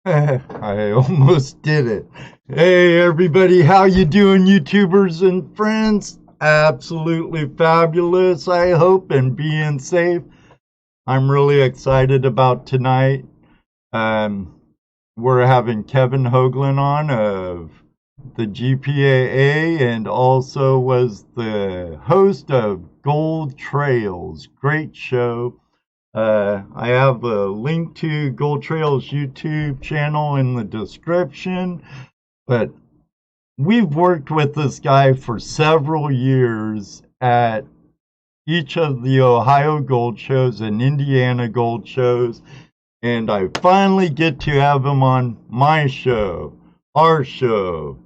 I almost did it. Hey everybody, how you doing, YouTubers and friends? Absolutely fabulous, I hope, and being safe. I'm really excited about tonight. Um, we're having Kevin Hoagland on of the GPAA and also was the host of Gold Trails. Great show. I have a link to Gold Trail's YouTube channel in the description, but we've worked with this guy for several years at each of the Ohio Gold shows and Indiana Gold shows, and I finally get to have him on my show, our show,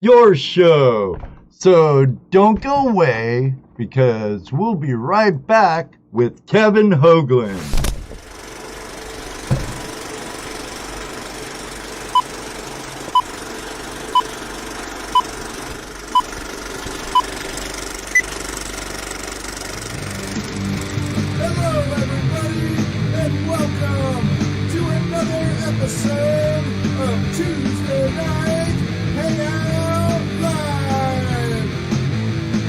your show. So don't go away because we'll be right back with Kevin Hoagland. Hello, everybody, and welcome to another episode of Tuesday Night Hangout Live.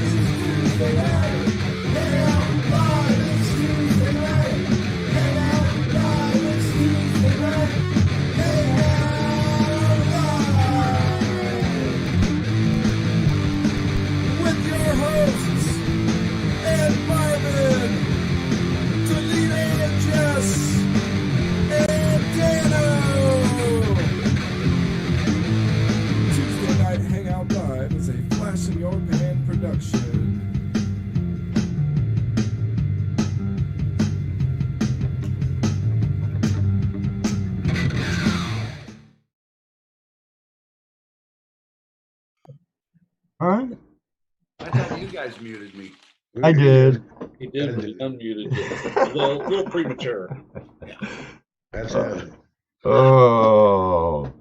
It's Tuesday night, Hangout Live. It's Tuesday night, Hangout Live. It's Tuesday night, Hangout Live. With your hosts, and Marvin, and Jess, and Dano. Tuesday Night Hangout Live is a Flash in Your Pan production. All right. I thought you guys muted me. I did. He did, but he unmuted you. A little premature. That's it. Oh.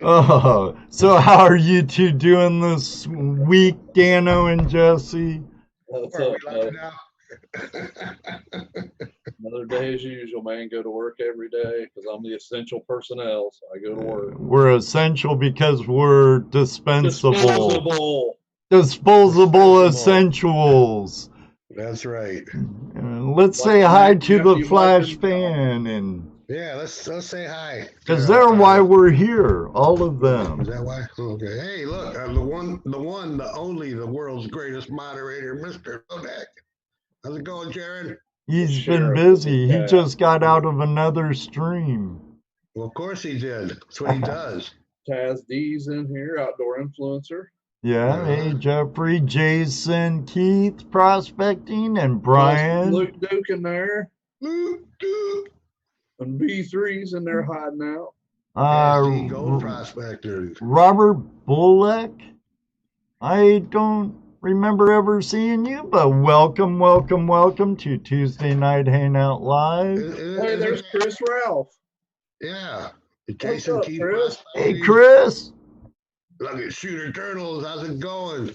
Oh. So how are you two doing this week, Dano and Jesse? What's Are up, we live now? Another day as usual, man. Go to work every day because I'm the essential personnel, so I go to work. We're essential because we're dispensable. Disposable essentials. That's right. Let's say hi to the Flash fan, and Yeah, let's say hi. because they're why we're here, all of Is them. that why? Okay. Hey, look, I'm the one, the only, the world's greatest moderator, Mr. Kodak. How's it going, Jared? He's been busy. He just got out of another stream. Well, of course he did. That's what he does. Taz D's in here, outdoor influencer. Yeah, hey Jeffrey, Jason, Keith prospecting, and Brian. Luke Duke in there, Luke, Duke. and B3's in there hiding out. SD Gold Prospector. Robert Bullock. I don't remember ever seeing you, but welcome to Tuesday Night Hangout Live. Hey, there's Chris Ralph. Yeah. What's up, Chris? Hey, Chris. Look at Shooter Turtles. How's it going?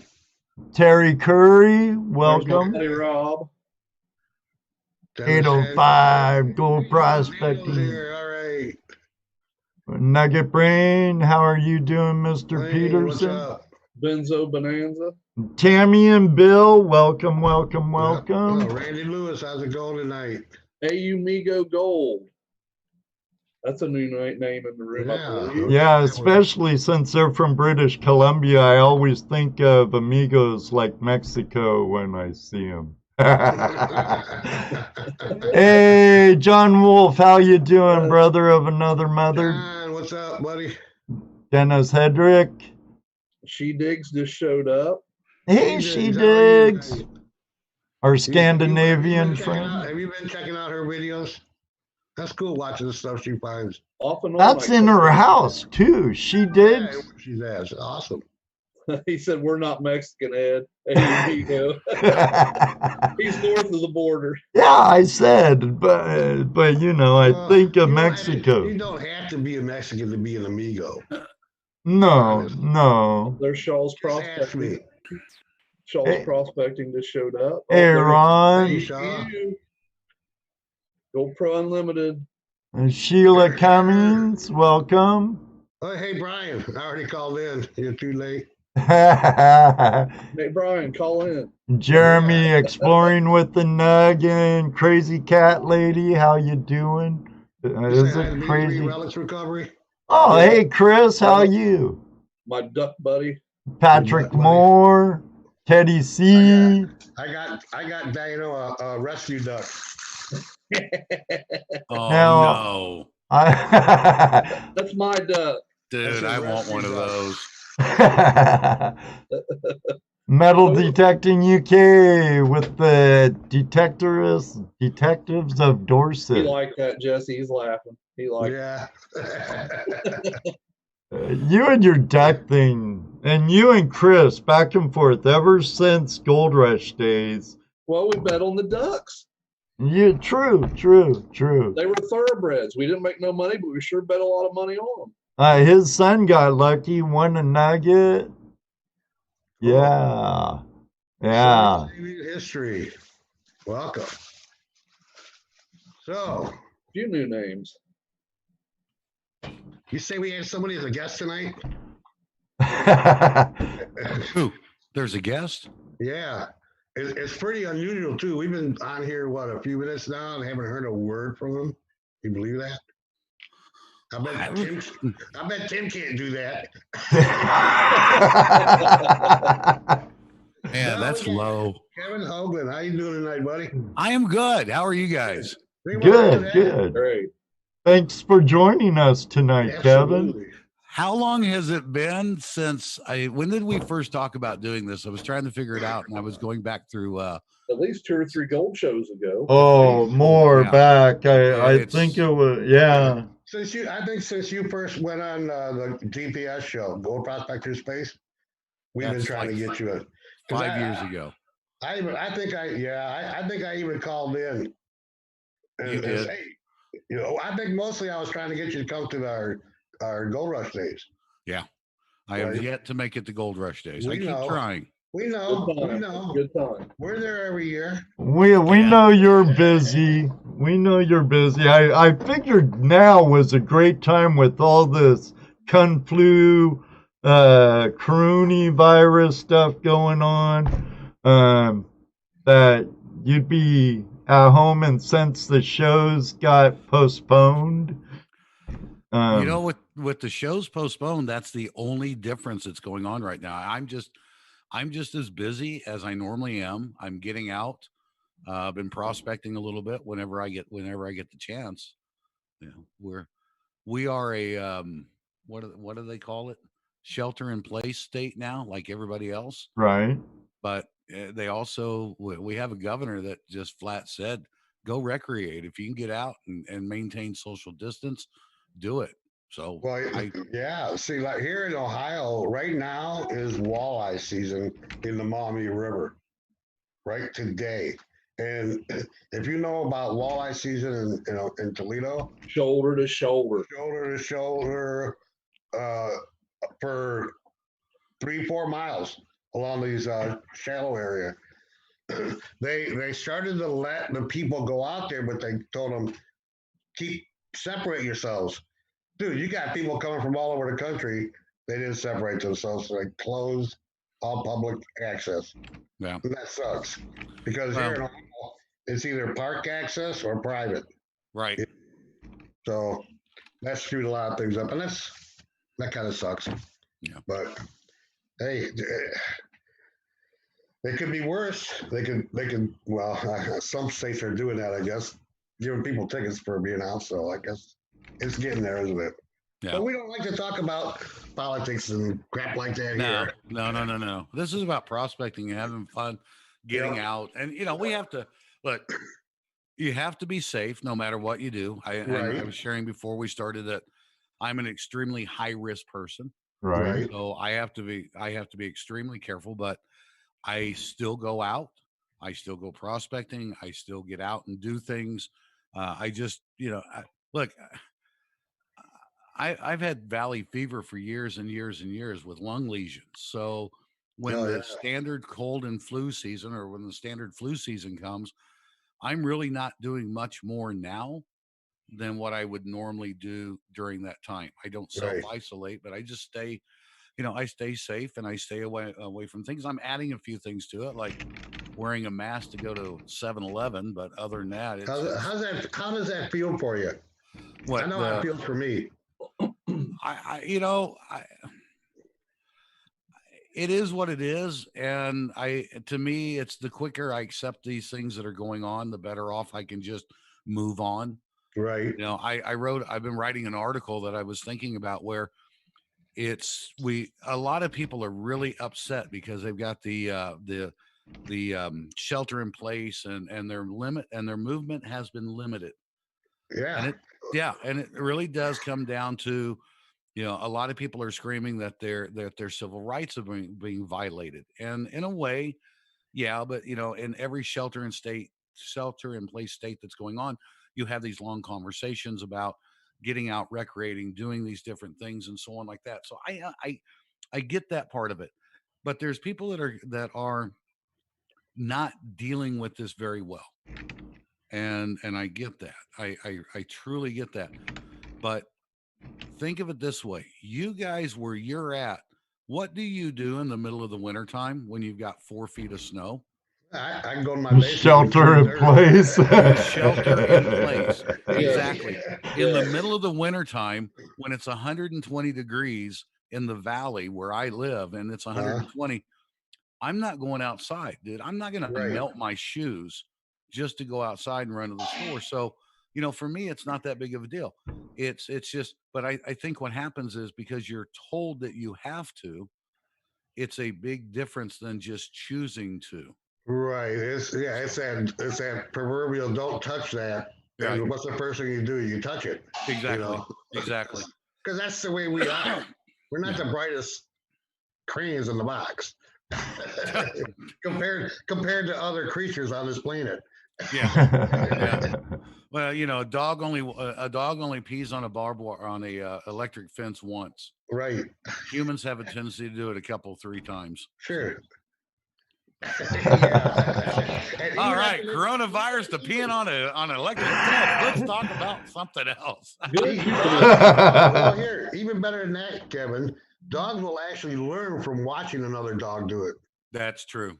Terry Curry, There's my welcome. buddy Rob. 805 Gold Prospecting. Here. All right. Nugget Brain, how are you doing, Mr. Hey, Peterson? what's up? Benzo Bonanza. Tammy and Bill, welcome. Oh, Randy Lewis, how's it going tonight? AU Migo Gold. That's a new name in the room, I believe. Yeah, especially since they're from British Columbia, I always think of amigos like Mexico when I see them. Hey, John Wolf, how you doing, brother of another mother? John, what's up, buddy? Dennis Hedrick. She Digs just showed up. Hey, She Digs. Our Scandinavian friend. Have you been checking out her videos? That's cool watching the stuff she finds. Off and on. That's in her house, too. She Digs. Yeah, she's ass. Awesome. He said, "We're not Mexican, Ed." He's north of the border. Yeah, I said, but you know, I think of Mexico. You don't have to be a Mexican to be an amigo. No. There's Shaw's Just ask me. prospecting. Shaw's prospecting just showed up. Hey, there's Ron. Hey, Shaw. you. Gold Pro Unlimited. Sheila Cummings, welcome. Oh, hey, Brian. I already called in. You're too late. Hey, Brian, call in. Jeremy exploring with the Nugget. Crazy Cat Lady, how you doing? You Is say hi it to B3 crazy? Relics Recovery. Oh, Yeah. hey Chris, how you? My duck buddy. Patrick Buddy. Moore, Teddy C. I got Dino a rescue duck. Oh Now, no, I That's my duck. dude, That's a I want rescue one of duck. those. Metal Detecting UK with the detectives of He Dorset. liked that, Jesse. He's laughing. He liked Yeah. You and your duck thing, and you and Chris back and forth ever since Gold Rush days. Well, we bet on the ducks. You true. They were thoroughbreds. We didn't make no money, but we sure bet a lot of money on them. His son got lucky, won a Nugget. Yeah. History. Welcome. So, Few new names. you say we had somebody as a guest tonight? Ooh, there's a guest. Yeah. It's pretty unusual, too. We've been on here, a few minutes now and haven't heard a word from him. You believe that? I bet Tim can't do that. Yeah, that's low. Kevin Hoagland, how you doing tonight, buddy? I am good. How are you guys? Good. Great. Thanks for joining us tonight, Kevin. Absolutely. How long has it been since when did we first talk about doing this? I was trying to figure it out, and I was going back through At least 2 or 3 gold shows ago. Oh, more Yeah. back. I It's- think it was, yeah. I think since you first went on the GPS show, Gold Prospector Space, we've been That's trying to like get you 5 years ago. I think I even called in. You did. Say, I think mostly I was trying to get you to come to our Gold Rush days. Yeah, I have Right. yet to make it to Gold Rush days. I We keep know. trying. We know. Good We time. know. Good time. We're there every year. We Yeah. know you're busy. We know you're busy. I figured now was a great time with all this Kung Flu, coronavirus stuff going on, that you'd be at home, and since the shows got postponed. You know, with the shows postponed, that's the only difference that's going on right now. I'm just as busy as I normally am. I'm getting out. Been prospecting a little bit whenever I get the chance. You know, we are a what do they call it? Shelter in place state now, like everybody else. Right. But they also we have a governor that just flat said, "Go recreate. If you can get out and maintain social distance, do it." So Well, yeah. See, like here in Ohio, right now is walleye season in the Maumee River, right today. And if you know about walleye season in Toledo, Shoulder to shoulder. shoulder to shoulder, for 3-4 miles along these shallow area. They started to let the people go out there, but they told them separate yourselves. Dude, you got people coming from all over the country. They didn't separate themselves, so they closed all public access. yeah. And that sucks because here in Ohio, it's either park access or private. Right. So that screwed a lot of things up, and that kind of sucks. Yeah. But hey, they could be worse. They could. Well, some states are doing that, I guess, giving people tickets for being out. So I guess it's getting there, isn't it? Yeah. But we don't like to talk about politics and crap like that No, here. no. This is about prospecting and having fun, getting Yeah. out, and we have to look. You have to be safe no matter what you do. I was sharing before we started that I'm an extremely high risk person. Right. So I have to be extremely careful, but I still go out. I still go prospecting. I still get out and do things. I just, look, I've had valley fever for years and years and years with lung lesions. So when the standard cold and flu season, or when the standard flu season comes, I'm really not doing much more now than what I would normally do during that time. I don't self-isolate, but I just stay, I stay safe and I stay away from things. I'm adding a few things to it, like wearing a mask to go to 7-Eleven, but other than that, how does that feel for you? I know how it feels for me. It is what it is, and to me, it's the quicker I accept these things that are going on, the better off I can just move on. Right. I've been writing an article that I was thinking about where a lot of people are really upset because they've got the shelter in place and their movement has been limited. Yeah. And it really does come down to, a lot of people are screaming that their civil rights are being violated. And in a way, yeah, but in every shelter in place state that's going on, you have these long conversations about getting out, recreating, doing these different things and so on like that. So I get that part of it. But there's people that are not dealing with this very well. And I get that. I truly get that. But think of it this way. You guys, where you're at, what do you do in the middle of the wintertime when you've got 4 feet of snow? I can go to my basement. Shelter in place. Shelter in place. Exactly. In the middle of the wintertime, when it's 120 degrees in the valley where I live and it's 120, I'm not going outside, dude. I'm not going to melt my shoes just to go outside and run to the store. So, for me, it's not that big of a deal. It's just, but I think what happens is because you're told that you have to, it's a big difference than just choosing to. Right. It's that proverbial don't touch that. Right. And what's the first thing you do? You touch it. Exactly. Exactly. Because that's the way we are. We're not the brightest cranes in the box compared to other creatures on this planet. Yeah. Well, a dog only pees on a barbed wire on a electric fence once. Right. Humans have a tendency to do it 3 times. Sure. All right, coronavirus to peeing on an electric fence. Let's talk about something else. Well, here, even better than that, Kevin. Dogs will actually learn from watching another dog do it. That's true.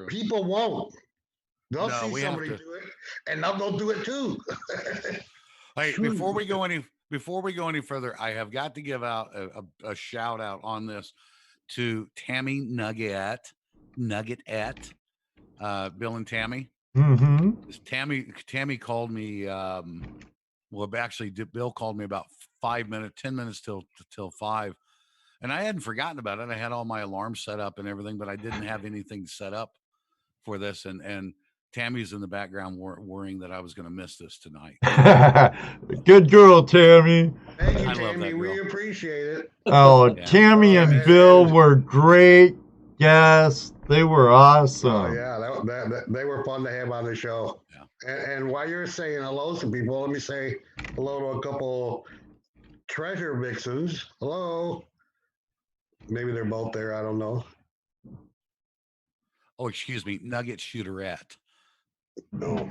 People won't. They'll see somebody do it, and they'll go do it too. Hey, before we go any further, I have got to give out a shout out on this to Tammy Nugget, Bill and Tammy. Mm-hmm. Tammy called me. Actually, Bill called me about 10 minutes till 5. And I hadn't forgotten about it. I had all my alarms set up and everything, but I didn't have anything set up for this. And Tammy's in the background worrying that I was going to miss this tonight. Good girl, Tammy. Thank you, Tammy. We appreciate it. Oh, yeah. Tammy and Bill were great guests. They were awesome. Oh, yeah, they were fun to have on the show. Yeah. And while you're saying hello to people, let me say hello to a couple treasure vixens. Hello. Maybe they're both there. I don't know. Oh, excuse me. Nugget Shooterette. No.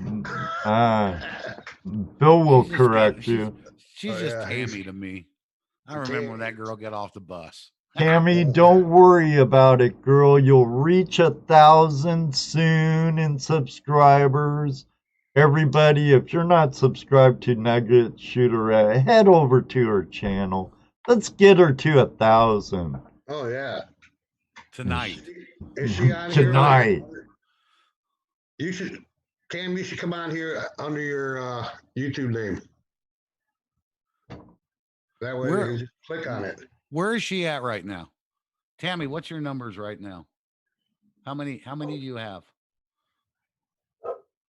Bill will correct you. She's just Tammy to me. I remember when that girl got off the bus. Tammy, don't worry about it, girl. You'll reach 1,000 soon in subscribers. Everybody, if you're not subscribed to Nugget Shooterette, head over to her channel. Let's get her to 1,000. Oh, yeah. Tonight. Is she on Tonight. Here? Cam, you should come on here under your YouTube name. That way you can just click on it. Where is she at right now? Tammy, what's your numbers right now? How many do you have?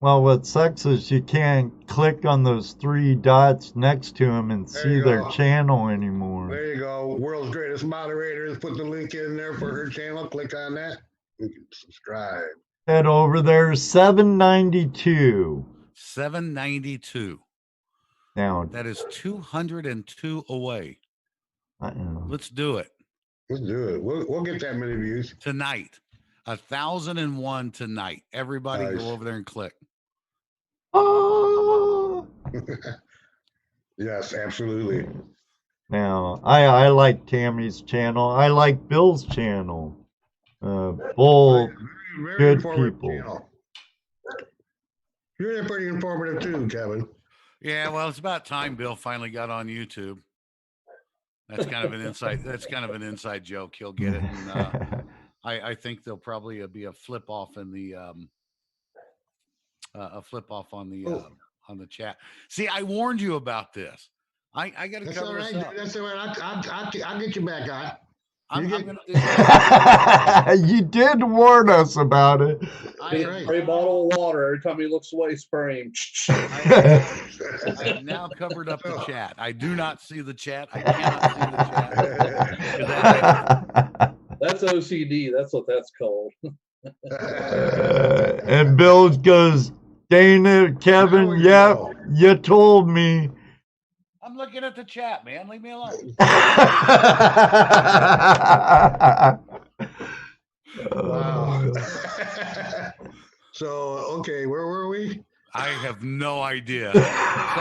Well, what sucks is you can't click on those 3 dots next to them and see their channel anymore. There you go. World's Greatest Moderators. Put the link in there for her channel. Click on that. You can subscribe. Head over there. 792. 792. Now that is 202 away. Let's do it. Let's do it. We'll get that many views tonight. 1,001 tonight. Everybody go over there and click. Oh. Yes, absolutely. Now, I like Tammy's channel. I like Bill's channel. Both Very good informative people. channel. You're pretty informative too, Kevin. Yeah, well, it's about time Bill finally got on YouTube. That's kind of an inside joke. He'll get it, and I think there'll probably be a flip off in the Oh. on the chat. See, I warned you about this. I got to That's all cover right. this up. That's all right. I'll get you back on. I'm get- going to do that. You did warn us about it. Get a spray bottle of water every time he looks away, spray him. I have now covered up the chat. I do not see the chat. I cannot see the chat. That's OCD. That's what that's called. And Bill goes, Dana, Kevin, yep, you told me. I'm looking at the chat, man. Leave me alone. Wow. So, okay, where were we? I have no idea.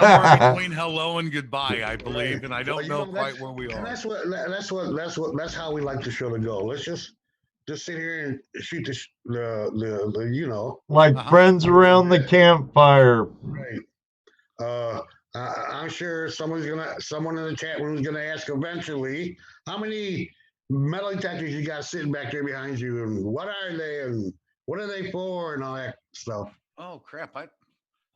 Somewhere between hello and goodbye, I believe, and I don't know quite where we are. That's how we like the show to go. Let's just sit here and shoot the you know, like friends around the campfire. Right. I'm sure someone in the chat room is gonna ask eventually, how many metal detectors you got sitting back there behind you, and what are they, and what are they for, and all that stuff. Oh crap!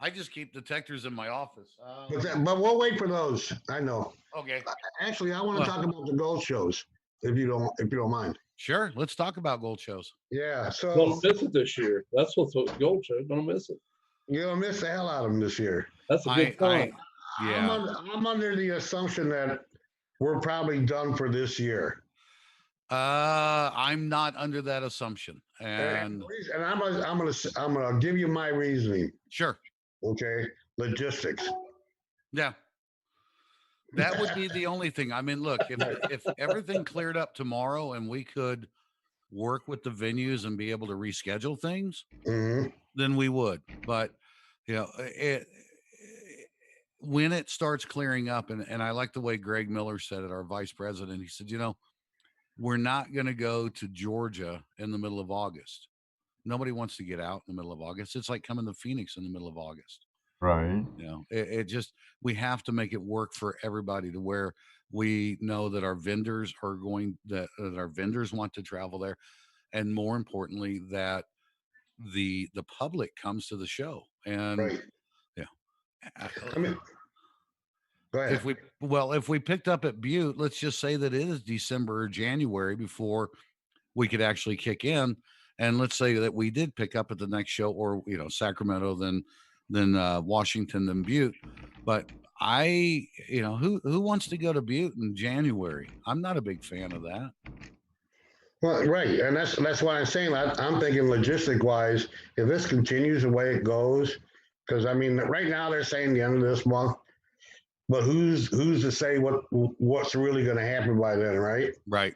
I just keep detectors in my office. But we'll wait for those. I know. Okay. Actually, I want to talk about the gold shows, if you don't mind. Sure. Let's talk about gold shows. Yeah. So Don't miss it this year. That's what's gold show. Don't miss it. You're gonna miss the hell out of them this year. That's a good time. Yeah. I'm under the assumption that we're probably done for this year. I'm not under that assumption, and I'm gonna give you my reasoning. Sure. Okay, logistics. Yeah, that would be the only thing. I mean, look, if everything cleared up tomorrow and we could work with the venues and be able to reschedule things, then we would. But you know, when it starts clearing up, and I like the way Greg Miller said it, our vice president. He said, you know, we're not going to go to Georgia in the middle of August. Nobody wants to get out in the middle of August. It's like coming to Phoenix in the middle of August. Right. You know, it just, we have to make it work for everybody to where we know that our vendors are that our vendors want to travel there. And more importantly, that the public comes to the show. And yeah, I mean, go ahead. if we picked up at Butte, let's just say that it is December or January before we could actually kick in. And let's say that we did pick up at the next show, or, you know, Sacramento, then Washington, then Butte. But who wants to go to Butte in January? I'm not a big fan of that. Well, right, and that's why I'm saying that. I'm thinking logistic wise, if this continues the way it goes, because I mean, right now they're saying the end of this month, but who's to say what's really going to happen by then, right? Right.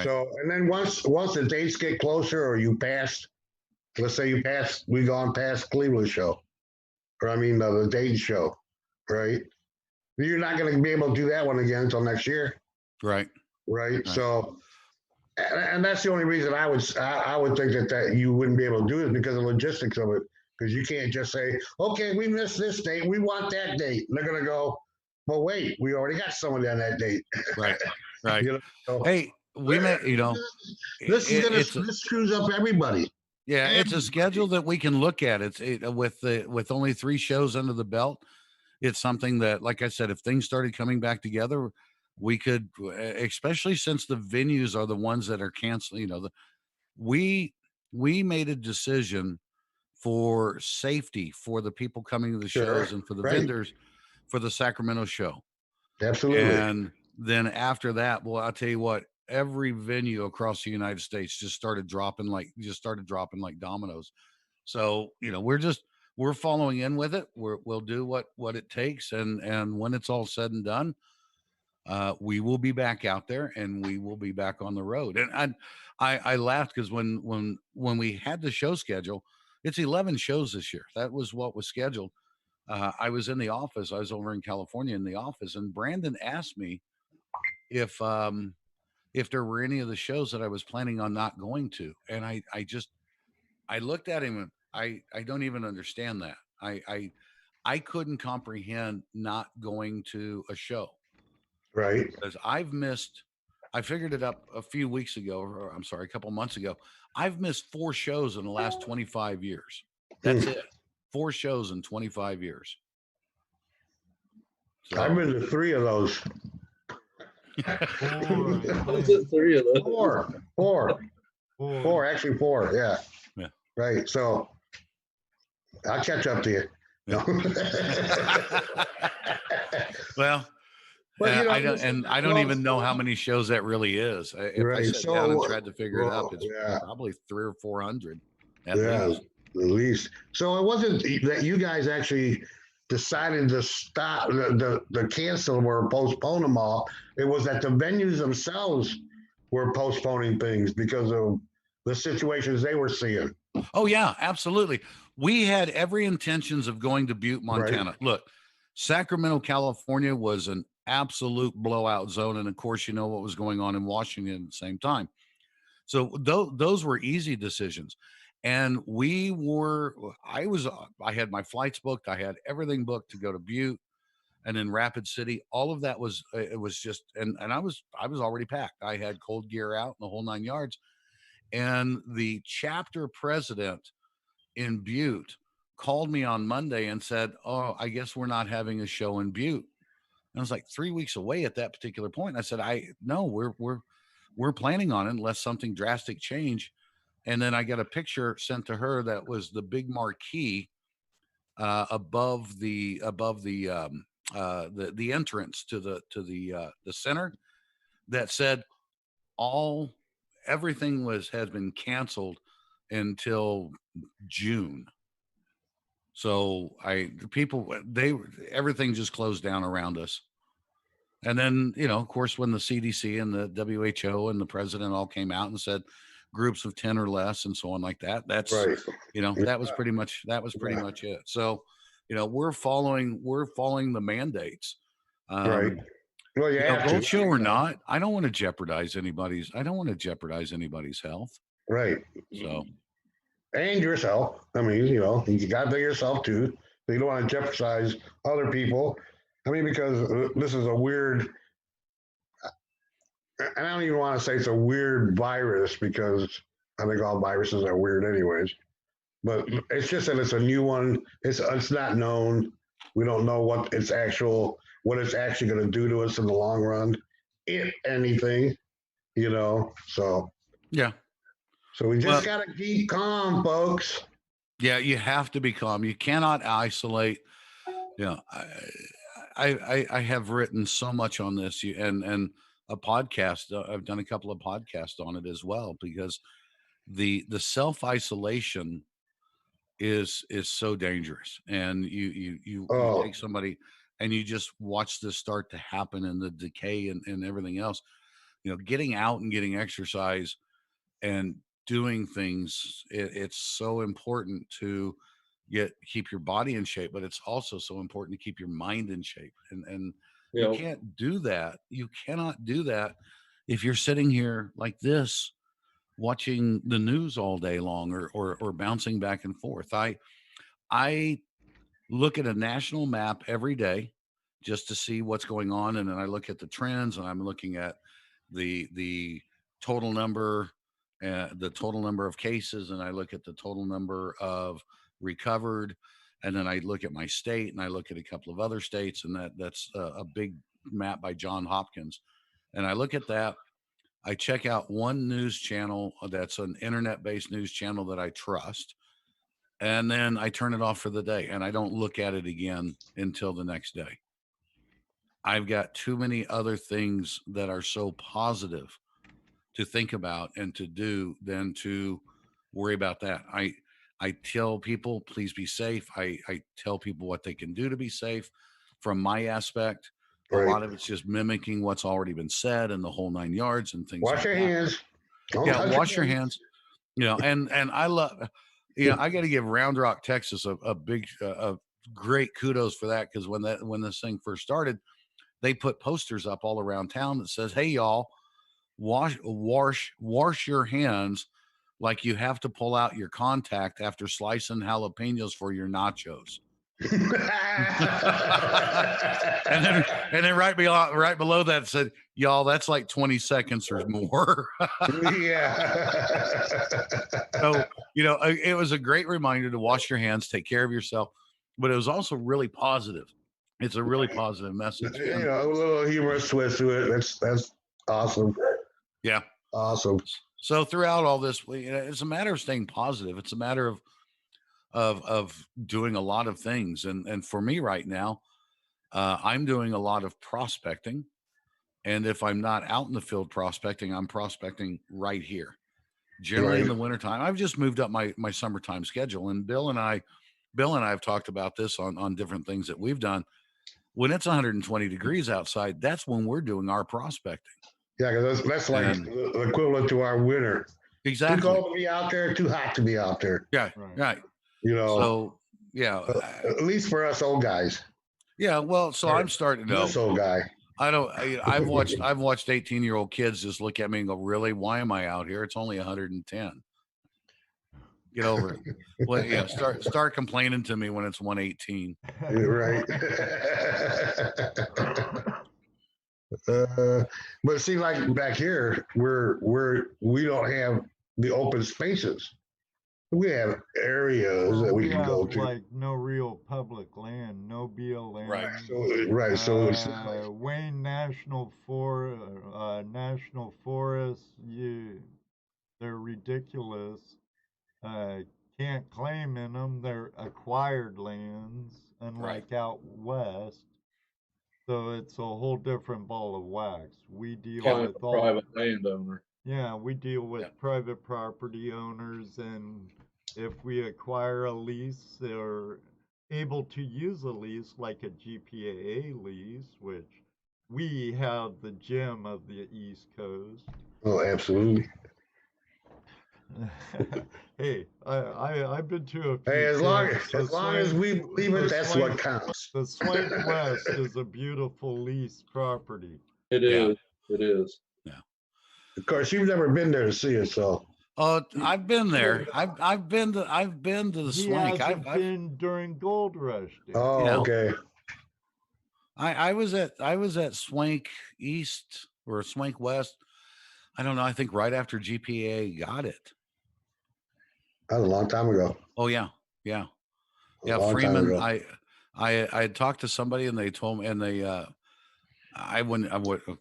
So, and then once the dates get closer, or you pass, let's say we gone past Cleveland show, or I mean the Dayton show, right? You're not going to be able to do that one again until next year. Right. So, and that's the only reason I would think that you wouldn't be able to do it, because of the logistics of it. Because you can't just say, okay, we missed this date, we want that date. And they're going to go, well, wait, we already got somebody on that date. Right. You know? So, hey, we may, you know, this screws up everybody. Yeah, it's a schedule that we can look at. With only 3 shows under the belt. It's something that, like I said, if things started coming back together, we could, especially since the venues are the ones that are canceling. You know, we made a decision for safety for the people coming to the shows and for the vendors for the Sacramento show. Absolutely. And then after that, well, I'll tell you what, every venue across the United States just started dropping like dominoes. So, you know, we're following in with it. We'll do what it takes. And when it's all said and done, we will be back out there and we will be back on the road. And I laughed because when we had the show schedule, it's 11 shows this year. That was what was scheduled. I was in the office. I was over in California in the office, and Brandon asked me if there were any of the shows that I was planning on not going to, and I looked at him and I don't even understand that. I couldn't comprehend not going to a show Right. because I figured it up a few weeks ago, or I'm sorry, a couple months ago. I've missed 4 shows in the last 25 years. That's it. 4 shows in 25 years. So, I've been to 3 of those. Was it 3 of those? 4, actually 4. Yeah. Yeah. Right. So I'll catch up to you. Yeah. Well, But, you know, I don't even know how many shows that really is. If I sat down and tried to figure it up, it's probably 300 or 400 at least. So it wasn't that you guys actually decided to stop the cancel or postpone them all. It was that the venues themselves were postponing things because of the situations they were seeing. Oh yeah, absolutely. We had every intentions of going to Butte, Montana. Right. Look, Sacramento, California was an absolute blowout zone, and of course, you know what was going on in Washington at the same time. So those were easy decisions. And I had my flights booked. I had everything booked to go to Butte and then Rapid City. All of that was, it was just, and I was already packed. I had cold gear out and the whole 9 yards. And the chapter president in Butte called me on Monday and said, "Oh, I guess we're not having a show in Butte." And I was like 3 weeks away at that particular point. And I said, no, we're planning on it unless something drastic change. And then I got a picture sent to her that was the big marquee above the entrance to the center that said everything has been canceled until June. So everything just closed down around us. And then, you know, of course, when the CDC and the WHO and the president all came out and said groups of 10 or less and so on like that, that's right. You know, that was pretty much it. So, you know, we're following the mandates. Right. Well, Boat show or not, I don't want to jeopardize anybody's health. Right. So. And yourself. I mean, you know, you got to think of yourself too. You don't want to jeopardize other people. I mean, because this is a weird, and I don't even want to say it's a weird virus because I think all viruses are weird anyways. But it's just that it's a new one. It's not known. We don't know what it's actually going to do to us in the long run, if anything, you know. So yeah. So we just got to keep calm, folks. Yeah, you have to be calm. You cannot isolate. You know, I have written so much on this, and a podcast. I've done a couple of podcasts on it as well because the self-isolation is so dangerous, and you take somebody and you just watch this start to happen and the decay and everything else. You know, getting out and getting exercise and doing things, it's so important to keep your body in shape, but it's also so important to keep your mind in shape. And you can't do that. You cannot do that if you're sitting here like this watching the news all day long or bouncing back and forth. I look at a national map every day just to see what's going on, and then I look at the trends, and I'm looking at the total number of cases, and I look at the total number of recovered, and then I look at my state, and I look at a couple of other states, and that's a big map by John Hopkins. And I look at that. I check out one news channel that's an internet-based news channel that I trust, and then I turn it off for the day, and I don't look at it again until the next day. I've got too many other things that are so positive to think about and to do than to worry about that. I tell people, please be safe. I tell people what they can do to be safe. From my aspect, a lot of it's just mimicking what's already been said and the whole 9 yards and things. Wash your hands. Wash your hands. You know, and I love, you know, I got to give Round Rock, Texas a big great kudos for that, because when this thing first started, they put posters up all around town that says, "Hey, y'all, wash your hands like you have to pull out your contact after slicing jalapenos for your nachos." and then right below that said, "Y'all, that's like 20 seconds or more." Yeah. So, it was a great reminder to wash your hands, take care of yourself, but it was also really positive. It's a really positive message. A little humorous twist to it. That's awesome. Yeah. Awesome. So throughout all this, it's a matter of staying positive. It's a matter of doing a lot of things. And for me right now, I'm doing a lot of prospecting. And if I'm not out in the field prospecting, I'm prospecting right here. Generally in the wintertime. I've just moved up my summertime schedule. And Bill and I have talked about this on different things that we've done. When it's 120 degrees outside, that's when we're doing our prospecting. Yeah, because that's like the equivalent to our winter. Exactly. Too cold to be out there, too hot to be out there. Yeah, right. So yeah, at least for us old guys. Yeah, well, so I'm starting to know. This old guy. I've watched 18-year-old kids just look at me and go, "Really? Why am I out here? It's only 110." Get over it. Well, yeah, start complaining to me when it's 118. Right. But see, like back here, we don't have the open spaces. We have areas that we can go to. Like no real public land, no BLM. Right. So it's Wayne National Forest. They're ridiculous. Can't claim in them. They're acquired lands, unlike out west. So it's a whole different ball of wax. We deal with private landowner. Yeah, we deal with private property owners, and if we acquire a lease, they're able to use a lease like a GPAA lease, which we have the gem of the East Coast. Oh, absolutely. Hey, I've been to a few. Hey, as long as we believe it, that's what counts. The Swank West is a beautiful lease property. It is. It is. Yeah. Of course, you've never been there to see it, so. I've been there. I've been to the Swank. I've been during Gold Rush days. Oh, okay. I was at Swank East or Swank West. I don't know. I think right after GPA got it. That was a long time ago. Oh yeah. Freeman. I had talked to somebody and they told me, and they of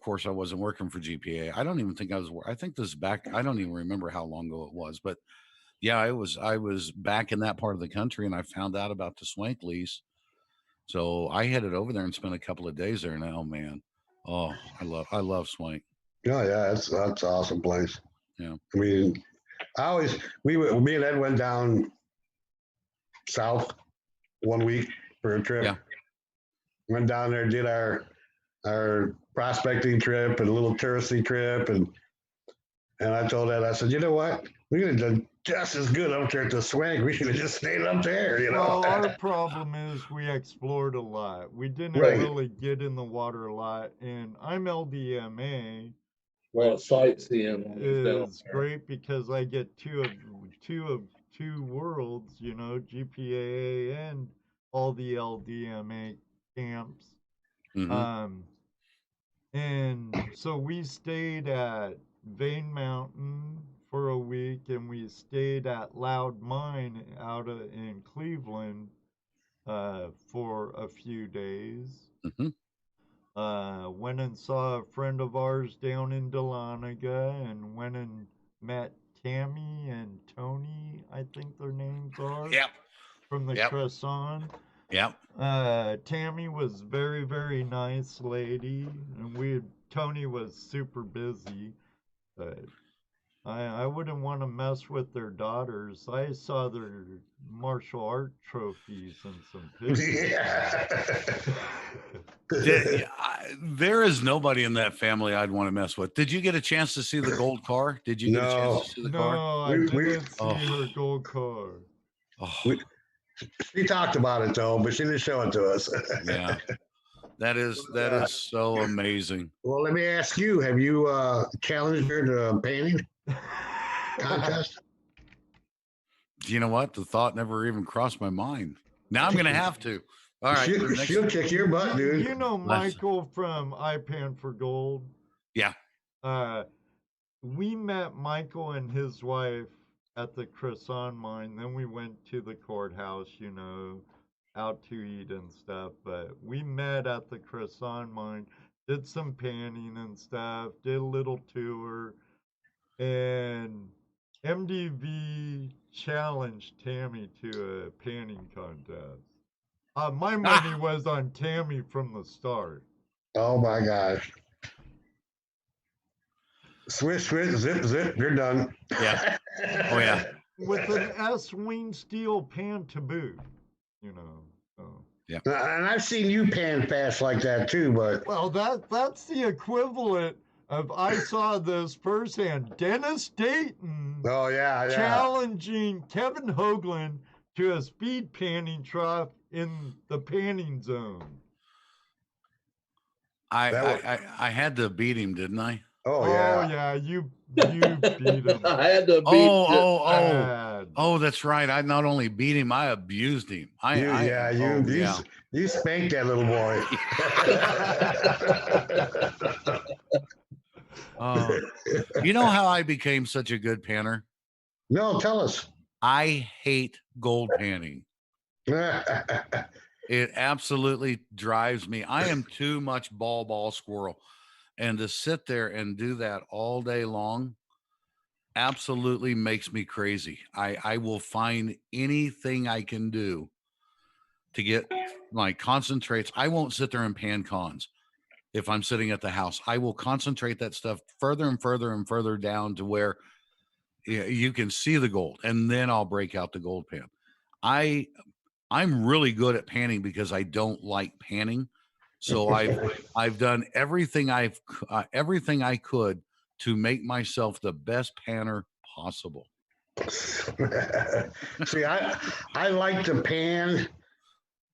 course I wasn't working for GPA. I don't even think I was. I think this is back. I don't even remember how long ago it was, but yeah, I was back in that part of the country, and I found out about the Swank lease. So I headed over there and spent a couple of days there. Now, man, oh, I love Swank. Oh yeah, that's an awesome place. Yeah, I mean, me and Ed went down south 1 week for a trip. Yeah, went down there, did our prospecting trip and a little touristy trip, and I told Ed, I said, you know what, we could have done just as good up there at the Swank. We should have just stayed up there, you know. Well, our problem is we explored a lot. We didn't really get in the water a lot, and I'm LDMA. Well, sightseeing is great because I get two worlds, you know, GPAA and all the LDMA camps. Mm-hmm. And so we stayed at Vane Mountain for a week, and we stayed at Loud Mine out in Cleveland for a few days. Mm-hmm. Went and saw a friend of ours down in Dahlonega, and went and met Tammy and Tony, I think their names are. Yep. From the Cresson. Yep. Tammy was very, very nice lady, and Tony was super busy, but I wouldn't want to mess with their daughters. I saw their martial art trophies and some pictures. There is nobody in that family I'd want to mess with. Did you get a chance to see the gold car? No, I didn't see her gold car. We She talked about it though, but she didn't show it to us. Yeah, that is so amazing. Well, let me ask you: have you challenged her to painting contest? You know what? The thought never even crossed my mind. Now I'm gonna have to. All right, She'll kick your butt, dude. You know Michael from iPan for Gold? Yeah. We met Michael and his wife at the croissant mine. Then we went to the courthouse, you know, out to eat and stuff. But we met at the croissant mine, did some panning and stuff, did a little tour, and MDV challenged Tammy to a panning contest. My money was on Tammy from the start. Oh my gosh. Swish, zip, zip, you're done. Yeah. Oh yeah. With an S-wing steel pan to boot, you know. So. Yeah. And I've seen you pan fast like that too, but well, that's the equivalent of I saw this firsthand. Dennis Dayton. Oh yeah. Challenging Kevin Hoagland to a speed panning trough in the panning zone. I had to beat him, didn't I? Oh yeah. Oh yeah, you beat him. I had to beat. Oh, that's right. I not only beat him, I abused him. You spanked that little boy. You know how I became such a good panner? No, tell us. I hate gold panning. It absolutely drives me. I am too much ball squirrel. And to sit there and do that all day long absolutely makes me crazy. I will find anything I can do to get my concentrates. I won't sit there and pan cons if I'm sitting at the house. I will concentrate that stuff further and further and further down to where you can see the gold, and then I'll break out the gold pan. I'm really good at panning because I don't like panning. So I've done everything I could to make myself the best panner possible. See, I like to pan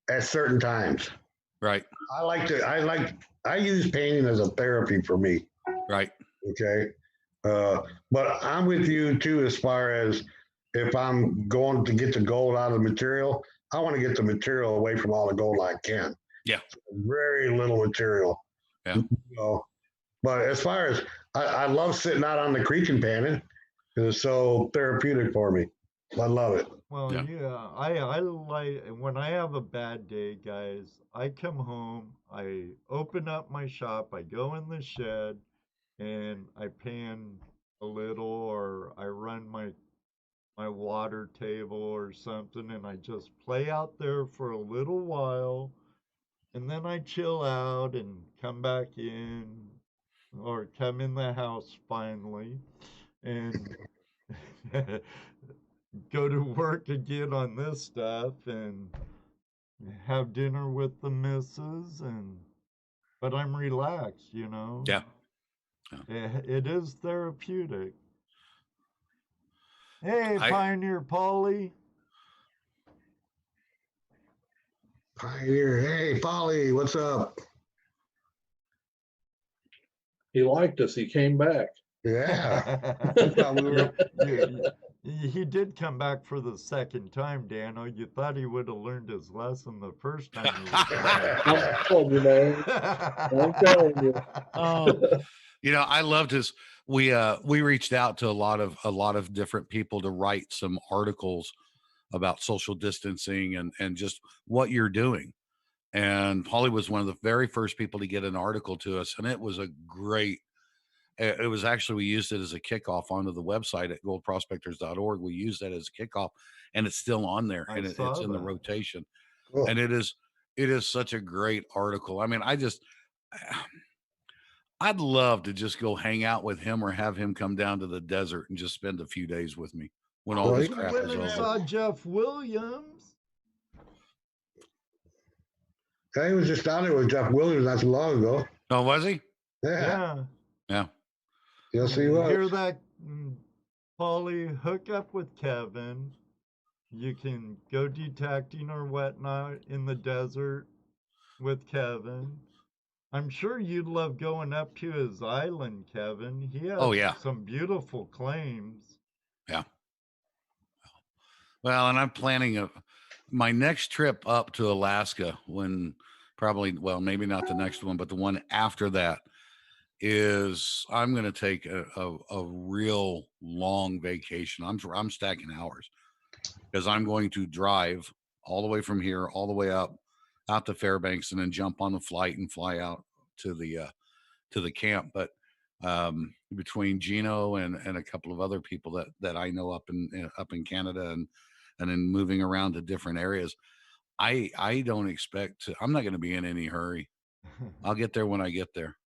at certain times. Right. I use painting as a therapy for me. Right. Okay. But I'm with you too, as far as if I'm going to get the gold out of the material, I want to get the material away from all the gold I can. Yeah. Very little material. Yeah. You know, but as far as I love sitting out on the creek and panning. It's so therapeutic for me. I love it. Well, yeah, I like when I have a bad day, guys. I come home, I open up my shop, I go in the shed, and I pan a little, or I run my water table or something, and I just play out there for a little while, and then I chill out and come back in, or come in the house finally, and go to work again on this stuff and have dinner with the missus, but I'm relaxed, you know. Yeah. It is therapeutic. Hey, Pioneer Polly. Pioneer, hey, Polly, what's up? He liked us. He came back. Yeah. He did come back for the second time, Dano. You thought he would have learned his lesson the first time. I'm telling you, man. I'm telling you. You know, I loved his. We reached out to a lot of different people to write some articles about social distancing and just what you're doing. And Polly was one of the very first people to get an article to us, and it was a great. It was actually, we used it as a kickoff onto the website at goldprospectors.org. We used that as a kickoff, and it's still on there, and it's in the rotation. Cool. And it is such a great article. I mean, I'd love to just go hang out with him or have him come down to the desert and just spend a few days with me when all this crap is over. Saw Jeff Williams. He was just down there with Jeff Williams not too long ago. Oh, was he? Yeah. Yes, he was. Hear that, Paulie? Hook up with Kevin. You can go detecting or whatnot in the desert with Kevin. I'm sure you'd love going up to his island, Kevin. He has Oh yeah, some beautiful claims. yeah. Well, and I'm planning my next trip up to Alaska when probably, well, maybe not the next one, but the one after that is I'm going to take a real long vacation. I'm stacking hours because I'm going to drive all the way from here, all the way up out to Fairbanks, and then jump on the flight and fly out to the camp. But between Gino and a couple of other people that I know up in Canada and then moving around to different areas, I don't expect to. I'm not going to be in any hurry. I'll get there when I get there.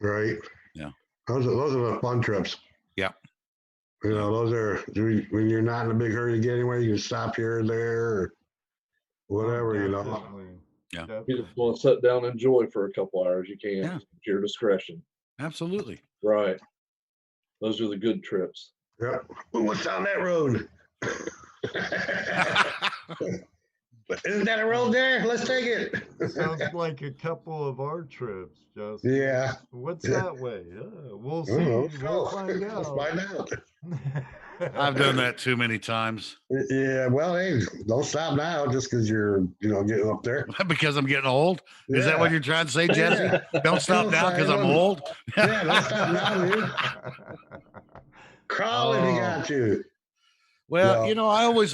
Right. Yeah. Those are the fun trips. Yeah. You know, those are when you're not in a big hurry to get anywhere, you can stop here or there or whatever, you know. Definitely. Yeah. You Definitely. just want to sit down and enjoy for a couple hours. You can. Yeah. It's at your discretion. Absolutely. Right. Those are the good trips. Yep. What's down that road? Isn't that a road there? Let's take it. Sounds like a couple of our trips, Justin. Yeah. What's that way? We'll see. We'll find Let's out. find out. I've done that too many times. Yeah, well, hey, don't stop now just because you're, getting up there. Because I'm getting old. Is that what you're trying to say, Jesse? Yeah. Don't stop now because I'm old. Yeah, don't stop now, dude. Crawl if you got to. Well,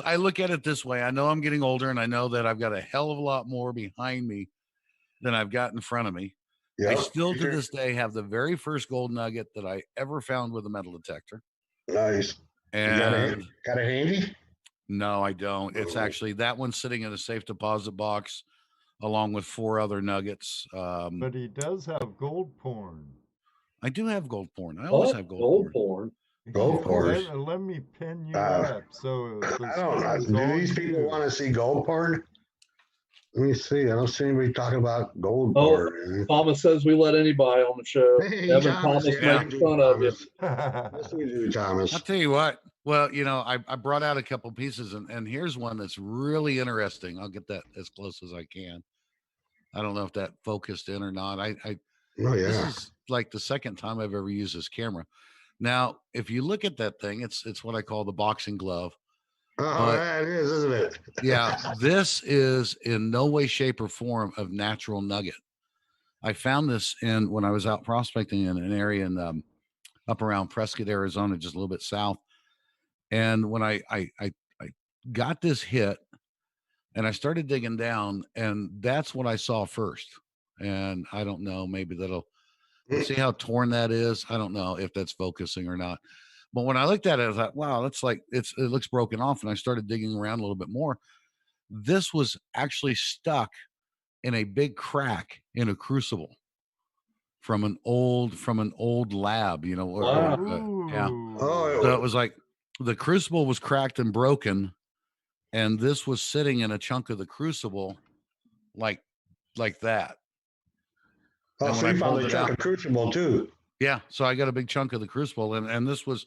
I look at it this way. I know I'm getting older, and I know that I've got a hell of a lot more behind me than I've got in front of me. Yep. I still to this day have the very first gold nugget that I ever found with a metal detector. Nice. And got it handy? No, I don't. It's actually that one's sitting in a safe deposit box along with 4 other nuggets. But he does have gold porn. I do have gold porn. I always have gold porn. Gold porn. Let me pin you up. So I don't. Do these people want to see gold porn? Let me see. I don't see anybody talking about gold porn. Thomas says we let anybody on the show. Hey, Evan Thomas, makes fun of you. Yes, we do, Thomas. I'll tell you what. Well, I brought out a couple pieces, and here's one that's really interesting. I'll get that as close as I can. I don't know if that focused in or not. This is like the second time I've ever used this camera. Now, if you look at that thing, it's what I call the boxing glove. Oh, it is, isn't it? Yeah, this is in no way, shape, or form of natural nugget. I found this when I was out prospecting in an area in up around Prescott, Arizona, just a little bit south. And when I got this hit and I started digging down, and that's what I saw first. And I don't know, maybe see how torn that is. I don't know if that's focusing or not. But when I looked at it, I thought, wow, that's like it looks broken off. And I started digging around a little bit more. This was actually stuck in a big crack in a crucible from an old lab, Wow. yeah. So it was like the crucible was cracked and broken, and this was sitting in a chunk of the crucible like that. Oh, so you found a chunk of crucible too. Yeah, so I got a big chunk of the crucible, and this was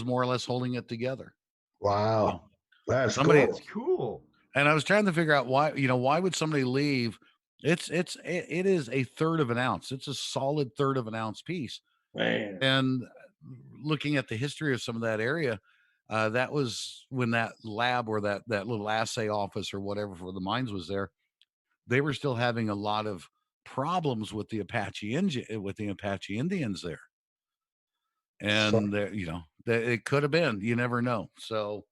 more or less holding it together. Wow, that's cool. And I was trying to figure out why would somebody leave? It is a third of an ounce. It's a solid third of an ounce piece. Man. And looking at the history of some of that area, that was when that lab or that little assay office or whatever for the mines was there. They were still having a lot of problems with the Apache Indians there. And it could have been, you never know. So,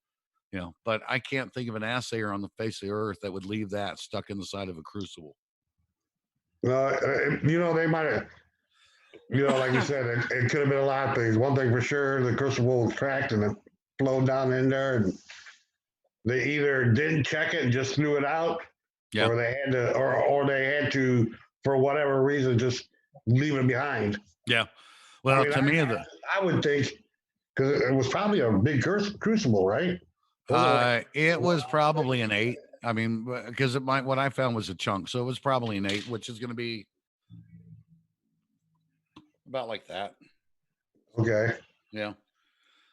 but I can't think of an assayer on the face of the earth that would leave that stuck in the side of a crucible. They might have, like you said, it could have been a lot of things. One thing for sure, the crucible was cracked and it flowed down in there, and they either didn't check it and just threw it out, or they had to, or they had to, for whatever reason, just leave it behind. Yeah. Well, I would think, because it was probably a big crucible, right? It was probably an 8. I mean, because what I found was a chunk, so it was probably an 8, which is going to be about like that. Okay. Yeah.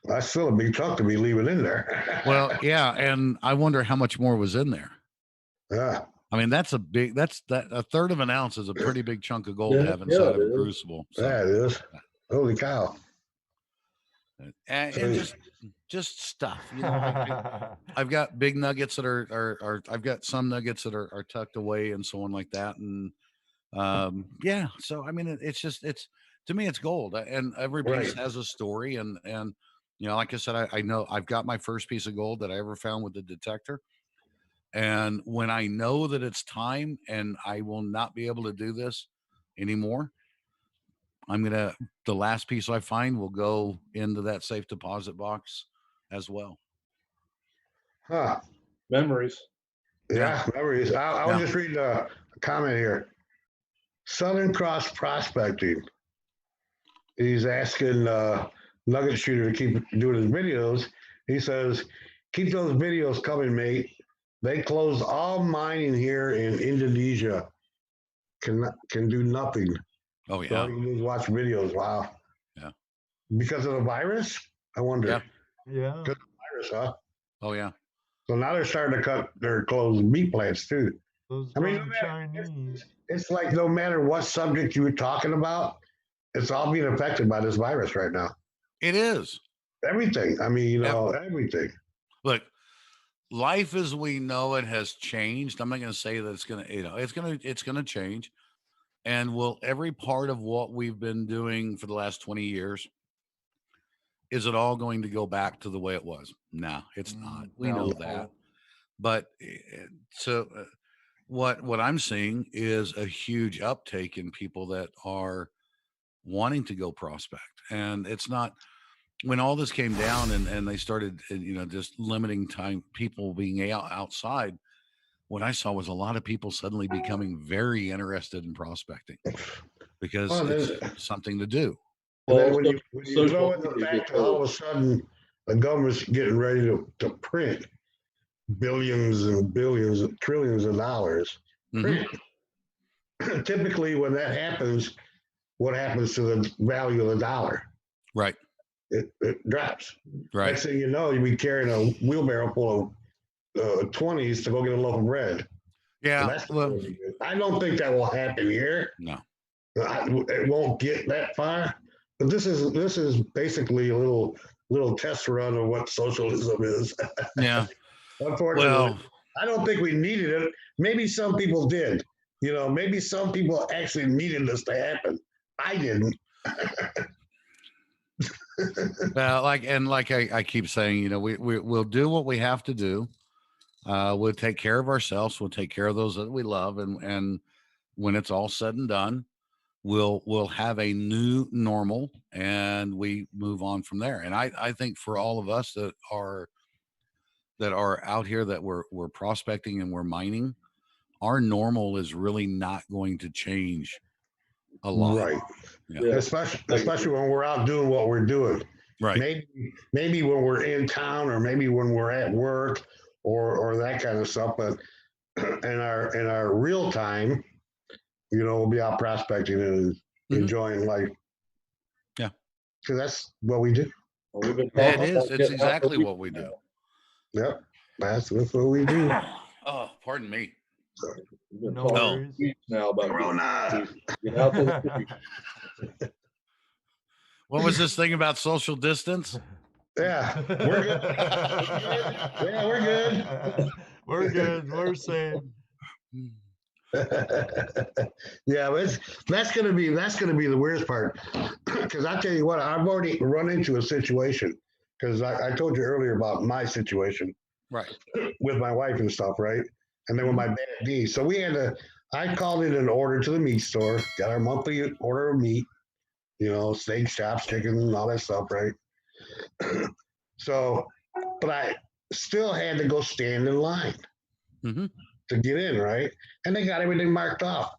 That's still a big chunk to be leaving in there. Well, yeah, and I wonder how much more was in there. Yeah. I mean, that's a third of an ounce is a pretty big chunk of gold to have Yeah, inside of it a is. crucible. So, Yeah, it is. Holy cow. and just stuff, you know. I've got big nuggets that are I've got some nuggets that are tucked away and so on like that, and yeah. So I mean, it's just to me, it's gold, and every piece Right. has a story, and you know, like I said, I know I've got my first piece of gold that I ever found with the detector. And when I know that it's time and I will not be able to do this anymore, the last piece I find will go into that safe deposit box as well. Huh. Memories. Yeah, memories. I was Yeah. just reading a comment here. Southern Cross Prospecting. He's asking Nugget Shooter to keep doing his videos. He says, keep those videos coming, mate. They closed all mining here in Indonesia. Can do nothing. Oh So yeah. all you do is watch videos. Wow. Yeah. Because of the virus? I wonder. Yeah. Yeah. Because of the virus, huh? Oh yeah. So now they're starting to cut their closed meat plants too. Those I mean, darn Chinese. it's like no matter what subject you were talking about, it's all being affected by this virus right now. It is. Everything. I mean, you know, everything. Look, life as we know it has changed. I'm not going to say that it's going to, you know, it's going to change. And will every part of what we've been doing for the last 20 years, is it all going to go back to the way it was? No, it's not. We know that. But so what I'm seeing is a huge uptake in people that are wanting to go prospect. And it's not, when all this came down and they started, you know, just limiting time, people being outside, what I saw was a lot of people suddenly becoming very interested in prospecting because it's something to do. And then when you throw in the fact that all of a sudden the government's getting ready to print billions and billions, trillions of dollars. Mm-hmm. Typically, when that happens, what happens to the value of the dollar? Right. It drops. Right. Next thing you know, you'll be carrying a wheelbarrow full of 20s to go get a loaf of bread. Yeah. Well, I don't think that will happen here. No. It won't get that far. But this is basically a little test run of what socialism is. Yeah. Unfortunately, well, I don't think we needed it. Maybe some people did. You know, maybe some people actually needed this to happen. I didn't. Well, like I keep saying, you know, we'll do what we have to do. We'll take care of ourselves. We'll take care of those that we love, and when it's all said and done, we'll have a new normal, and we move on from there. And I think for all of us that are out here, that we're prospecting and we're mining, our normal is really not going to change a lot. Right. Yeah. Especially when we're out doing what we're doing. Right. Maybe when we're in town, or maybe when we're at work, or that kind of stuff. But in our real time, you know, we'll be out prospecting and enjoying life. Yeah. Because that's what we do. Well, it is. It's exactly what we do. Yep. That's what we do. Oh, pardon me. No worries. Now about Corona. What was this thing about social distance? Yeah, we're good. Yeah, we're good. We're good. We're safe. Yeah, but that's gonna be the weirdest part. Because I tell you what, I've already run into a situation. Because I told you earlier about my situation, right, with my wife and stuff, right? And then with my bad D. So I called in an order to the meat store, got our monthly order of meat, you know, steak, chops, chicken, and all that stuff, right? So, but I still had to go stand in line to get in, right? And they got everything marked off.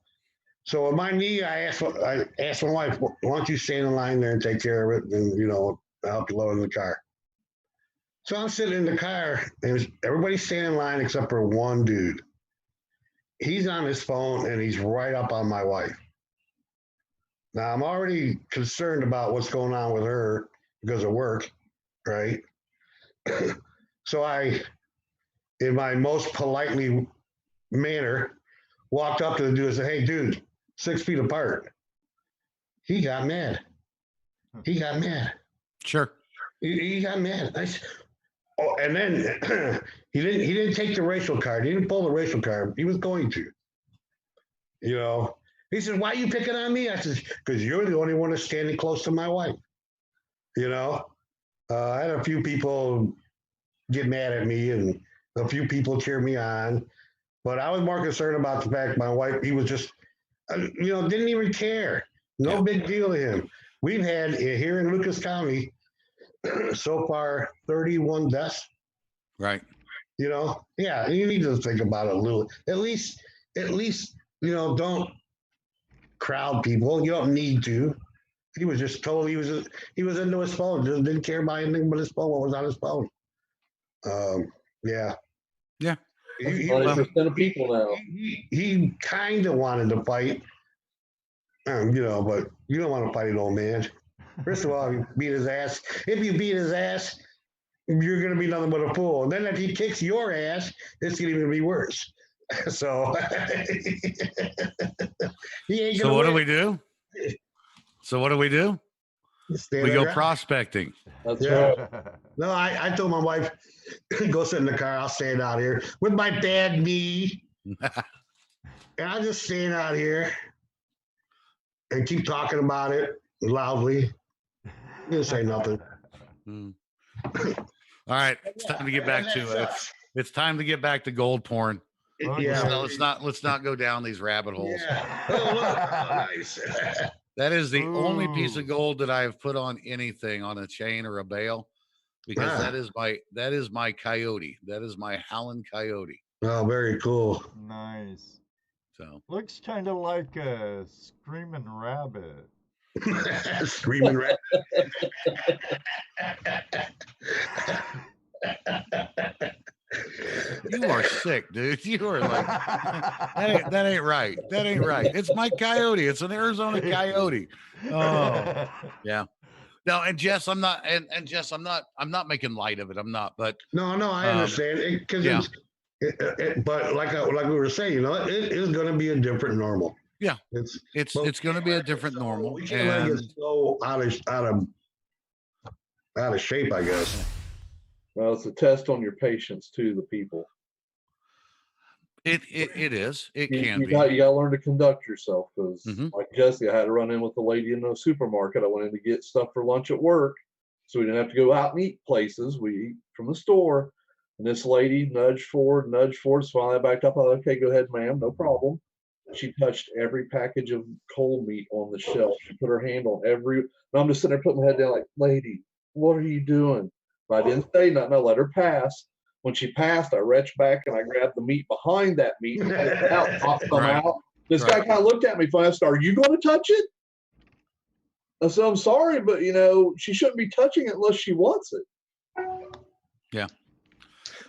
So on my knee, I asked my wife, why don't you stand in line there and take care of it, and, you know, I'll help you load in the car. So I'm sitting in the car, and everybody's standing in line except for one dude. He's on his phone, and he's right up on my wife. Now, I'm already concerned about what's going on with her because of work. right? So I, in my most politely manner, walked up to the dude and said, "Hey, dude, 6 feet apart." He got mad. He got mad. Sure. He got mad. Oh, and then he didn't take the racial card. He didn't pull the racial card. He was going to. You know. He said, "Why are you picking on me?" I said, "Because you're the only one that's standing close to my wife." You know. I had a few people get mad at me, and a few people cheer me on. But I was more concerned about the fact my wife, he was just, didn't even care. No big deal to him. We've had here in Lucas County so far 31 deaths. Right. Yeah, you need to think about it a little. At least, don't crowd people. You don't need to. He was just told he was into his phone. Just didn't care about anything but his phone. What was on his phone? Yeah. Yeah. He 20% of people now. He kind of wanted to fight, but you don't want to fight an old man. First of all, you beat his ass. If you beat his ass, you're going to be nothing but a fool. And then if he kicks your ass, it's going to even be worse. So, he ain't So gonna what win. do we do? We go prospecting. That's Yeah. right. No, I told my wife, go sit in the car. I'll stand out here with my bad knee. And I'll just stand out here and keep talking about it loudly. Didn't say nothing. All right, it's time to get back to it. It's time to get back to gold porn. Yeah. Let's not go down these rabbit holes. Yeah. Oh, look. Oh, nice. That is the only piece Ooh. of gold that I have put on anything, on a chain or a bale, because that is my coyote. That is my Howland coyote. Oh, very cool. Nice. So Looks kind of like a screaming rabbit. Screaming rat. you are sick, dude. You are like that ain't right. That ain't right. It's my coyote. It's an Arizona coyote. Oh, yeah. No, and Jess, I'm not, and Jess, I'm not making light of it. I'm not, but No, I understand. But like we were saying, it is going to be a different normal. Yeah, it's going to be a different normal. We can't let it get so out of shape, I guess. Well, it's a test on your patience too, the people. It is. It can you be. You got to learn to conduct yourself, because Mhm. like Jesse, I had to run in with a lady in the supermarket. I went in to get stuff for lunch at work, so we didn't have to go out and eat places. We eat from the store. And this lady nudged forward. So finally I backed up. I was like, "Okay, go ahead, ma'am, no problem." She touched every package of cold meat on the shelf. She put her hand on every. And I'm just sitting there putting my head down, like, "Lady, what are you doing?" But I didn't say nothing. I let her pass. When she passed, I reached back and I grabbed the meat behind that meat and pulled it out, popped them Right. out. This guy kind of looked at me funny. I said, "Are you going to touch it?" I said, "I'm sorry, but she shouldn't be touching it unless she wants it." Yeah.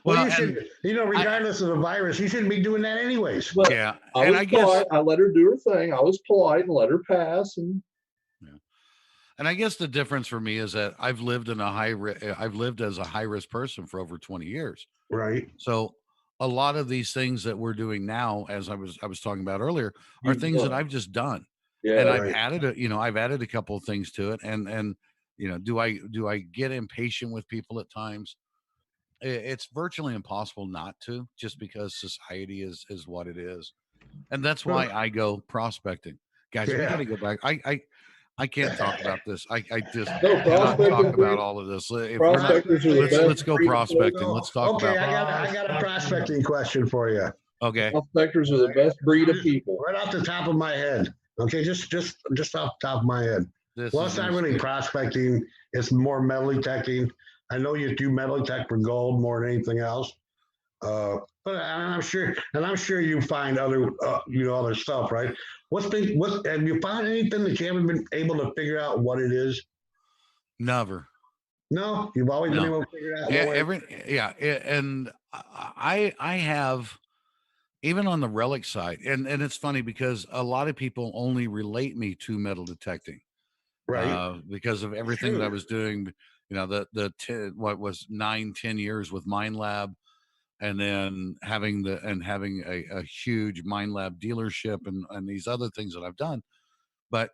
Well, you should, regardless of the virus, you shouldn't be doing that anyways. But Yeah, I guess I let her do her thing. I was polite and let her pass. And I guess the difference for me is that I've lived as a high risk person for over 20 years. Right. So a lot of these things that we're doing now, as I was talking about earlier, are things that I've just done. Yeah, and I've added a couple of things to it. And do I get impatient with people at times? It's virtually impossible not to, just because society is what it is. And that's why I go prospecting. Guys, we got to go back. I can't talk about this. I just cannot talk about all of this. Let's go prospecting. Let's talk about. I got a prospecting question for you. Okay. Prospectors are the best breed of people. Right off the top of my head. Okay, just off the top of my head. It's not really prospecting. It's more metal detecting. I know you do metal detect for gold more than anything else. But I'm sure you find other other stuff, right? Have you found anything that you haven't been able to figure out what it is? Never. No, you've always been able to figure it out. And I have, even on the relic side, and it's funny because a lot of people only relate me to metal detecting. Right. because of everything that I was doing. You know, what was 9-10 years with Mind Lab, and then having a huge Mind Lab dealership and these other things that I've done. But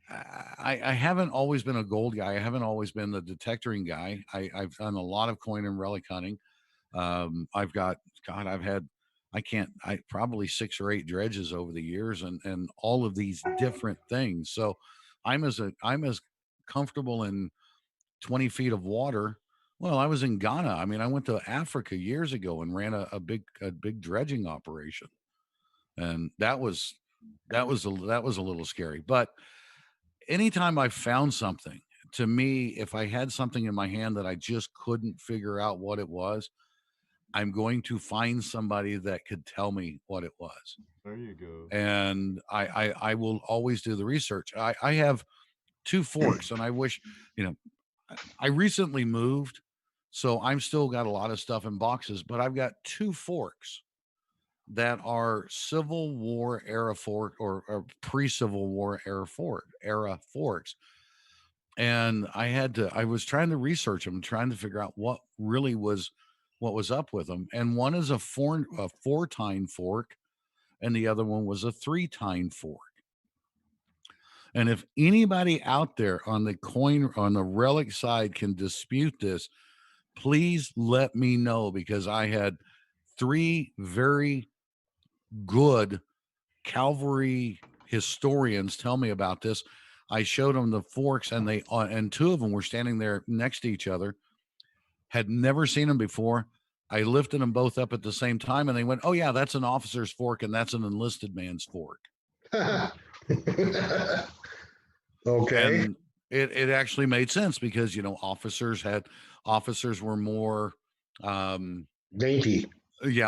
I haven't always been a gold guy. I haven't always been the detectoring guy. I've done a lot of coin and relic hunting. I've had probably 6 or 8 dredges over the years, and all of these different things. So I'm as comfortable in 20 feet of water. Well, I was in Ghana. I mean, I went to Africa years ago and ran a big dredging operation, and that was a little scary. But anytime I found something, to me, if I had something in my hand that I just couldn't figure out what it was, I'm going to find somebody that could tell me what it was. There you go. And I will always do the research. I have 2 forks, and I wish, I recently moved, so I'm still got a lot of stuff in boxes, but I've got 2 forks that are Civil War era fork or pre-Civil War era forks. And I was trying to research them, trying to figure out what was up with them. And one is a 4-tine fork, and the other one was a 3-tine fork. And if anybody out there on the relic side can dispute this, please let me know, because I had 3 very good cavalry historians tell me about this. I showed them the forks, and and 2 of them were standing there next to each other, had never seen them before. I lifted them both up at the same time, and they went, "Oh yeah, that's an officer's fork, and that's an enlisted man's fork." Okay. And it actually made sense, because officers were more Dainty.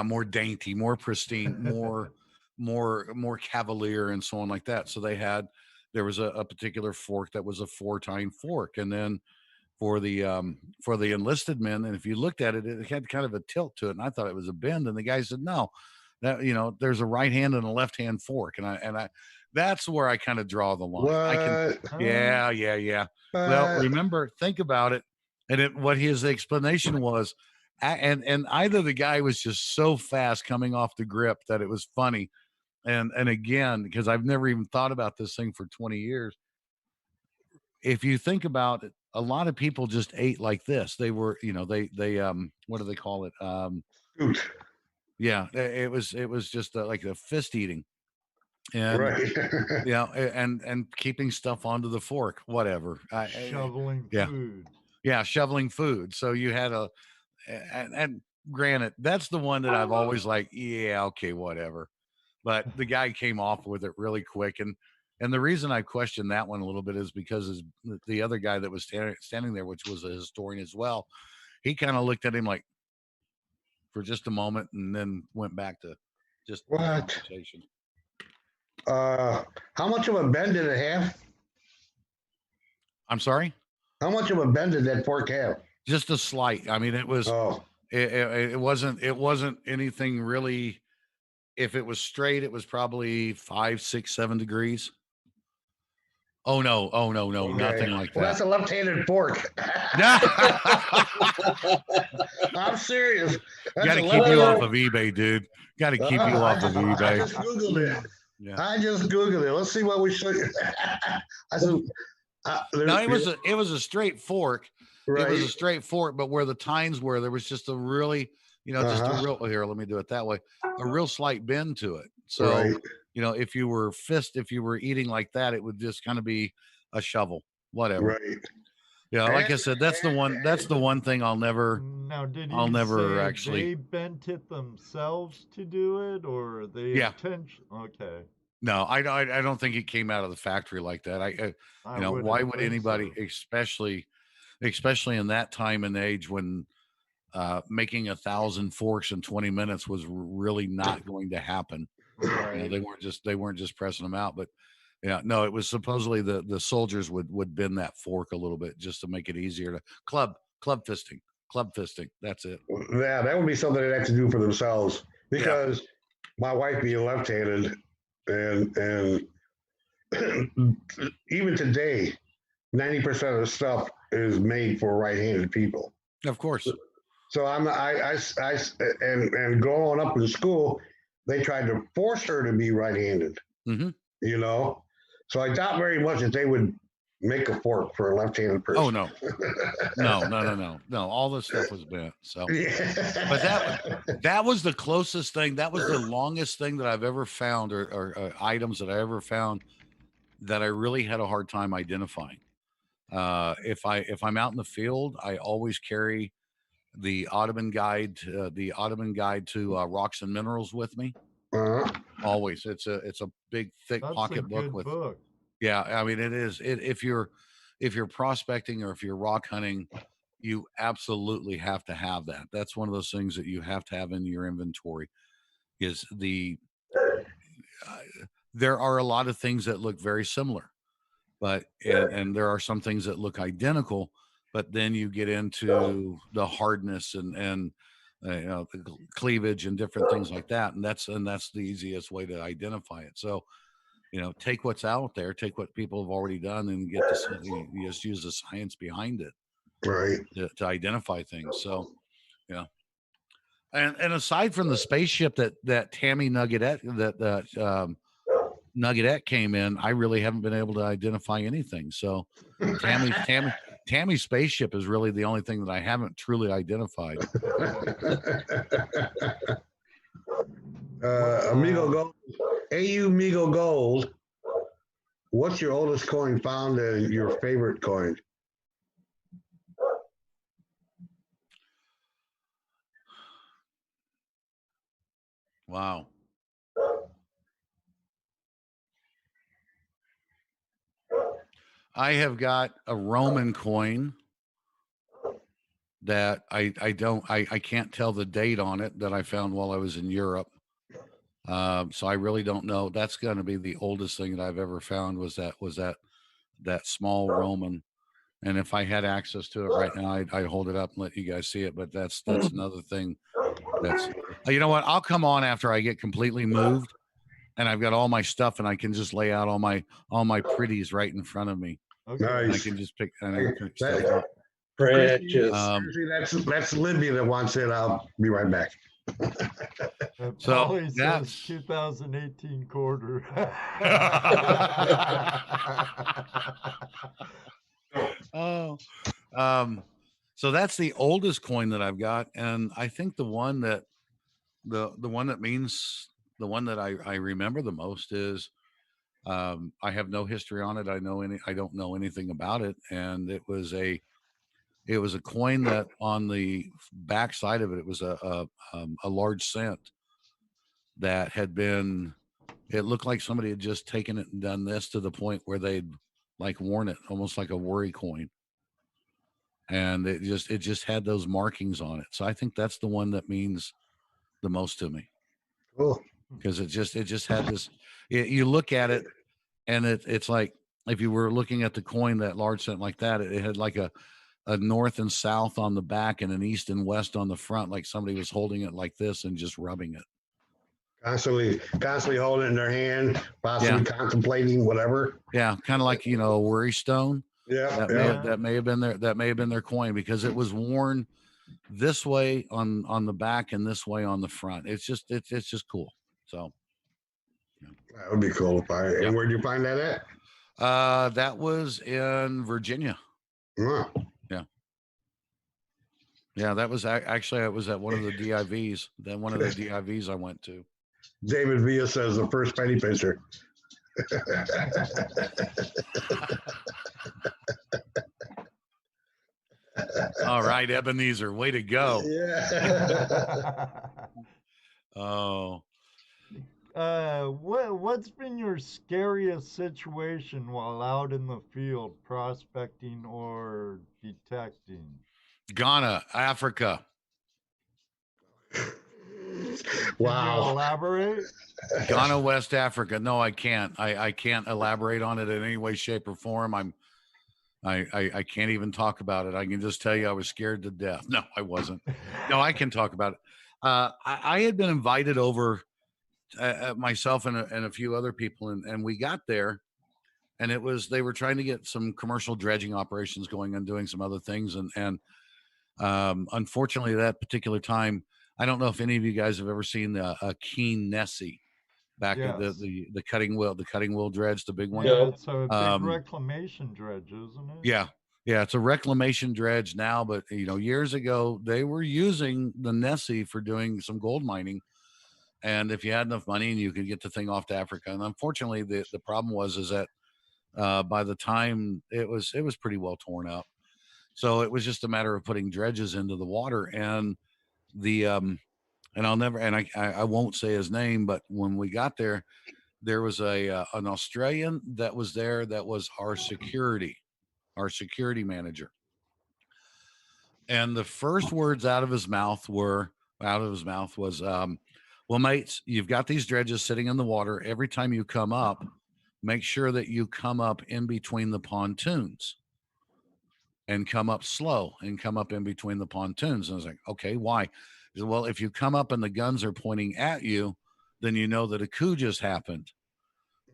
more dainty, more pristine, more cavalier, and so on like that. So there was a particular fork that was a 4-tine fork, and then for the enlisted men, and if you looked at it, it had kind of a tilt to it, and I thought it was a bend, and the guy said, "No, that there's a right hand and a left hand fork," and I that's where I kind of draw the line. What? Yeah. Well, think about it, and what his explanation was, and either the guy was just so fast coming off the grip that it was funny, and again, because I've never even thought about this thing for 20 years. If you think about it, a lot of people just ate like this. They were, they what do they call it? Shoot. Yeah, it was just like a fist eating, and Right. and keeping stuff onto the fork, whatever. Shoveling food. Yeah, shoveling food. So you had and granted, that's the one that I've always like, yeah, okay, whatever. But the guy came off with it really quick, and the reason I questioned that one a little bit is because the other guy that was standing there, which was a historian as well, he kind of looked at him like for just a moment, and then went back to just What? conversation. How much of a bend did it have? I'm sorry? How much of a bend did that fork have? Just a slight. I mean, it was. Oh. It wasn't anything really. If it was straight, it was probably 5, 6, 7 degrees. Oh no, Okay. nothing like Well, that. that's a left-handed fork. I'm serious. Got to keep you off of eBay, dude. Got to keep you off of eBay. I just Googled it. Yeah. I just Googled it. Let's see what we show you. I said, no, it was a straight fork. right. It was a straight fork, but where the tines were, there was just a really, just a real. Here, let me do it that way. A real slight bend to it. So, Right. if you were eating like that, it would just kind of be a shovel, whatever. Right. Yeah, like I said, that's the one thing I'll never. Now, did I'll he never say actually. they bent it themselves to do it, or they Yeah. Okay. No, I don't think it came out of the factory like that. Why would anybody, especially in that time and age when making 1,000 forks in 20 minutes was really not going to happen. Right. They weren't just pressing them out, but yeah, no, it was supposedly the soldiers would bend that fork a little bit just to make it easier to club fisting. That's it. Yeah, that would be something they'd have to do for themselves, because my wife being left-handed, and even today, 90% of the stuff is made for right-handed people. Of course. So and growing up in school, they tried to force her to be right-handed. Mm-hmm. You know, so I doubt very much that they would make a fork for a left-handed person. Oh no, no. All this stuff was bent. So, but that was the closest thing. That was the longest thing that I've ever found, or items that I ever found that I really had a hard time identifying. If I'm out in the field, I always carry the Ottoman guide to rocks and minerals with me. Always. It's a big thick pocketbook with book. Yeah, I mean it is. If you're prospecting or if you're rock hunting, you absolutely have to have that. That's one of those things that you have to have in your inventory. Is there are a lot of things that look very similar, but and there are some things that look identical, but then you get into the hardness and the cleavage and different things like that, and that's the easiest way to identify it. So, take what's out there, take what people have already done, and you just use the science behind it, right, to identify things. So, and aside from the spaceship that Tammy Nugget Nugget came in, I really haven't been able to identify anything. So Tammy's spaceship is really the only thing that I haven't truly identified. Amigo Gold, Amigo Gold, what's your oldest coin found and your favorite coin? Wow. I have got a Roman coin that I can't tell the date on it, that I found while I was in Europe. So I really don't know. That's going to be the oldest thing that I've ever found, was that small Roman. And if I had access to it right now, I'd hold it up and let you guys see it. But that's another thing. You know what? I'll come on after I get completely moved and I've got all my stuff and I can just lay out all my pretties right in front of me. Okay. Nice. I can just pick stuff up. Precious. That's Libby that wants it. I'll be right back. So that's 2018 quarter. So that's the oldest coin that I've got, and I think the one that I remember the most is, I have no history on it. I don't know anything about it, and it was a coin that on the back side of it was a large cent that had been. It looked like somebody had just taken it and done this to the point where they'd like worn it almost like a worry coin, and it just had those markings on it. So I think that's the one that means the most to me. Cool. Because it just had this. You look at it, and it's like if you were looking at the coin, that large cent like that, it had like a north and south on the back and an east and west on the front, like somebody was holding it like this and just rubbing it. Constantly holding it in their hand, possibly contemplating whatever. Yeah, kind of like a worry stone. Yeah, that may have been their coin, because it was worn this way on the back and this way on the front. It's just cool. So that would be cool. And where'd you find that at? That was in Virginia. Wow. Yeah, that was actually, it was at one of the DIVs. Then one of the DIVs I went to. David Villa says the first penny pincher. All right, Ebenezer, way to go. Yeah. Oh. What's been your scariest situation while out in the field prospecting or detecting? Ghana, Africa. Wow. Can you elaborate? Ghana, West Africa. No, I can't. I can't elaborate on it in any way, shape, or form. I can't even talk about it. I can just tell you I was scared to death. No, I wasn't. No, I can talk about it. I had been invited over, myself and a few other people, and we got there, and they were trying to get some commercial dredging operations going and doing some other things, and unfortunately, that particular time, I don't know if any of you guys have ever seen a Keen Nessie back at Yes. the cutting wheel dredge, the big one. Yeah, it's a big Um, reclamation dredge, isn't it? Yeah. Yeah, it's a reclamation dredge now, but years ago they were using the Nessie for doing some gold mining. And if you had enough money and you could get the thing off to Africa. And unfortunately the problem is that by the time it was pretty well torn up. So it was just a matter of putting dredges into the water. And the and I'll never, and I won't say his name, but when we got there, there was an Australian that was there that was our security manager. And the first words out of his mouth was, well, mates, you've got these dredges sitting in the water. Every time you come up, make sure that you come up in between the pontoons and come up slow and come up in between the pontoons. And I was like, okay, why? He said, well, if you come up and the guns are pointing at you, then you know that a coup just happened.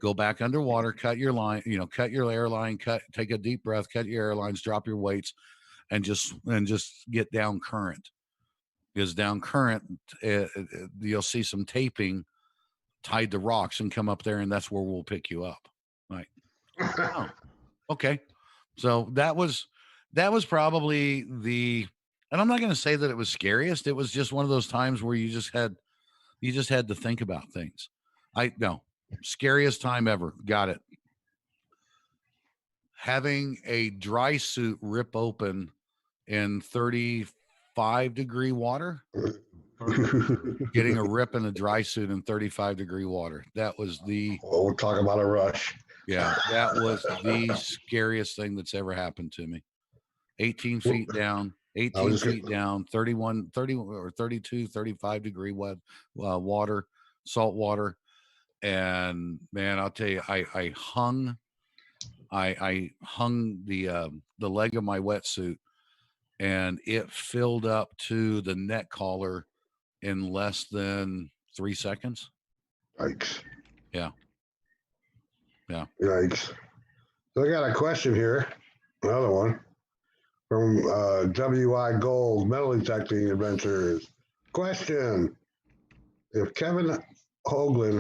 Go back underwater, cut your line, cut your airline, take a deep breath, cut your airlines, drop your weights, and just get down current. Because down current, you'll see some taping tied to rocks and come up there, and that's where we'll pick you up. Right? Oh, okay. So that was probably and I'm not going to say that it was scariest. It was just one of those times where you just had to think about things. Scariest time ever. Got it. Having a dry suit rip open in 35-degree water, getting a rip in a dry suit in 35-degree water. That was we'll talk about a rush. Yeah, that was the scariest thing that's ever happened to me. 18 feet down, 18 feet down, 31, 30 or 32, 35-degree water, salt water. And man, I'll tell you, I hung the leg of my wetsuit, and it filled up to the neck collar in less than 3 seconds. Yikes. Yeah. Yikes. So I got a question here. Another one from WI Gold Metal Detecting Adventures. Question: if Kevin Hoagland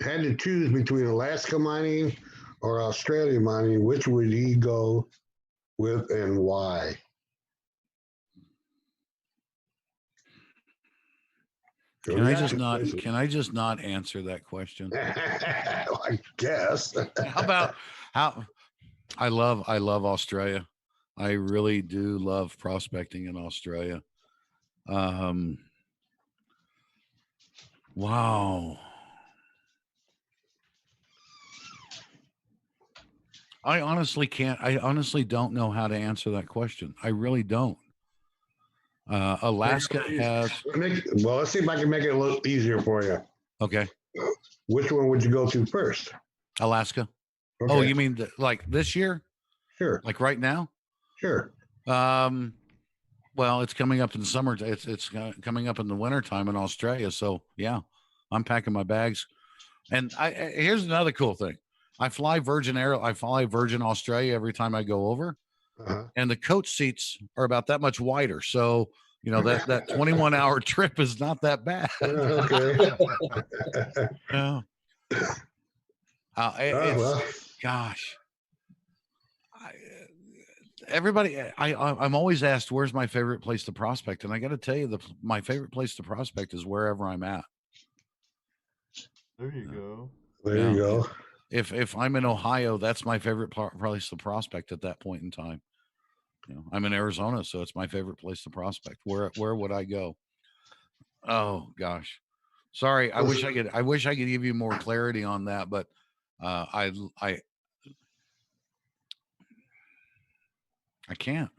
had to choose between Alaska mining or Australia mining, which would he go with and why? Can I just not answer that question? I guess. I love Australia. I really do love prospecting in Australia. Wow. I honestly don't know how to answer that question. I really don't. Alaska has. Well, let's see if I can make it a little easier for you. Okay. Which one would you go to first? Alaska. Okay. Oh, you mean like this year? Sure. Like right now? Sure. Well, it's coming up in the summer. It's coming up in the wintertime in Australia. So yeah, I'm packing my bags. And here's another cool thing. I fly Virgin Australia every time I go over, and the coach seats are about that much wider. So that 21-hour trip is not that bad. Okay. Yeah. Gosh. I'm always asked, where's my favorite place to prospect? And I got to tell you, my favorite place to prospect is wherever I'm at. There you go. There you go. If I'm in Ohio, that's my favorite place to prospect at that point in time. I'm in Arizona, so it's my favorite place to prospect. Where would I go? Oh gosh, sorry. I wish I could give you more clarity on that, but I can't.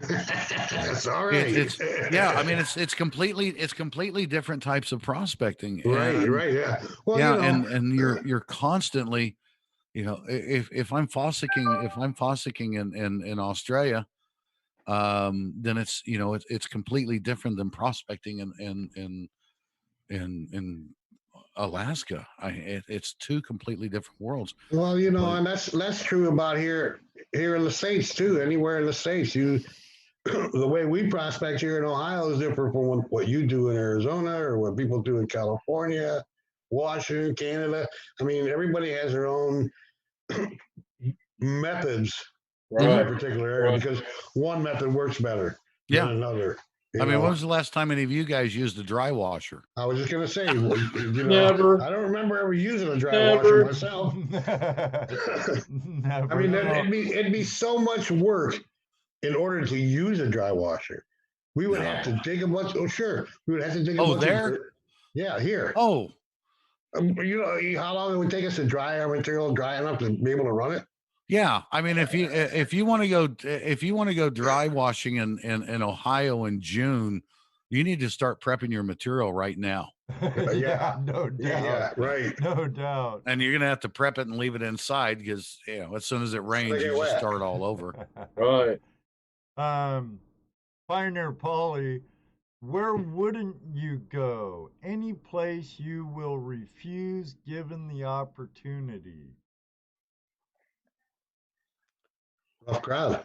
That's all right. It's completely different types of prospecting. Right. Yeah. Well, and you're constantly, if I'm fossicking in Australia, then it's completely different than prospecting in Alaska. It's two completely different worlds. Well, and that's true about here in the States too. Anywhere in the States, the way we prospect here in Ohio is different from what you do in Arizona or what people do in California, Washington, Canada. I mean, everybody has their own methods in that particular area because one method works better than another. I mean, when was the last time any of you guys used a dry washer? I was just going to say, Never. I don't remember ever using a dry washer myself. Never. I mean, it'd be so much work in order to use a dry washer. We would have to dig a bunch. Oh, sure. We would have to dig a bunch. Yeah, here. Oh. How long it would take us to dry our material dry enough to be able to run it? Yeah, I mean, if you want to go dry washing in Ohio in June, you need to start prepping your material right now. Yeah, no doubt. Yeah, right. No doubt. And you're gonna have to prep it and leave it inside because as soon as it rains, you just start all over. Right. Pioneer Polly, where wouldn't you go? Any place you will refuse given the opportunity. Rough crowd.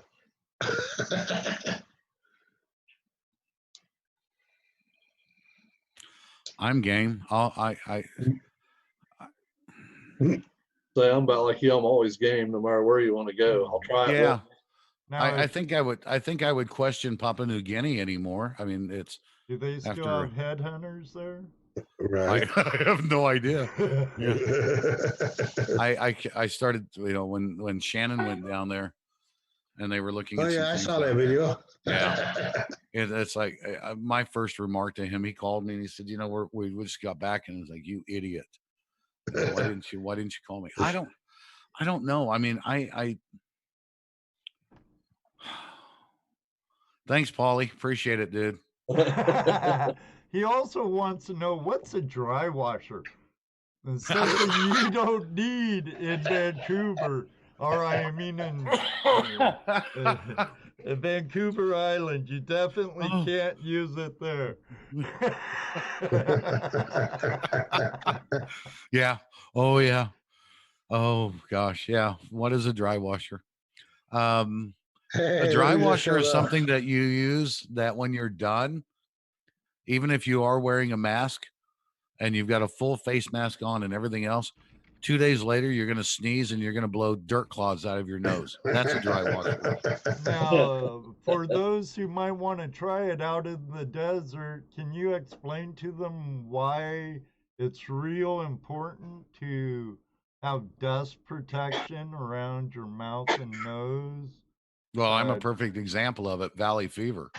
I'm game. Say I'm about like you. I'm always game, no matter where you want to go. I'll try it. Yeah. I think I would question Papua New Guinea anymore. I mean, do they still have headhunters there? Right. I have no idea. I started, when Shannon went down there and they were looking at I saw that video. Yeah. It's like my first remark to him, he called me and he said, we just got back, and he was like, you idiot. Why didn't you call me? I don't know. I mean, I thanks, Paulie. Appreciate it, dude. He also wants to know, what's a dry washer? Something you don't need in Vancouver. Or I mean in Vancouver Island. You definitely can't use it there. Yeah. Oh, yeah. Oh, gosh. Yeah. What is a dry washer? A dry washer is something that you use that when you're done, even if you are wearing a mask and you've got a full face mask on and everything else, 2 days later, you're going to sneeze and you're going to blow dirt clods out of your nose. That's a dry washer. Now, for those who might want to try it out in the desert, can you explain to them why it's real important to have dust protection around your mouth and nose? Well, I'm a perfect example of it. Valley fever.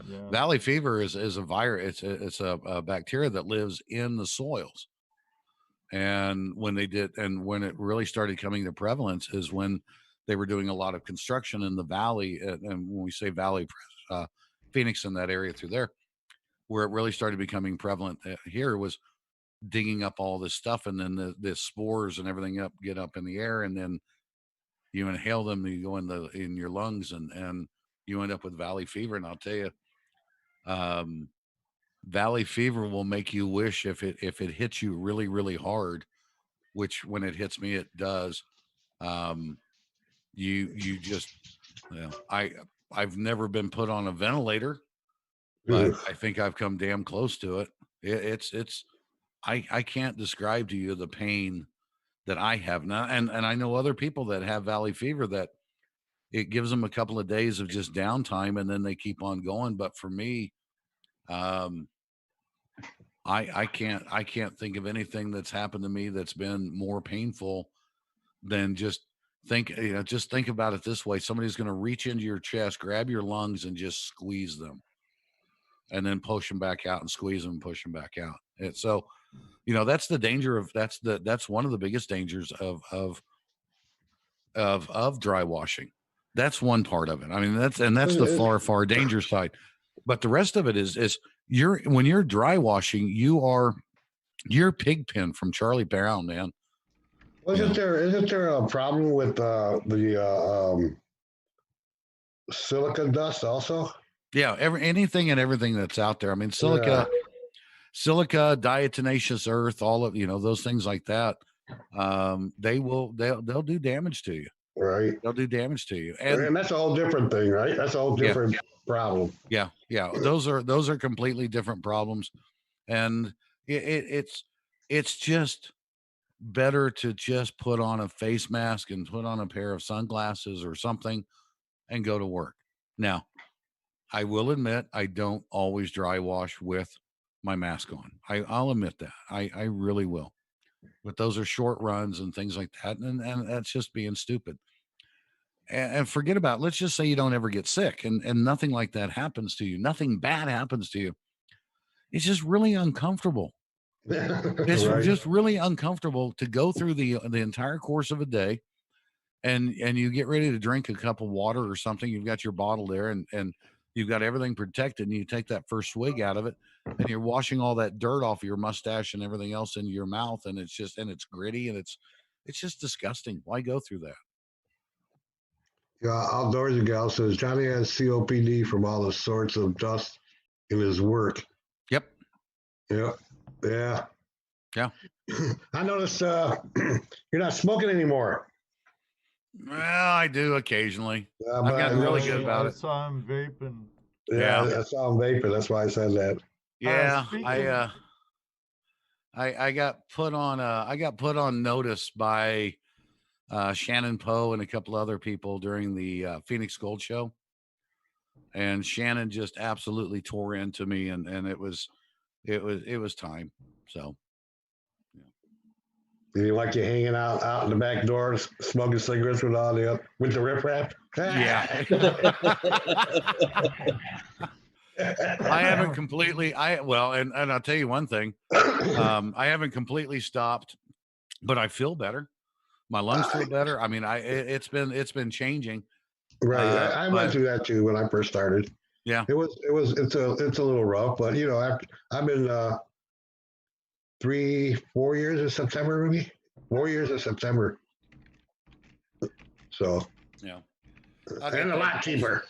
Yeah. Valley fever is a virus. It's a bacteria that lives in the soils. And when it really started coming to prevalence is when they were doing a lot of construction in the valley. And when we say valley, Phoenix and that area through there, where it really started becoming prevalent here was digging up all this stuff. And then the spores and everything get up in the air. And then you inhale them, and you go in your lungs and you end up with valley fever. And I'll tell you, valley fever will make you wish if it hits you really, really hard, which when it hits me, it does. You just, I've never been put on a ventilator, but I think I've come damn close to it. I can't describe to you the pain that I have now. And I know other people that have valley fever that it gives them a couple of days of just downtime and then they keep on going. But for me, I can't think of anything that's happened to me that's been more painful than just think about it this way. Somebody's going to reach into your chest, grab your lungs and just squeeze them and then push them back out and squeeze them and push them back out. And so, that's the danger that's one of the biggest dangers of dry washing. That's one part of it. I mean, that's the far, far danger side. But the rest of it is when you're dry washing, you're Pigpen from Charlie Brown, man. Isn't there a problem with the silica dust also? Yeah, anything and everything that's out there. I mean, silica silica, diatomaceous earth, all of those things like that. They'll do damage to you. Right. They'll do damage to you, And that's a whole different thing, right? That's a whole different problem. Yeah. Those are completely different problems, and it's just better to just put on a face mask and put on a pair of sunglasses or something and go to work. Now, I will admit I don't always dry wash with my mask on. I'll admit that. I really will. But those are short runs and things like that. And that's just being stupid. And forget about, let's just say you don't ever get sick and nothing like that happens to you. Nothing bad happens to you. It's just really uncomfortable. It's Right. just really uncomfortable to go through the entire course of a day, and you get ready to drink a cup of water or something. You've got your bottle there, and you've got everything protected, and you take that first swig out of it, and you're washing all that dirt off of your mustache and everything else into your mouth, and it's gritty, and it's just disgusting. Why go through that? Yeah, Outdoorsy Gal says Johnny has COPD from all the sorts of dust in his work. Yep. Yeah. I noticed you're not smoking anymore. Well, I do occasionally. Yeah, I've gotten really good I about it. saw him vaping. Yeah, I saw him vaping. That's why I said that. Yeah, speaking- I got put on notice by Shannon Poe and a couple other people during the Phoenix Gold Show, and Shannon just absolutely tore into me, and it was time. So Did he like you hanging out in the back door, smoking cigarettes with with the riffraff? yeah. I haven't completely. And I'll tell you one thing. I haven't completely stopped, but I feel better. My lungs feel better. I mean, it's been changing. Right. I went through that too when I first started. Yeah. It's a little rough, but I've been 4 years in September, maybe 4 years in September. So Yeah. and a lot cheaper.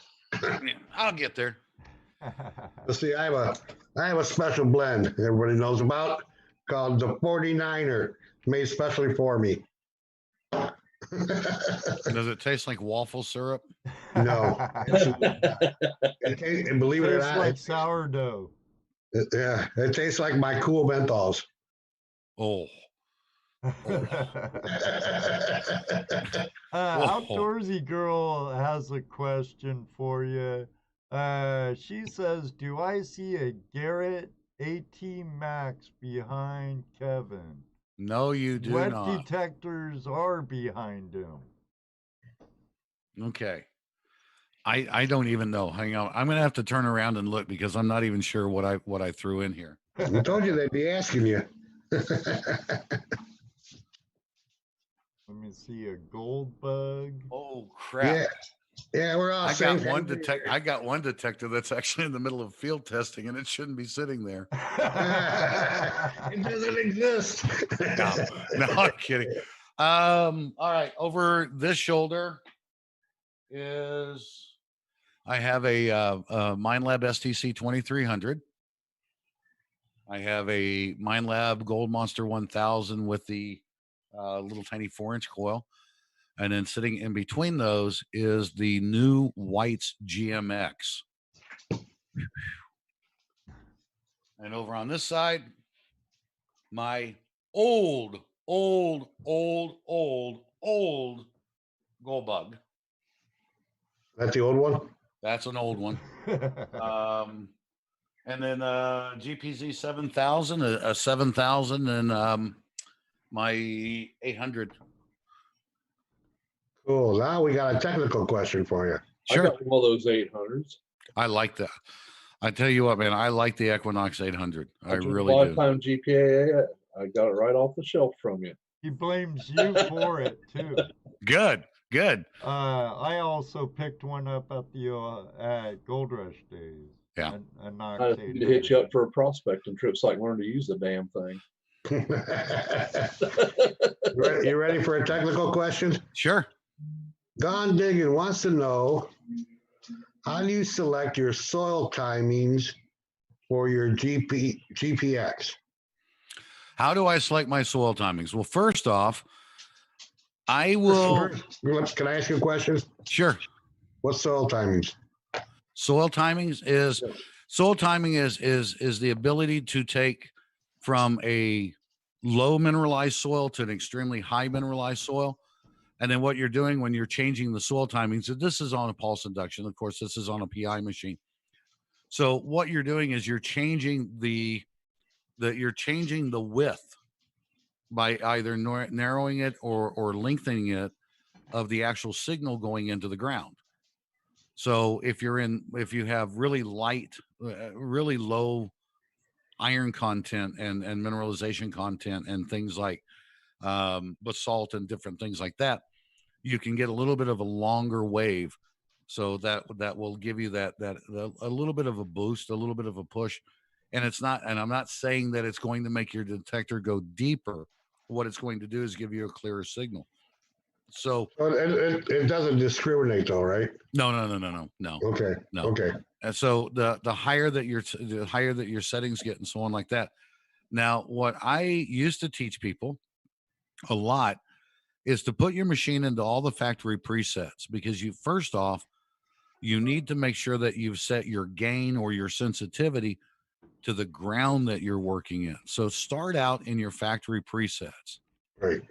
I'll get there. Let's see, I have a special blend everybody knows about called the 49er, made specially for me. Does it taste like waffle syrup? No. And believe it or Tastes not, like sourdough. it tastes like my cool menthols. Oh. Outdoorsy Girl has a question for you. She says, do I see a Garrett AT Max behind Kevin? No, you do What not. detectors are behind him? Okay. I don't even know. Hang on. I'm gonna have to turn around and look because I'm not even sure what I threw in here. I told you they'd be asking you. Let me see, a gold bug. Oh crap. Yeah, we're all I safe. got one detector that's actually in the middle of field testing, and it shouldn't be sitting there. It doesn't exist. No, I'm kidding. All right, over this shoulder is I have a MindLab STC 2300. I have a MindLab Gold Monster 1000 with the little tiny 4-inch coil. And then sitting in between those is the new White's GMX. And over on this side, my old gold bug. That's the old one? That's an old one. And then GPZ 7000, a 7000, and my 800. Cool. Now we got a technical question for you. Sure. I got one of those 800s. I like that. I tell you what, man, I like the Equinox 800. I really do. Lifetime GPA. I got it right off the shelf from you. He blames you for it too. Good. I also picked one up at the Gold Rush days. Yeah. I need to hit you up for a prospecting trip so I can learn to use the damn thing. You ready for a technical question? Sure. Gone Digging wants to know, how do you select your soil timings for your GPX? How do I select my soil timings? Well, first off, I will. Can I ask you a question? Sure. What's soil timings? Soil timings is the ability to take from a low mineralized soil to an extremely high mineralized soil. And then what you're doing when you're changing the soil timings, so this is on a pulse induction. Of course, this is on a PI machine. So what you're doing is you're changing the width by either narrowing it or lengthening it of the actual signal going into the ground. So if you have really light, really low iron content and mineralization content and things like basalt and different things like that, you can get a little bit of a longer wave. So that will give you that a little bit of a boost, a little bit of a push. And I'm not saying that it's going to make your detector go deeper. What it's going to do is give you a clearer signal. So it doesn't discriminate though, right? No. Okay. No. Okay. And so the higher that your settings get and so on like that. Now, what I used to teach people a lot is to put your machine into all the factory presets, because first off, you need to make sure that you've set your gain or your sensitivity to the ground that you're working in. So start out in your factory presets. Right.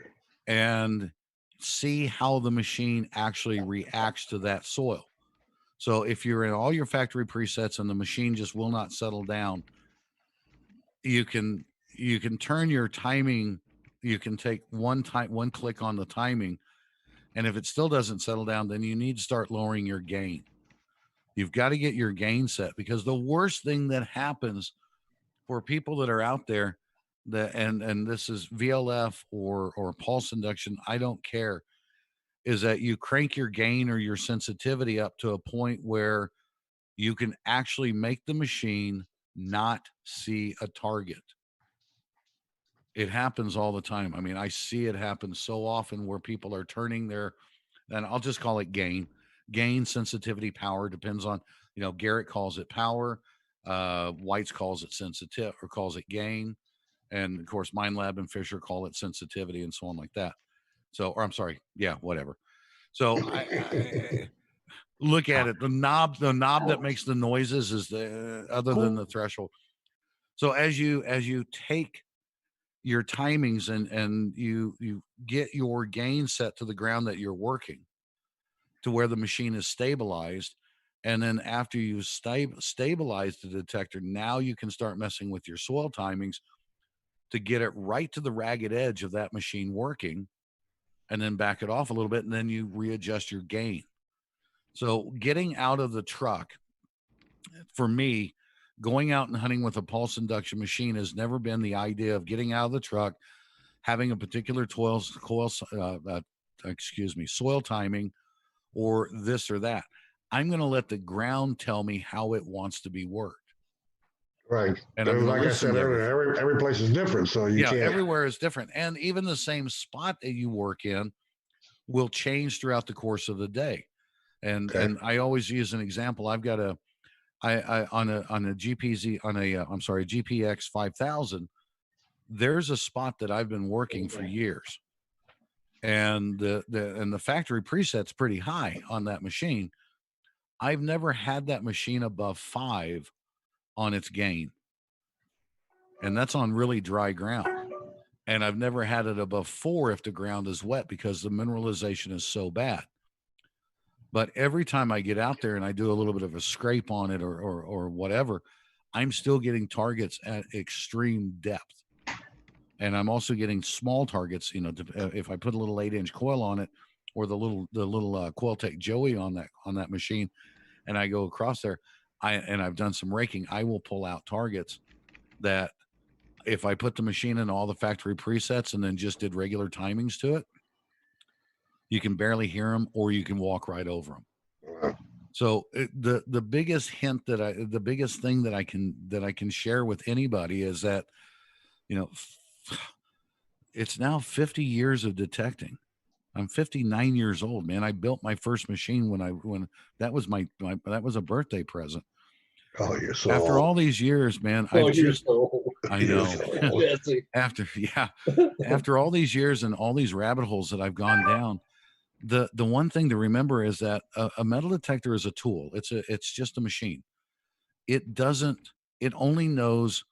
And see how the machine actually reacts to that soil. So if you're in all your factory presets and the machine just will not settle down, you can turn your timing. You can take one click on the timing, and if it still doesn't settle down, then you need to start lowering your gain. You've got to get your gain set, because the worst thing that happens for people that are out there, and this is VLF or pulse induction, I don't care, is that you crank your gain or your sensitivity up to a point where you can actually make the machine not see a target. It happens all the time. I mean, I see it happen so often where people are turning their, and I'll just call it gain, sensitivity, power, depends on, Garrett calls it power. White's calls it sensitive or calls it gain. And of course, MindLab and Fisher call it sensitivity and so on like that. So, or I'm sorry. Yeah, whatever. So I look at it. The knob that makes the noises is other than the threshold. So as you take your timings and you get your gain set to the ground that you're working to where the machine is stabilized. And then after you stabilize the detector, now you can start messing with your soil timings to get it right to the ragged edge of that machine working, and then back it off a little bit, and then you readjust your gain. So getting out of the truck, for me, going out and hunting with a pulse induction machine has never been the idea of getting out of the truck, having a particular soil timing or this or that. I'm going to let the ground tell me how it wants to be worked. Right. And like I said earlier, every place is different. So you can't. Everywhere is different. And even the same spot that you work in will change throughout the course of the day. And I always use an example. I've got on a GPX 5000, there's a spot that I've been working for years. And the factory preset's pretty high on that machine. I've never had that machine above 5 on its gain. And that's on really dry ground. And I've never had it above 4 if the ground is wet, because the mineralization is so bad. But every time I get out there and I do a little bit of a scrape on it or whatever, I'm still getting targets at extreme depth. And I'm also getting small targets, if I put a little 8-inch coil on it, or the little Coiltech Joey on that machine, and I go across there, I've done some raking, I will pull out targets that if I put the machine in all the factory presets and then just did regular timings to it, you can barely hear them, or you can walk right over them. So the biggest hint the biggest thing that I can share with anybody is that, it's now 50 years of detecting. I'm 59 years old, man. I built my first machine when that was that was a birthday present. Oh, you're so After old. all these years, man, Oh, I've you're just, so old. I You're know. so old. Jesse. After all these years and all these rabbit holes that I've gone down, the one thing to remember is that a metal detector is a tool. It's just a machine. It only knows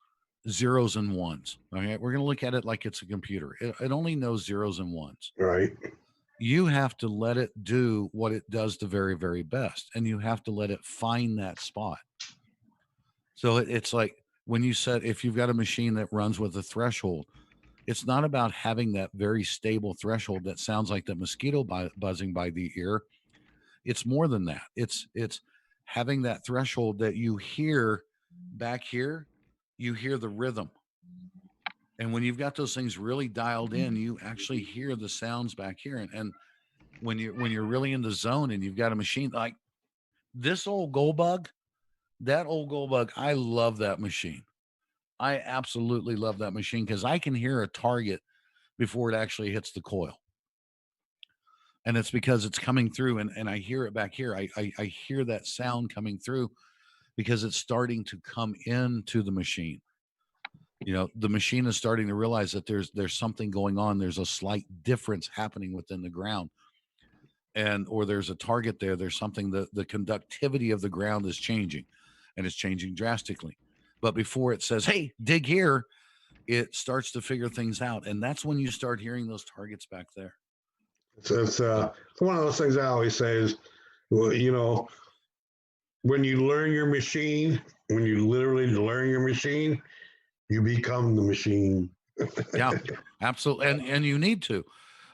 zeros and ones. Okay, we're going to look at it like it's a computer. It only knows zeros and ones. Right. You have to let it do what it does the very, very best, and you have to let it find that spot. So it's like when you said, if you've got a machine that runs with a threshold, it's not about having that very stable threshold that sounds like the mosquito buzzing by the ear. It's more than that. It's having that threshold that you hear back here. You hear the rhythm, and when you've got those things really dialed in, you actually hear the sounds back here. And when you're really in the zone and you've got a machine like this old gold bug, that old gold bug, I love that machine. I absolutely love that machine because I can hear a target before it actually hits the coil. And it's because it's coming through and I hear it back here. I hear that sound coming through because it's starting to come into the machine. You know, the machine is starting to realize that there's something going on. There's a slight difference happening within the ground. Or there's a target there. There's something, the conductivity of the ground is changing, and it's changing drastically. But before it says, hey, dig here, it starts to figure things out. And that's when you start hearing those targets back there. It's one of those things I always say is, well, you know, when you learn your machine, when you literally learn your machine, you become the machine. Yeah, absolutely. And you need to.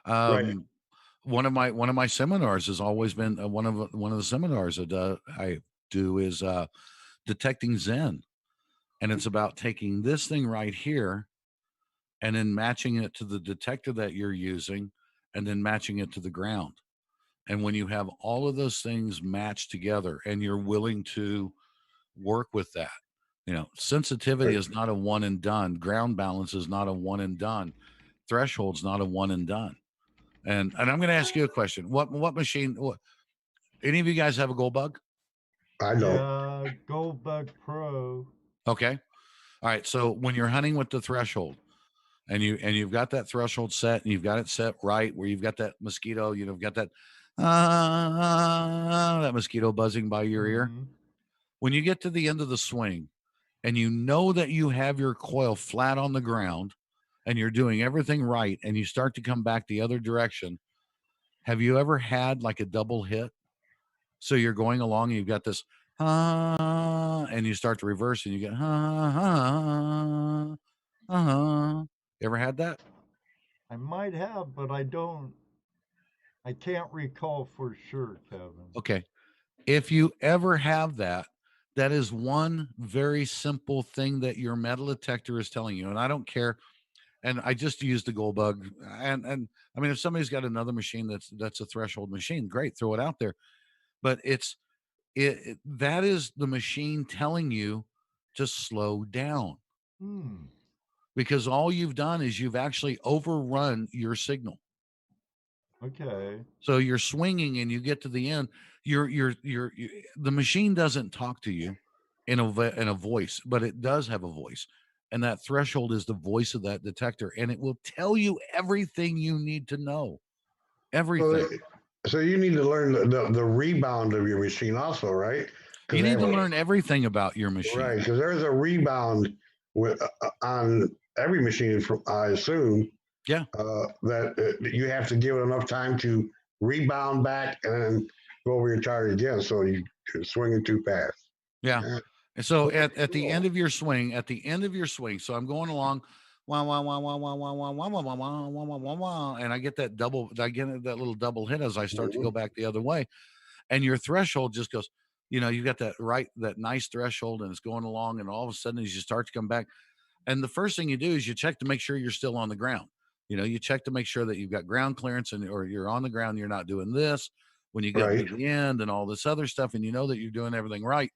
Right. One of my seminars has always been one of the seminars that I do is detecting Zen, and it's about taking this thing right here and then matching it to the detector that you're using, and then matching it to the ground. And when you have all of those things matched together, and you're willing to work with that, you know, sensitivity is not a one and done. Ground balance is not a one and done. Threshold's not a one and done. And I'm going to ask you a question. What machine? Any of you guys have a gold bug? I don't. Yeah, Gold Bug Pro. Okay. All right. So when you're hunting with the threshold, and you've got that threshold set, and you've got it set right where you've got that mosquito, you've got that that mosquito buzzing by your ear. Mhm. When you get to the end of the swing, and you know that you have your coil flat on the ground, and you're doing everything right, and you start to come back the other direction, have you ever had like a double hit? So you're going along and you've got this and you start to reverse and you get You ever had that? I might have, but I can't recall for sure, Kevin. Okay. If you ever have that, that is one very simple thing that your metal detector is telling you. And I don't care. And I just used the gold bug. And I mean, if somebody's got another machine that's a threshold machine, great, throw it out there. But that is the machine telling you to slow down, because all you've done is you've actually overrun your signal. Okay. So you're swinging and you get to the end. The machine doesn't talk to you in a voice, but it does have a voice, and that threshold is the voice of that detector, and it will tell you everything you need to know. Everything. So you need to learn the rebound of your machine also, right? You need to learn everything about your machine. Right, because there's a rebound on every machine, I assume. Yeah. That you have to give it enough time to rebound back and then go over your target again, so you're swinging too fast. Yeah. And so at the end of your swing, so I'm going along, wah, wah, wah, wah, wah, wah, wah, wah, wah, wah, wah, wah, wah, wah, wah, and I get that little double hit as I start to go back the other way. And your threshold just goes, you got that nice threshold, and it's going along, and all of a sudden as you start to come back, and the first thing you do is you check to make sure you're still on the ground. You check to make sure that you've got ground clearance or you're on the ground, you're not doing this when you get to the end and all this other stuff, and you know that you're doing everything right.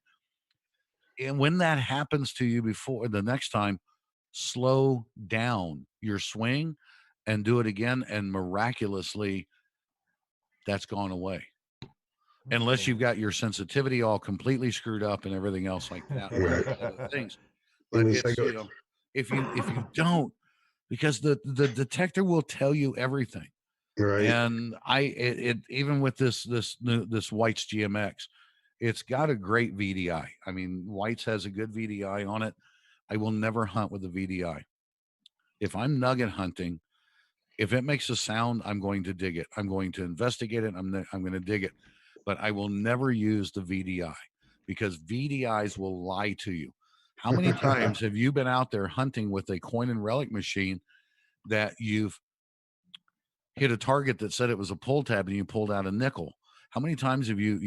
And when that happens to you before the next time, slow down your swing and do it again. And miraculously, that's gone away. unless you've got your sensitivity all completely screwed up and everything else like that, Right. other things. Let But me it's, think of- if you don't, because the detector will tell you everything. Right. And it even with this White's GMX, it's got a great VDI. I mean, White's has a good VDI on it. I will never hunt with a VDI. If I'm nugget hunting, if it makes a sound, I'm going to dig it. I'm going to investigate it. I'm going to dig it. But I will never use the VDI because VDIs will lie to you. How many times have you been out there hunting with a coin and relic machine that you've hit a target that said it was a pull tab and you pulled out a nickel? How many times have you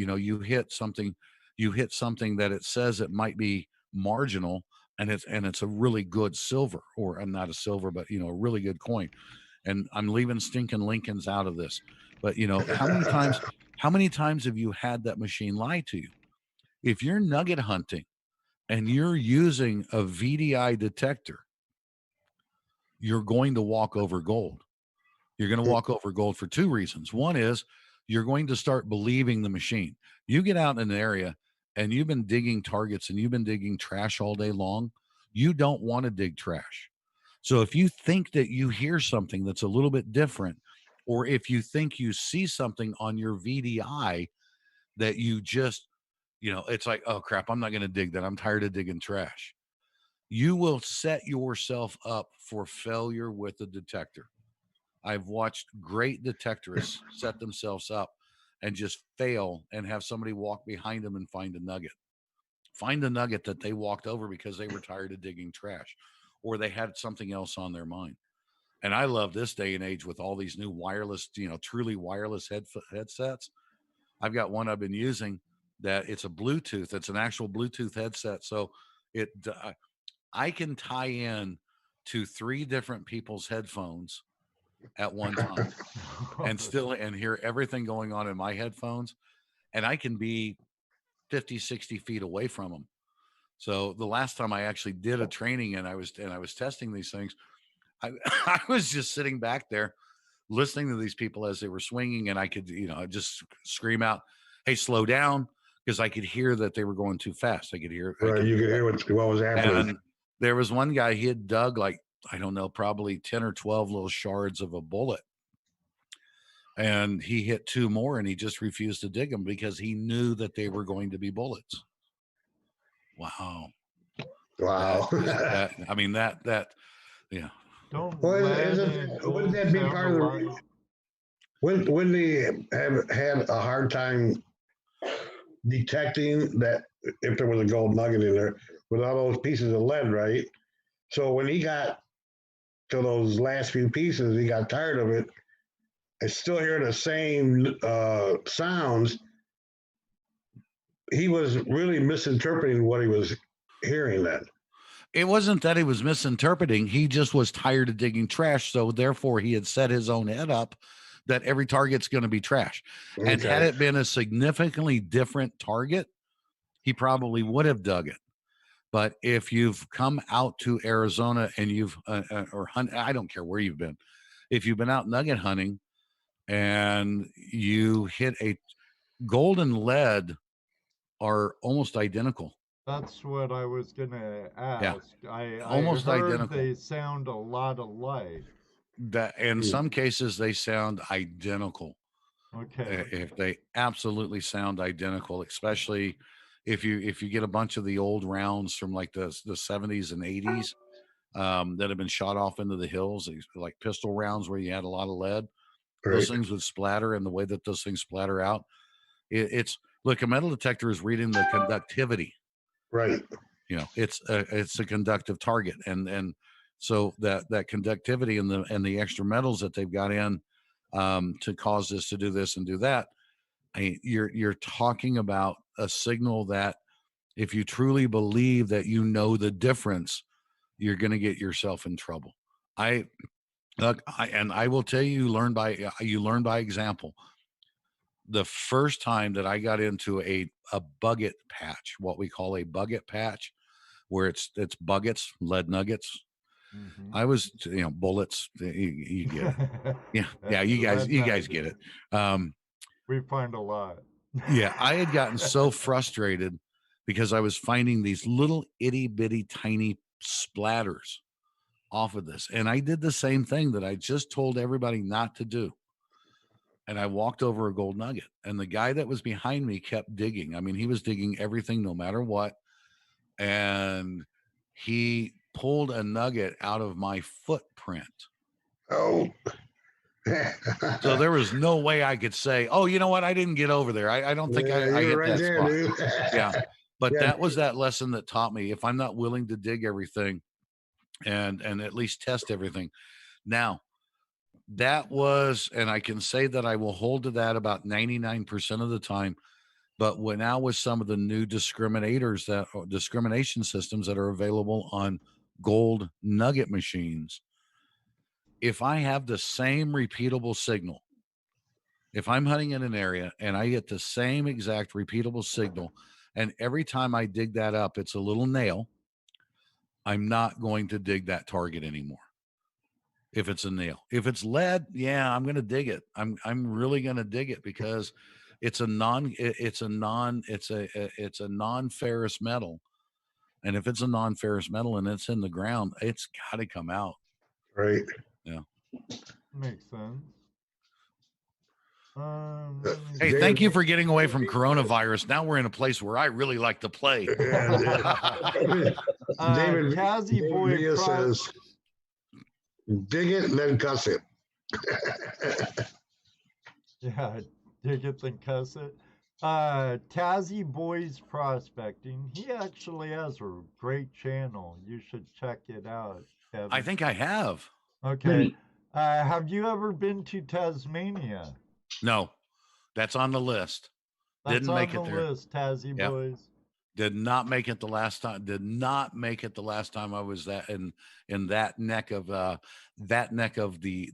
hit something that it says it might be marginal and it's a really good silver, or not a silver, but a really good coin. And I'm leaving stinking Lincolns out of this. But how many times have you had that machine lie to you? If you're nugget hunting and you're using a VDI detector, you're going to walk over gold. You're going to walk over gold for two reasons. One is you're going to start believing the machine. You get out in an area and you've been digging targets and you've been digging trash all day long. You don't want to dig trash. So if you think that you hear something that's a little bit different, or if you think you see something on your VDI that you just, it's like, oh crap, I'm not going to dig that. I'm tired of digging trash. You will set yourself up for failure with the detector. I've watched great detectorists set themselves up and just fail and have somebody walk behind them and find a nugget that they walked over because they were tired of digging trash, or they had something else on their mind. And I love this day and age with all these new wireless, truly wireless headsets. I've got one I've been using that it's a Bluetooth. It's an actual Bluetooth headset. So I can tie in to 3 different people's headphones at one time and hear everything going on in my headphones. And I can be 50, 60 feet away from them. So the last time I actually did a training and I was testing these things, I was just sitting back there listening to these people as they were swinging, and I could, just scream out, "Hey, slow down," because I could hear that they were going too fast. I could hear. Right, you could hear what was happening. And there was one guy, he had dug like, I don't know, probably 10 or 12 little shards of a bullet. And he hit 2 more and he just refused to dig them because he knew that they were going to be bullets. Wow. Wow. I mean, that, yeah. Wouldn't that be part of the reason? Wouldn't they have had a hard time detecting that if there was a gold nugget in there with all those pieces of lead, right? So when he got to those last few pieces, he got tired of it. And still hearing the same sounds. He was really misinterpreting what he was hearing then. It wasn't that he was misinterpreting. He just was tired of digging trash. So therefore he had set his own head up that every target's going to be trash. Okay. And had it been a significantly different target, he probably would have dug it. But if you've come out to Arizona and you've, or hunt, I don't care where you've been, if you've been out nugget hunting and you hit a gold and lead are almost identical. That's what I was gonna ask. Yeah. I Almost heard identical. they sound a lot alike. That in some cases they sound identical. Okay. If they absolutely sound identical, especially if you get a bunch of the old rounds from like the 70s and 80s that have been shot off into the hills, like pistol rounds where you had a lot of lead, right. Those things would splatter, and the way that those things splatter out, it's look, a metal detector is reading the conductivity. Right. It's a conductive target, and so that conductivity and the extra metals that they've got in to cause this to do this and do that. You're talking about a signal that if you truly believe that the difference, you're going to get yourself in trouble. I will tell you, you learn by example. The first time that I got into a bucket patch, what we call a bucket patch, where it's buckets, lead nuggets. Mm-hmm. I was, bullets. You get it. Yeah. You guys get it. We find a lot. Yeah, I had gotten so frustrated because I was finding these little itty bitty tiny splatters off of this. And I did the same thing that I just told everybody not to do. And I walked over a gold nugget, and the guy that was behind me kept digging. I mean, he was digging everything no matter what. And he pulled a nugget out of my footprint. Oh. So there was no way I could say, oh, you know what? I didn't get over there. I don't think I hit right that there, spot. dude. Yeah. But Yeah. that was that lesson that taught me, if I'm not willing to dig everything and at least test everything. Now, that was, and I can say that I will hold to that about 99% of the time. But when now with some of the new discrimination systems that are available on gold nugget machines, if I have the same repeatable signal, if I'm hunting in an area and I get the same exact repeatable signal, and every time I dig that up, it's a little nail, I'm not going to dig that target anymore. If it's a nail, if it's lead, yeah, I'm going to dig it. I'm really going to dig it because it's a non-ferrous metal. And if it's a non-ferrous metal and it's in the ground, it's got to come out. Right. Yeah. Makes sense. Hey, thank you for getting away from coronavirus. Now we're in a place where I really like to play. David Kazzy Boy Villa says, dig it and then cuss it. Yeah, dig it then cuss it. Tazzy Boys Prospecting. He actually has a great channel. You should check it out, Kevin. I think I have. Okay. Have you ever been to Tasmania? No, that's on the list. That's Didn't on make the it there. list, Tazzy Yep. Boys. Did not make it the last time. Did not make it the last time I was that in that neck of the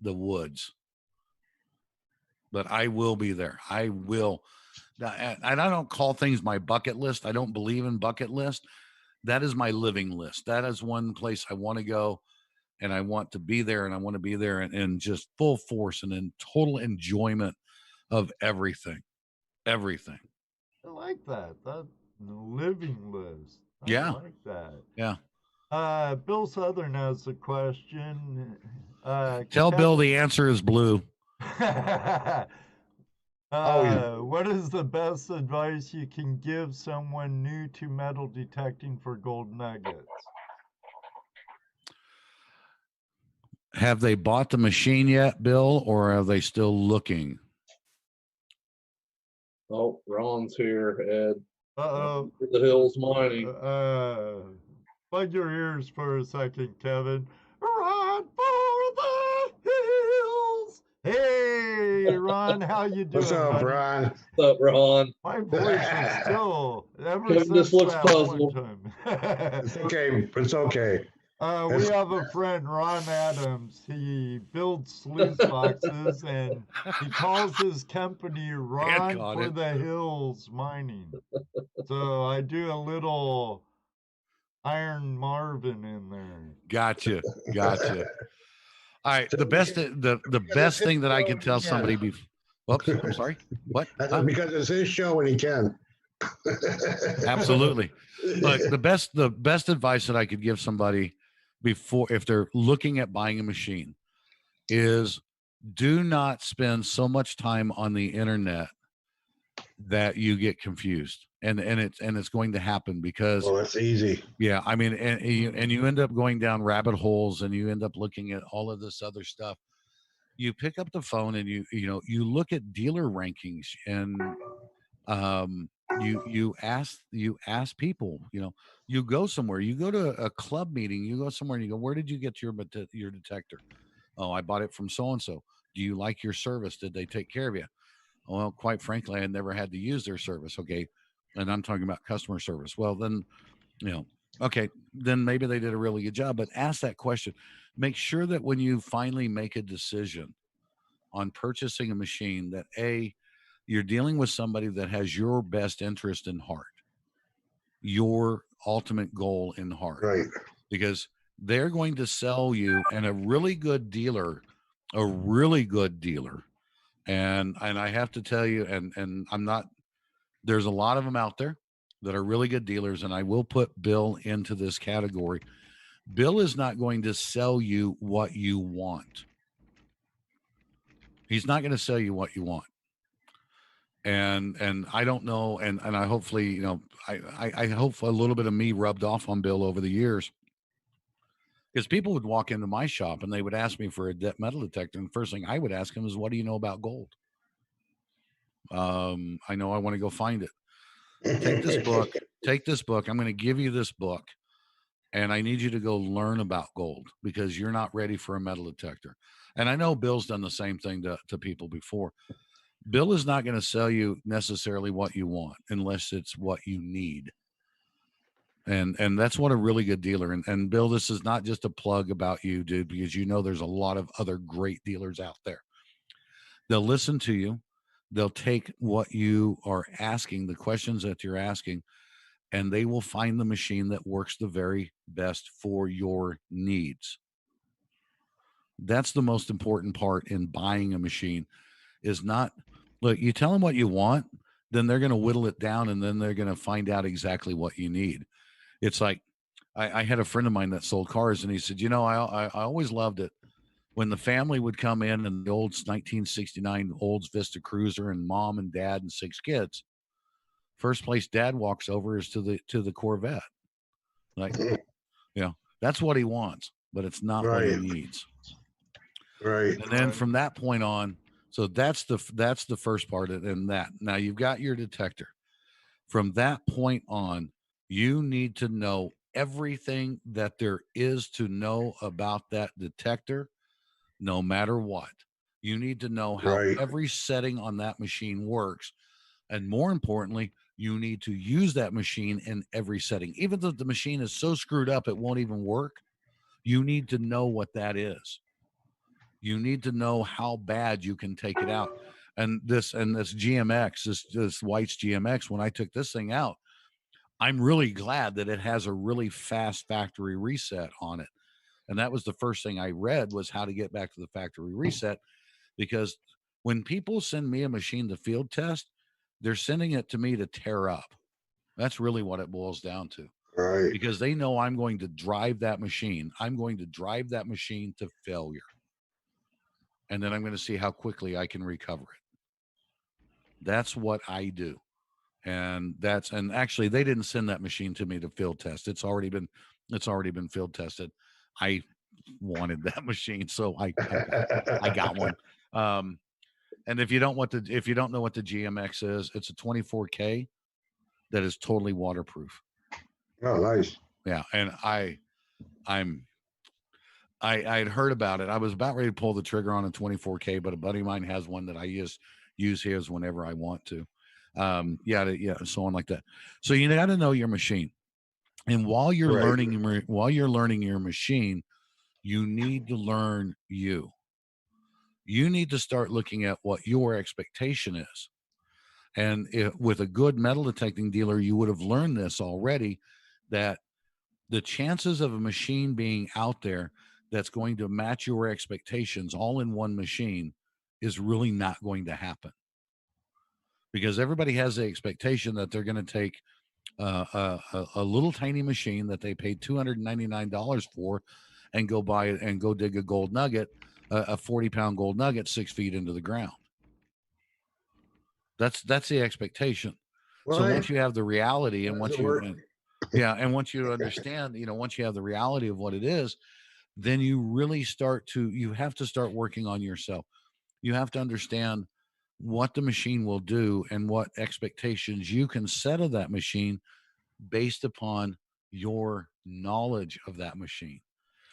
woods. But I will be there. I will. And I don't call things my bucket list. I don't believe in bucket list. That is my living list. That is one place I want to go, and I want to be there, and I want to be there in just full force and in total enjoyment of everything. Everything. I like that. That living list. Yeah. I like that. Yeah. Bill Southern has a question. Tell Bill the answer is blue. What is the best advice you can give someone new to metal detecting for gold nuggets? Have they bought the machine yet, Bill, or are they still looking? Oh, Ron's here, Ed. Uh-oh. The hills mining. Plug your ears for a second, Kevin. Run for the hills. Hey, Ron, how you doing? What's up, buddy? Ron? What's up, Ron? My voice is still ever Kevin since just looks that puzzled. one time. It's okay. It's okay. We have a friend, Ron Adams. He builds sluice boxes, and he calls his company Ron for the Hills Mining. So I do a little Iron Marvin in there. Gotcha. All right. The best thing that I can tell somebody before. Whoops, I'm sorry. What? Because it's his show and he can. Absolutely. Look, the best advice that I could give somebody before, if they're looking at buying a machine, is do not spend so much time on the internet that you get confused. And it's going to happen because it's easy. Yeah, I mean, and you end up going down rabbit holes, and you end up looking at all of this other stuff. You pick up the phone and you look at dealer rankings, and you ask people. You go somewhere, you go to a club meeting, you go somewhere, and you go, where did you get your detector? Oh, I bought it from so and so. Do you like your service? Did they take care of you? Well, quite frankly, I had never had to use their service. Okay. And I'm talking about customer service. Well, then, okay, then maybe they did a really good job, but ask that question. Make sure that when you finally make a decision on purchasing a machine, that you're dealing with somebody that has your best interest in heart, your ultimate goal in heart. Right. Because they're going to sell you, and a really good dealer, and I have to tell you, and I'm not There's a lot of them out there that are really good dealers, and I will put Bill into this category. Bill is not going to sell you what you want. He's not going to sell you what you want. And I don't know, and I hopefully, you know, I hope a little bit of me rubbed off on Bill over the years, because people would walk into my shop and they would ask me for a metal detector, and the first thing I would ask them is, what do you know about gold? I know I want to go find it. Take this book. I'm going to give you this book, and I need you to go learn about gold, because you're not ready for a metal detector. And I know Bill's done the same thing to people before. Bill is not going to sell you necessarily what you want unless it's what you need. And that's what a really good dealer. And Bill, this is not just a plug about you, dude, because you know there's a lot of other great dealers out there. They'll listen to you. They'll take what you are asking, the questions that you're asking, and they will find the machine that works the very best for your needs. That's the most important part in buying a machine, is not, look, you tell them what you want, then they're going to whittle it down, and then they're going to find out exactly what you need. It's like, I had a friend of mine that sold cars, and he said, you know, I always loved it when the family would come in and the old 1969 Olds Vista Cruiser, and mom and dad and 6 kids. First place dad walks over is to the Corvette. Like, you know, that's what he wants, but it's not what he needs. Right. And then from that point on, so that's the first part of it. And that now you've got your detector. From that point on, you need to know everything that there is to know about that detector, no matter what. You need to know how every setting on that machine works. And more importantly, you need to use that machine in every setting. Even though the machine is so screwed up it won't even work, you need to know what that is. You need to know how bad you can take it out. And this GMX, this White's GMX, when I took this thing out, I'm really glad that it has a really fast factory reset on it. And that was the first thing I read, was how to get back to the factory reset. Because when people send me a machine to field test, they're sending it to me to tear up. That's really what it boils down to. Right. Because they know I'm going to drive that machine. I'm going to drive that machine to failure. And then I'm going to see how quickly I can recover it. That's what I do. And actually they didn't send that machine to me to field test. It's already been field tested. I wanted that machine, so I got one. And if you don't know what the GMX is, it's a 24K that is totally waterproof. Oh, nice. Yeah, and I'd heard about it. I was about ready to pull the trigger on a 24K, but a buddy of mine has one that I use his whenever I want to. So on like that. So you got to know your machine, and while you're learning your machine, you need to learn you. You need to start looking at what your expectation is. And with a good metal detecting dealer, you would have learned this already, that the chances of a machine being out there that's going to match your expectations all in one machine is really not going to happen. Because everybody has the expectation that they're going to take a little tiny machine that they paid $299 for and go buy it and go dig a gold nugget, a 40-pound gold nugget 6 feet into the ground. That's the expectation. Well, so once you have the reality, and once you understand, once you have the reality of what it is, then you really you have to start working on yourself. You have to understand what the machine will do and what expectations you can set of that machine based upon your knowledge of that machine,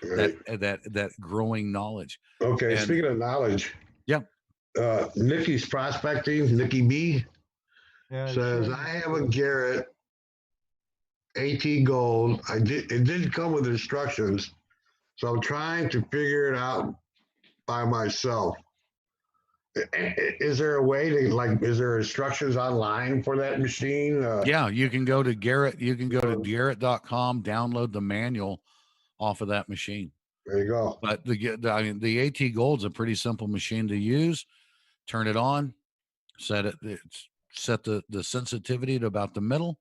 that growing knowledge. Okay. And speaking of knowledge. Yeah. Nikki's prospecting, Nikki B says, I have a Garrett AT gold. It didn't come with instructions, so I'm trying to figure it out by myself. Is there a way to is there instructions online for that machine? Yeah, you can go to Garrett. You can go to Garrett.com, download the manual off of that machine. There you go. But the AT Gold's a pretty simple machine to use. Turn it on, set it. It's set the sensitivity to about the middle,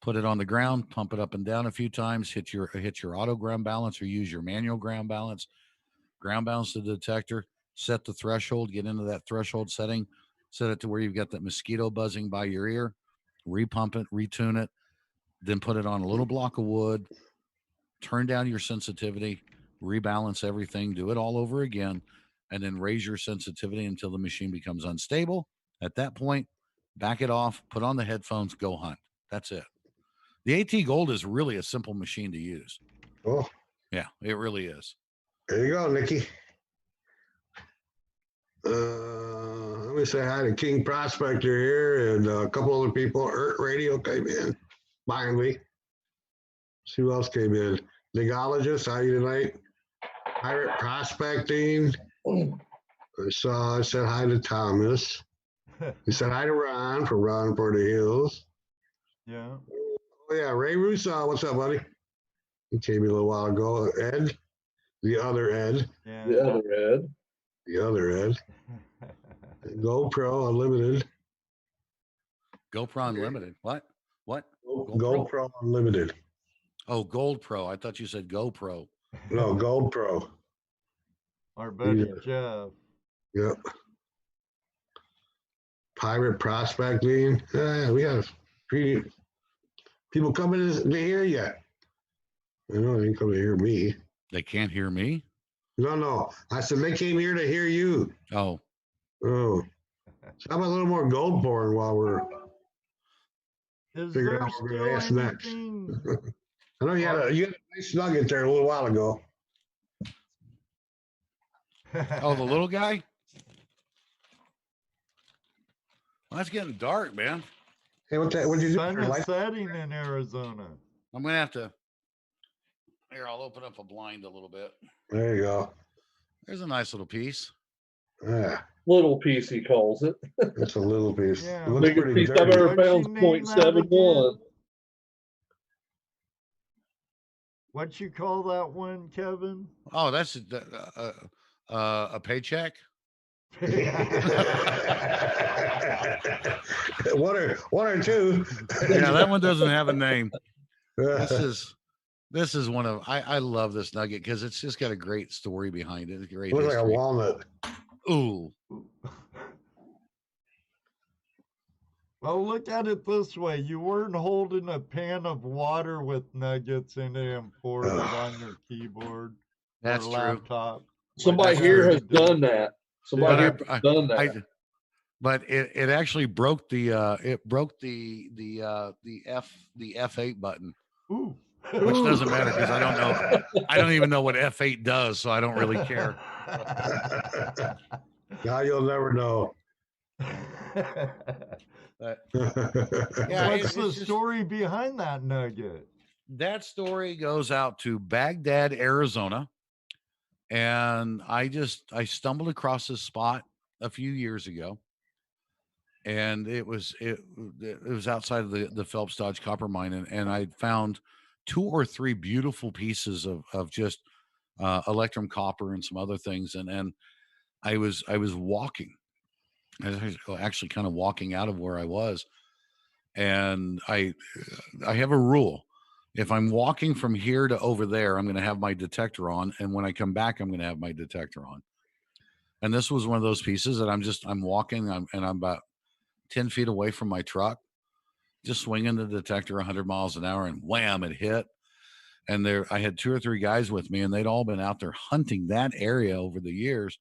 put it on the ground, pump it up and down a few times, hit your auto ground balance or use your manual ground balance the detector, set the threshold, get into that threshold setting, set it to where you've got that mosquito buzzing by your ear, repump it, retune it, then put it on a little block of wood, turn down your sensitivity, rebalance everything, do it all over again, and then raise your sensitivity until the machine becomes unstable. At that point, back it off, put on the headphones, go hunt. That's it. The AT Gold is really a simple machine to use. Oh, Yeah, it really is. there you go, Nikki. Let me say hi to King Prospector here and a couple other people. Earth Radio came in finally. See who else came in. Nigologist, how are you tonight? Pirate Prospecting. I said hi to Thomas. He said hi to Ron for Ron for the Hills. Yeah. Oh, yeah. Ray Russo, what's up, buddy? He came in a little while ago. Ed, the other Ed. Yeah. The other Ed. The other Ed. GoPro Unlimited. GoPro Unlimited. What? GoPro Unlimited. Oh, Gold Pro. I thought you said GoPro. No, GoPro. Our buddy Yeah. Jeff. Yep. Pirate Prospecting. Yeah, we have people coming to hear you. I know they ain't coming to hear me. They can't hear me? No. I said they came here to hear you. Oh. So how about a little more gold porn while we're figuring out what we're going to ask next? I know you had a nice nugget there a little while ago. Oh, the little guy? Well, it's getting dark, man. Hey, what'd you do? Sun is setting in Arizona. I'm going to have to. Here, I'll open up a blind a little bit. There you go. There's a nice little piece. Yeah. Little piece, he calls it. It's a little piece. Yeah. It looks Biggest pretty piece I've dirty. ever found is 0.71. What you call that one, Kevin? Oh, that's a paycheck. one or two. Yeah, that one doesn't have a name. This is one of I love this nugget because it's just got a great story behind it. It's great. Looks history. like a walnut. Ooh. Well, look at it this way. You weren't holding a pan of water with nuggets in it and poured it on your keyboard That's or true. laptop. Somebody here has done that. Somebody here has done that. But it actually broke the F8 button. Ooh. Which doesn't matter because I don't know. I don't even know what F8 does, so I don't really care. Now you'll never know. What's the story behind that nugget? That story goes out to Baghdad, Arizona. And I stumbled across this spot a few years ago. And it was outside of the Phelps Dodge copper mine. And I found 2 or 3 beautiful pieces of just electrum copper and some other things. And I was walking. I was actually kind of walking out of where I was. And I have a rule. If I'm walking from here to over there, I'm going to have my detector on. And when I come back, I'm going to have my detector on. And this was one of those pieces that I'm walking and I'm about 10 feet away from my truck, just swinging the detector 100 miles an hour and wham, it hit. And I had 2 or 3 guys with me and they'd all been out there hunting that area over the years.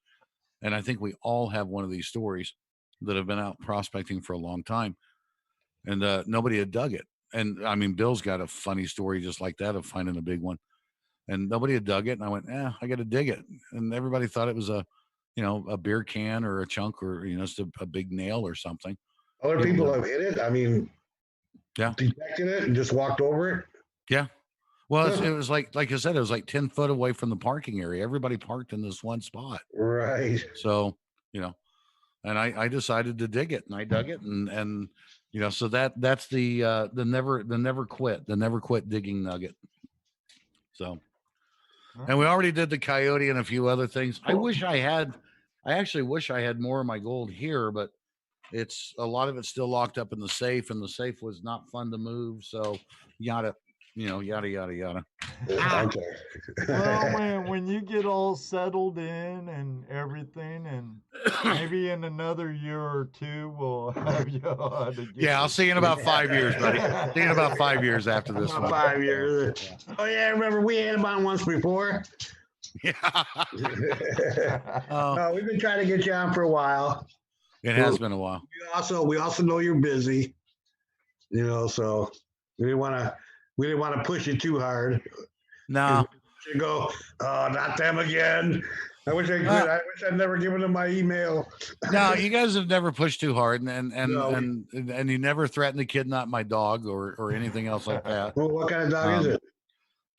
And I think we all have one of these stories that have been out prospecting for a long time and nobody had dug it. And I mean, Bill's got a funny story just like that of finding a big one and nobody had dug it. And I went, I got to dig it. And everybody thought it was a beer can or a chunk or, just a big nail or something. Other people have hit it. I mean, yeah, detected it and just walked over it. Yeah. Well, it was like I said, it was like 10 foot away from the parking area. Everybody parked in this one spot. Right. So, and I decided to dig it and I dug it and so that's the never quit digging nugget. So, and we already did the coyote and a few other things. I actually wish I had more of my gold here, but it's a lot of it's still locked up in the safe, and the safe was not fun to move. So yada, yada yada yada. Okay. Well, when you get all settled in and everything, and maybe in another year or two, we'll have you on again. Yeah, I'll see you in about 5 years, buddy. See you in about 5 years after this About one. 5 years. Oh yeah, remember we had him on once before. Yeah. No, we've been trying to get you on for a while. It has been a while. We also know you're busy. So we didn't want to push you too hard. No. You go, oh, not them again. I wish I could. I wish I'd never given them my email. No, you guys have never pushed too hard, and No. and you never threatened to kidnap my dog or anything else like that. Well, what kind of dog is it?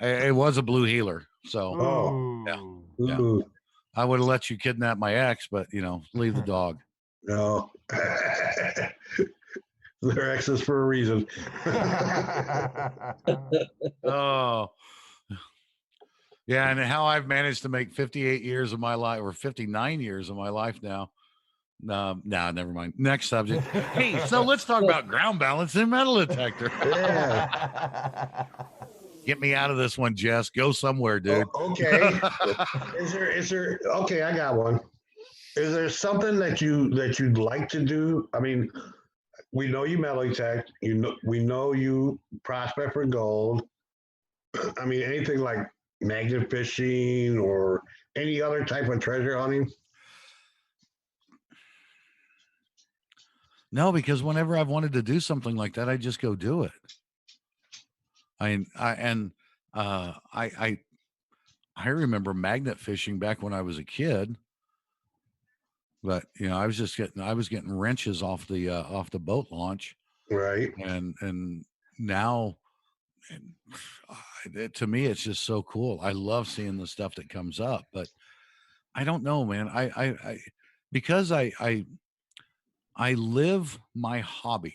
It was a blue healer, so Ooh. yeah. Ooh. I would have let you kidnap my ex, but leave the dog. No. They're exes for a reason. Oh. Yeah, and how I've managed to make 58 years of my life, or 59 years of my life now. No, never mind. Next subject. Hey, so let's talk about ground balance and metal detector. Yeah. Get me out of this one, Jess. Go somewhere, dude. Okay. Is there? Okay, I got one. Is there something that you'd like to do? I mean, we know you metal detect. We know you prospect for gold. I mean, anything like magnet fishing or any other type of treasure hunting? No, because whenever I've wanted to do something like that, I just go do it. I remember magnet fishing back when I was a kid, but I was getting wrenches off the boat launch, Right. and now, to me, it's just so cool. I love seeing the stuff that comes up, but I don't know, man. Because I live my hobby.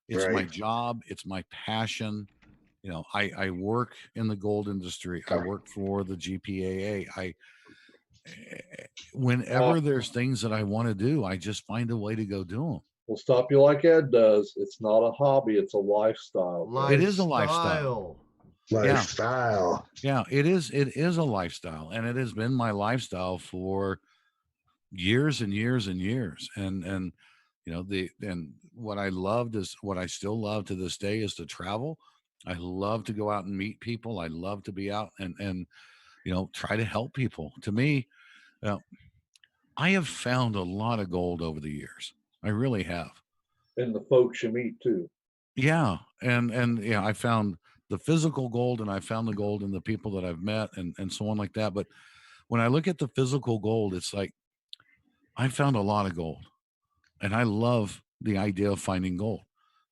It's my Right. job. It's my passion. I work in the gold industry. I work for the GPAA. Whenever there's things that I want to do, I just find a way to go do them. We'll stop you like Ed does. It's not a hobby, it's a lifestyle. It is a lifestyle. Lifestyle. Yeah, it is a lifestyle, and it has been my lifestyle for years and years and years. And what I loved is what I still love to this day is to travel. I love to go out and meet people. I love to be out and try to help people. To me, I have found a lot of gold over the years. I really have. And the folks you meet too. Yeah. And I found the physical gold, and I found the gold in the people that I've met and so on like that. But when I look at the physical gold, it's like I found a lot of gold, and I love the idea of finding gold.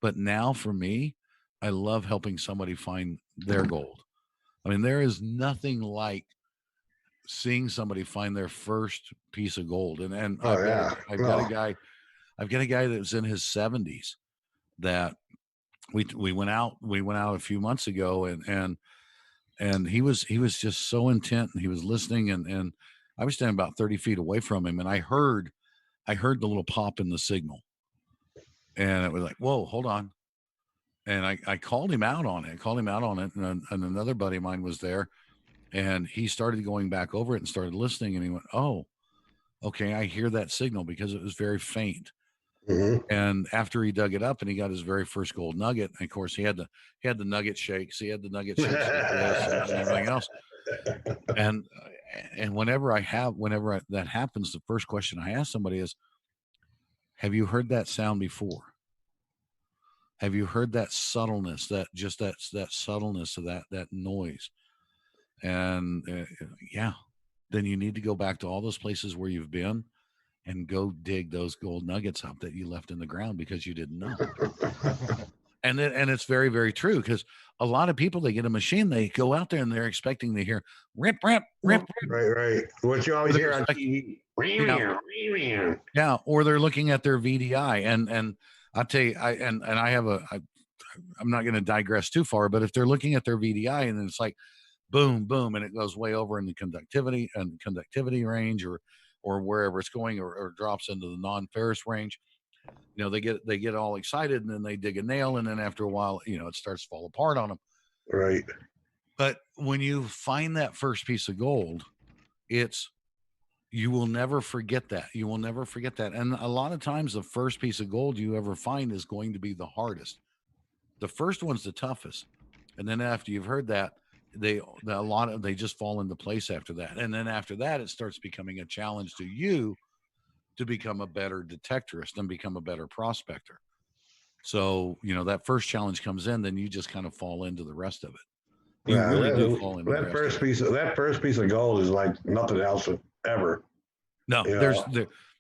But now for me, I love helping somebody find their gold. I mean, there is nothing like seeing somebody find their first piece of gold. And I've got a guy that's in his 70s that we went out a few months ago, and he was just so intent, and he was listening, and I was standing about 30 feet away from him, and I heard the little pop in the signal, and it was like, whoa, hold on. And I called him out on it. And another buddy of mine was there, and he started going back over it and started listening, and he went, oh, okay, I hear that signal, because it was very faint. Mm-hmm. And after he dug it up and he got his very first gold nugget, and of course he had the nugget shakes. He had the nugget shakes like this and everything else. And whenever that happens, the first question I ask somebody is, have you heard that sound before? Have you heard that subtleness, that subtleness of that noise? And yeah, then you need to go back to all those places where you've been and go dig those gold nuggets up that you left in the ground because you didn't know. And it's very, very true, because a lot of people, they get a machine, they go out there and they're expecting to hear rip, rip, rip, rip. Right. What you always hear on TV. Yeah, or they're looking at their VDI, and I'll tell you, I'm not going to digress too far, but if they're looking at their VDI and it's like boom, boom, and it goes way over in the conductivity range, or wherever it's going, or drops into the non-ferrous range, they get all excited, and then they dig a nail, and then after a while, it starts to fall apart on them. Right. But when you find that first piece of gold, you will never forget that. You will never forget that. And a lot of times the first piece of gold you ever find is going to be the hardest. The first one's the toughest. And then after you've heard that, they just fall into place after that. And then after that, it starts becoming a challenge to you to become a better detectorist and become a better prospector. So, that first challenge comes in, then you just kind of fall into the rest of it. You really do fall into that first piece of gold is like nothing else ever. No, there's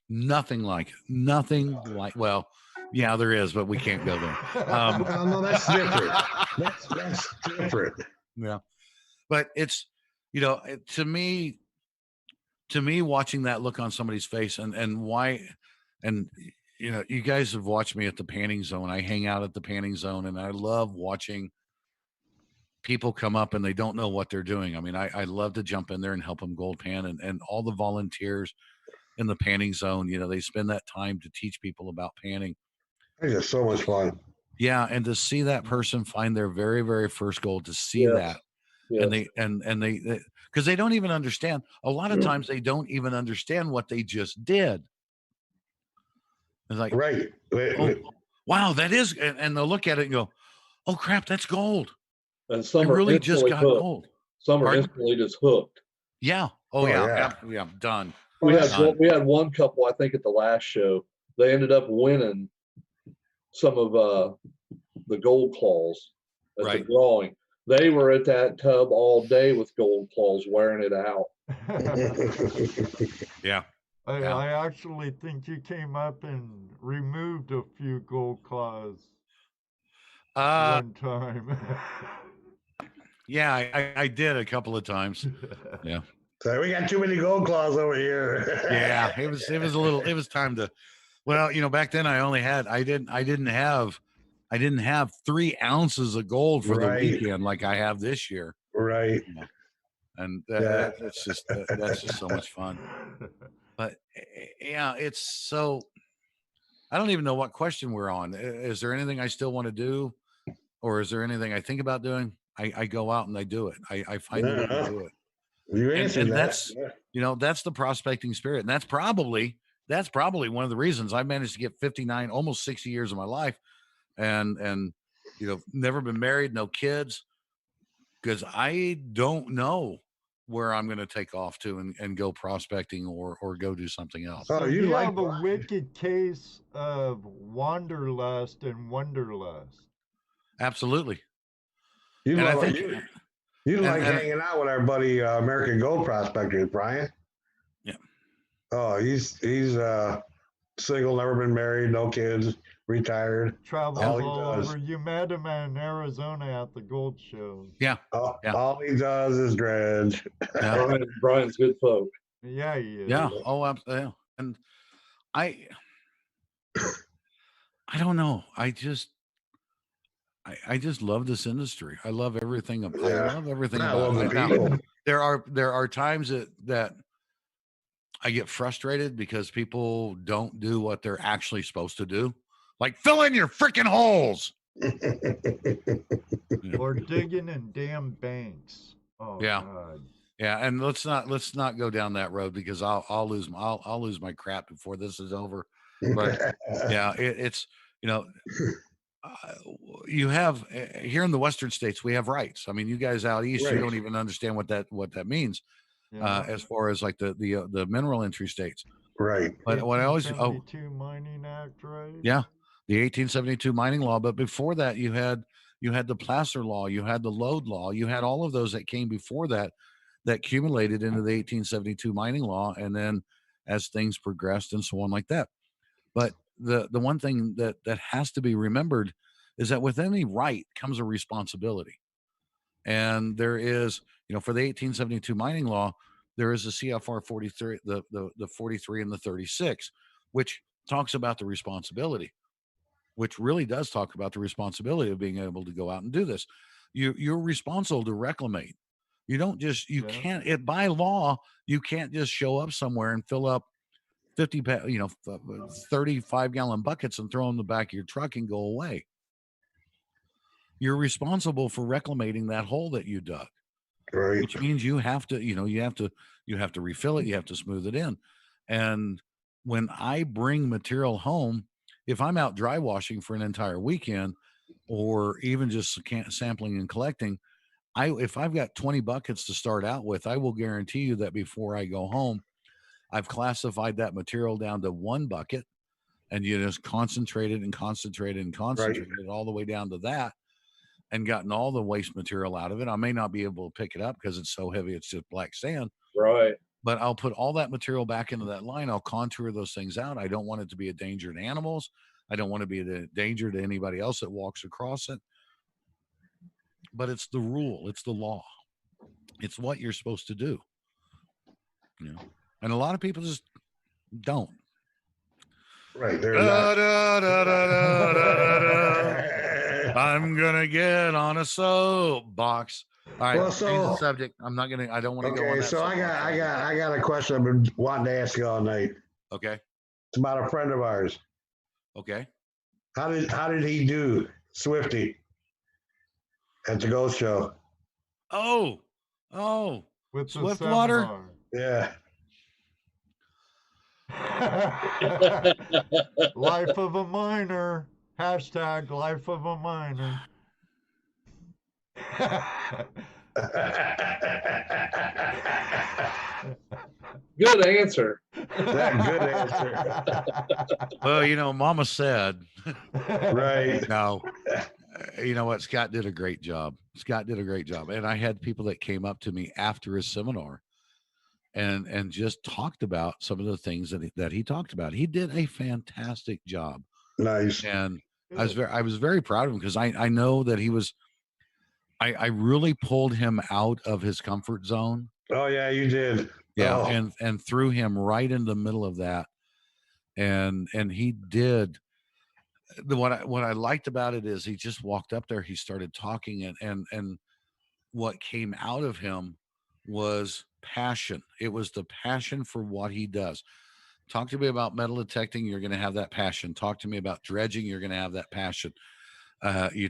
nothing like it. Nothing like, well, yeah, there is, but we can't go there. No, that's different. That's different. Yeah, but it's, to me, watching that look on somebody's face and why, and you guys have watched me at the panning zone. I hang out at the panning zone, and I love watching people come up and they don't know what they're doing. I mean, I love to jump in there and help them gold pan, and all the volunteers in the panning zone, they spend that time to teach people about panning. It's just so much fun. Yeah, and to see that person find their very, very first gold, to see that, and they because they don't even understand. A lot of times they don't even understand what they just did. It's like, right. Wow, that is, and they'll look at it and go, "Oh crap, that's gold." And some really just got hooked. gold. Some are instantly just hooked. Yeah. Oh yeah. Done. We had one couple, I think, at the last show. They ended up winning some of the gold claws at the drawing. They were at that tub all day with gold claws, wearing it out. Yeah. I actually think you came up and removed a few gold claws one time. Yeah, I did a couple of times. Yeah. So we got too many gold claws over here. Yeah, it was time to. Well, back then I didn't have 3 ounces of gold for the weekend like I have this year. Right. And that's just so much fun. But yeah, it's so. I don't even know what question we're on. Is there anything I still want to do, or is there anything I think about doing? I go out and I do it. I find a way to do it. You answered that. That's the prospecting spirit, and that's probably one of the reasons I managed to get 59, almost 60 years of my life, and never been married, no kids, because I don't know where I'm going to take off to and go prospecting or go do something else. So you have a wicked case of wanderlust and wonderlust. Absolutely. You like hanging out with our buddy American Gold Prospector, Brian. Yeah. Oh, he's single, never been married, no kids, retired. Travels all over. You met him in Arizona at the gold shows. Yeah. All he does is dredge. Yeah. Brian's good folk. Yeah, he is. Yeah. Oh, absolutely. And I don't know. I just love this industry. I love everything. I love everything about it. Now, there are times that I get frustrated because people don't do what they're actually supposed to do. Like, fill in your freaking holes. Or digging in damn banks. Oh, yeah. God. Yeah, and let's not go down that road because I'll lose my crap before this is over. But yeah, it's you have here in the Western states, we have rights. I mean, you guys out east, you don't even understand what that means, as far as like the mineral entry states. Right. But what I always 1872 Mining Act, right? Yeah, the 1872 mining law. But before that, you had the placer law, you had the load law, you had all of those that came before that accumulated into the 1872 mining law, and then as things progressed and so on like that. But the one thing that has to be remembered is that with any right comes a responsibility. And there is, for the 1872 mining law, there is a CFR 43, the 43 and the 36, which talks about the responsibility, which really does talk about the responsibility of being able to go out and do this. You're responsible to reclamate. You don't just, can't, by law, you can't just show up somewhere and fill up you know, 35-gallon buckets and throw them in the back of your truck and go away. You're responsible for reclamating that hole that you dug, Right. which means you have to, you know, you have to refill it. You have to smooth it in. And when I bring material home, if I'm out dry washing for an entire weekend, or even just sampling and collecting, if I've got 20 buckets to start out with, I will guarantee you that before I go home, I've classified that material down to one bucket, and you just concentrated and concentrated and concentrated all the way down to that, and gotten all the waste material out of it. I may not be able to pick it up because it's so heavy, it's just black sand. Right. But I'll put all that material back into that line. I'll contour those things out. I don't want it to be a danger to animals. I don't want to be a danger to anybody else that walks across it. But it's the rule. It's the law. It's what you're supposed to do. You know? And a lot of people just don't. Right. I'm gonna get on a soapbox. All right, Well, change the subject. I don't want to go on that. So I got a question I've been wanting to ask you all night. Okay. It's about a friend of ours. Okay. How did he do, Swifty, at the Ghost Show? Oh, With Swift water. Yeah. Life of a miner. Hashtag life of a miner. Good answer. Good answer. Well, you know, Mama said. Right. No. You know what? Scott did a great job. And I had people that came up to me after his seminar and just talked about some of the things that he talked about. He did a fantastic job. Nice. And I was very proud of him because I know that he was. I really pulled him out of his comfort zone. Oh yeah, you did. Yeah, oh. and threw him right in the middle of that, and he did. What I liked about it is he just walked up there, he started talking, and what came out of him was passion. It was the passion for what he does. Talk to me about metal detecting, you're going to have that passion. Talk to me about dredging, you're going to have that passion. You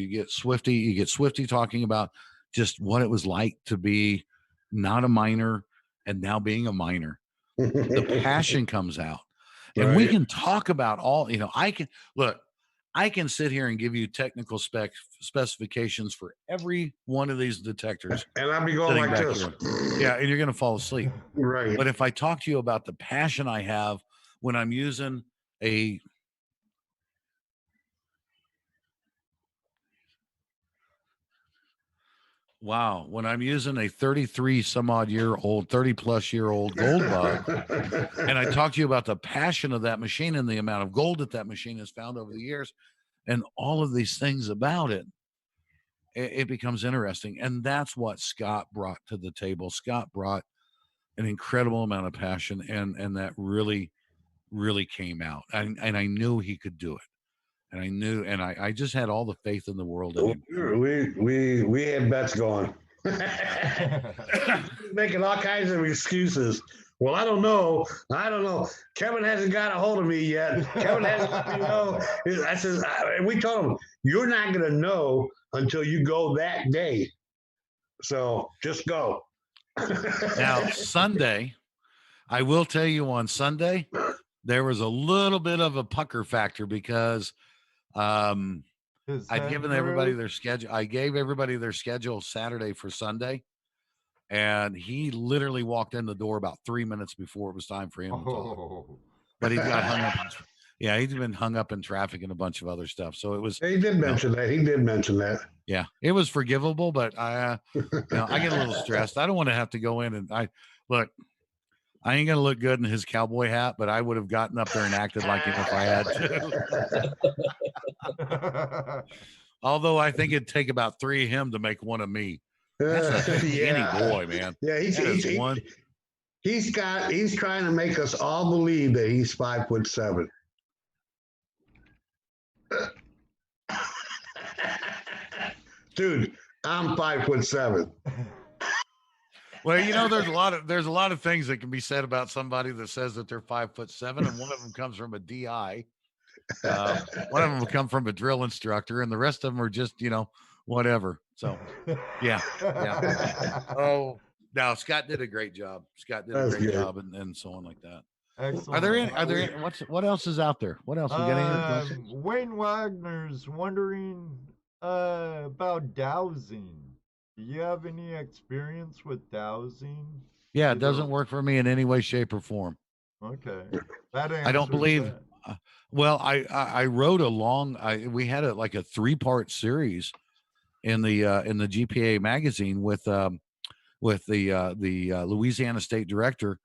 get Swifty talking about just what it was like to be not a miner and now being a miner. The passion comes out. And we can talk about all, you know, I can sit here and give you technical specifications for every one of these detectors. And I'll be going like this. Yeah, and you're going to fall asleep. Right. But if I talk to you about the passion I have when I'm using when I'm using a 30 plus year old gold bug, and I talk to you about the passion of that machine and the amount of gold that machine has found over the years and all of these things about it, it becomes interesting. And that's what Scott brought to the table. Scott brought an incredible amount of passion, and that really, really came out. And I knew he could do it. And I just had all the faith in the world in him. We had bets going. Making all kinds of excuses. Well, I don't know. Kevin hasn't got a hold of me yet. Kevin hasn't let me know. I said, we told him, you're not going to know until you go that day. So just go. Now, Sunday, I will tell you on Sunday, there was a little bit of a pucker factor because I'd given everybody their schedule. I gave everybody their schedule Saturday for Sunday, and he literally walked in the door about 3 minutes before it was time for him to talk. But he got hung up. Yeah, he's been hung up in traffic and a bunch of other stuff. So it was. He did mention that. Yeah, it was forgivable, but I get a little stressed. I don't want to have to go in and I ain't going to look good in his cowboy hat, but I would have gotten up there and acted like him if I had to. Although I think it'd take about 3 of him to make one of me. That's a skinny boy, man. Yeah, he's trying to make us all believe that he's 5'7". Dude, I'm 5'7". Well, there's a lot of things that can be said about somebody that says that they're 5'7", and one of them comes from a DI. One of them will come from a drill instructor, and the rest of them are just, whatever. So, yeah. Oh, no, Scott did a great job. Scott did a That's great good. job, and so on like that. Excellent. Are there any, what else is out there? What else? We got any Wayne Wagner's wondering about dowsing. Do you have any experience with dowsing? Yeah, it doesn't work for me in any way, shape, or form. Okay. That I don't believe. that. Well, I wrote we had a 3-part series in the GPA magazine with the Louisiana State Director,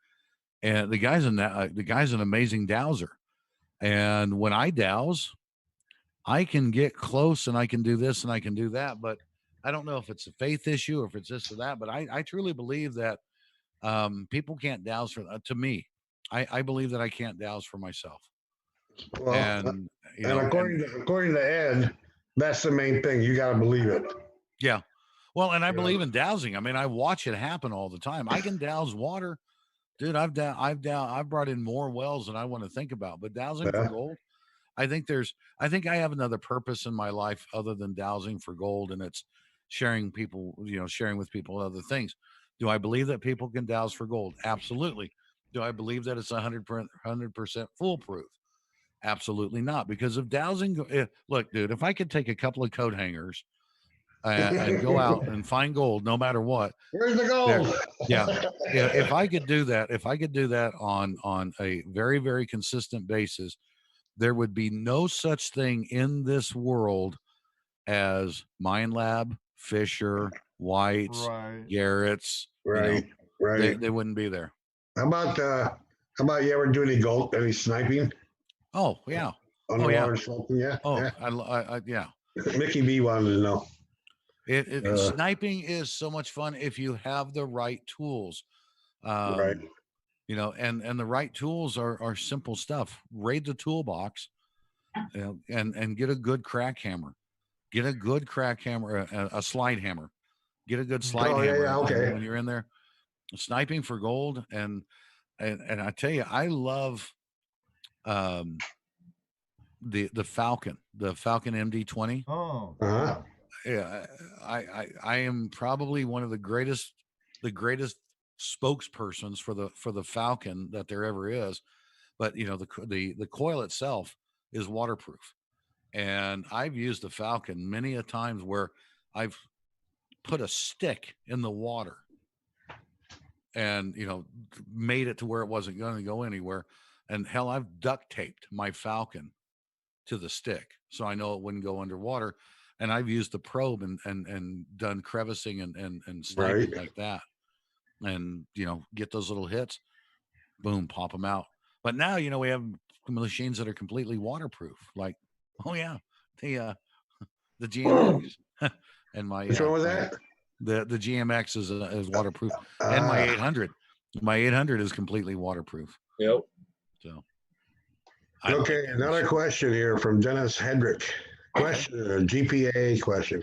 and the guy's an amazing dowser. And when I douse, I can get close and I can do this and I can do that, but I don't know if it's a faith issue or if it's this or that. But I truly believe that people can't douse to me. I believe that I can't douse for myself. Well, and according to Ed, that's the main thing. You got to believe it. Yeah. Well, and I believe in dowsing. I mean, I watch it happen all the time. I can douse water, dude. I've brought in more wells than I want to think about. But dowsing for gold, I think I have another purpose in my life other than dowsing for gold, and it's sharing with people other things. Do I believe that people can dowse for gold? Absolutely. Do I believe that it's 100% foolproof? Absolutely not. Because of dowsing, look, dude, if I could take a couple of coat hangers and go out and find gold, no matter what. Where's the gold? Yeah. If I could do that on a very, very consistent basis, there would be no such thing in this world as Mine Lab, Fisher, White's, Garrett's. Right. They wouldn't be there. How about you ever do any sniping? Oh yeah. Underwater sniping, yeah. Oh, yeah. Yeah. Mickey B wanted to know. Sniping is so much fun if you have the right tools. Right. And the right tools are simple stuff. Raid the toolbox, and get a good crack hammer. Get a good crack hammer, a slide hammer. Get a good slide hammer. Yeah, okay. When you're in there, sniping for gold, and I tell you, I love the Falcon MD20. Oh. Uh-huh. Yeah, I am probably one of the greatest spokespersons for the Falcon that there ever is. But the coil itself is waterproof, and I've used the Falcon many a times where I've put a stick in the water and made it to where it wasn't going to go anywhere. And hell, I've duct taped my Falcon to the stick so I know it wouldn't go underwater. And I've used the probe and done crevicing and sniping like that, and get those little hits, boom, pop them out. But now we have machines that are completely waterproof. Like, oh yeah, the GMX and my which one was that? The GMX is waterproof, and my 800 is completely waterproof. Yep. So. Okay, another question here from Dennis Hedrick. GPA question.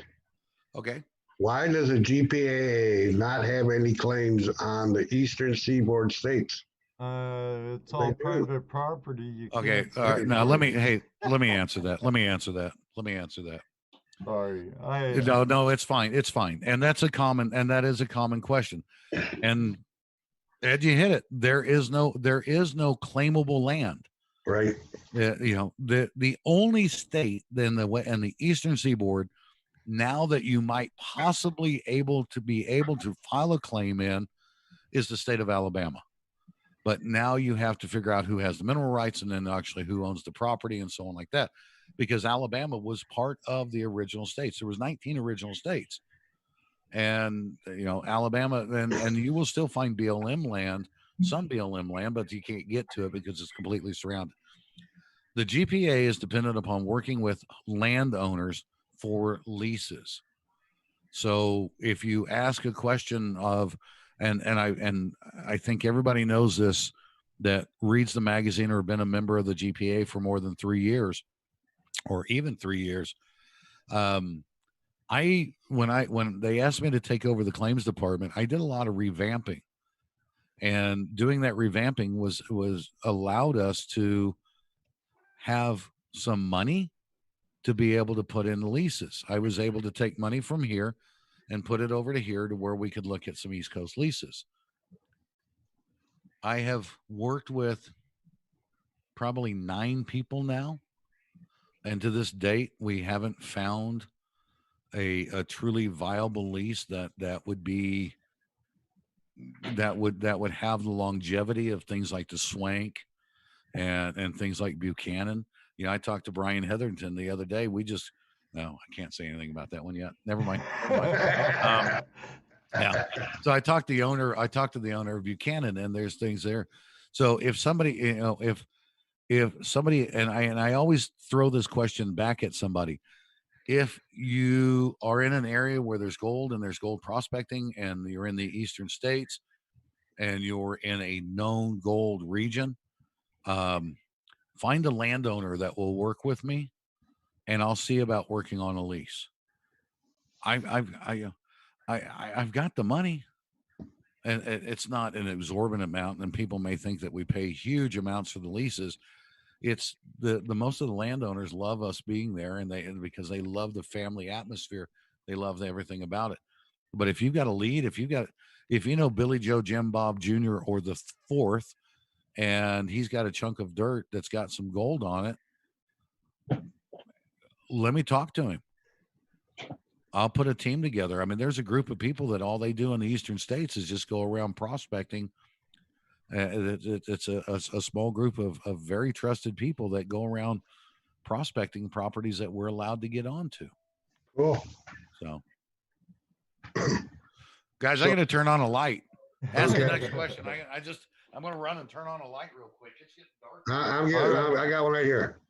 Okay. Why does a GPA not have any claims on the Eastern Seaboard states? It's all private property. Okay. Now let me answer that. Let me answer that. Sorry. No, it's fine. It's fine. And that is a common question. And Ed, you hit it. There is no claimable land. Right. The only state in the Eastern Seaboard now that you might possibly be able to file a claim in is the state of Alabama. But now you have to figure out who has the mineral rights and then actually who owns the property and so on like that, because Alabama was part of the original states. There was 19 original states, and Alabama, and you will still find BLM land, some BLM land, but you can't get to it because it's completely surrounded. The GPA is dependent upon working with landowners for leases. So if you ask a question of, and I think everybody knows this, that reads the magazine or been a member of the GPA for more than 3 years, or even 3 years, When they asked me to take over the claims department, I did a lot of revamping, and doing that revamping was allowed us to have some money to be able to put in the leases. I was able to take money from here and put it over to here to where we could look at some East Coast leases. I have worked with probably 9 people now, and to this date, we haven't found a truly viable lease that would be that would have the longevity of things like the Swank and things like Buchanan. You know, I talked to Brian Hetherington the other day. No, I can't say anything about that one yet. Never mind. Yeah. So I talked to the owner of Buchanan, and there's things there. So if somebody, if somebody, and I always throw this question back at somebody, if you are in an area where there's gold and there's gold prospecting, and you're in the eastern states and you're in a known gold region, find a landowner that will work with me, and I'll see about working on a lease. I've got the money, and it's not an exorbitant amount. And people may think that we pay huge amounts for the leases. It's the most of the landowners love us being there, and because they love the family atmosphere, they love everything about it. But if you've got a lead, if you know Billy Joe Jim Bob Jr. or the fourth, and he's got a chunk of dirt that's got some gold on it, let me talk to him. I'll put a team together. I mean, there's a group of people that all they do in the eastern states is just go around prospecting. It's a small group of very trusted people that go around prospecting properties that we're allowed to get onto. Cool. So, guys, I'm going to turn on a light. Ask the next question. I'm going to run and turn on a light real quick. It's getting dark. I'm getting. I got one right here.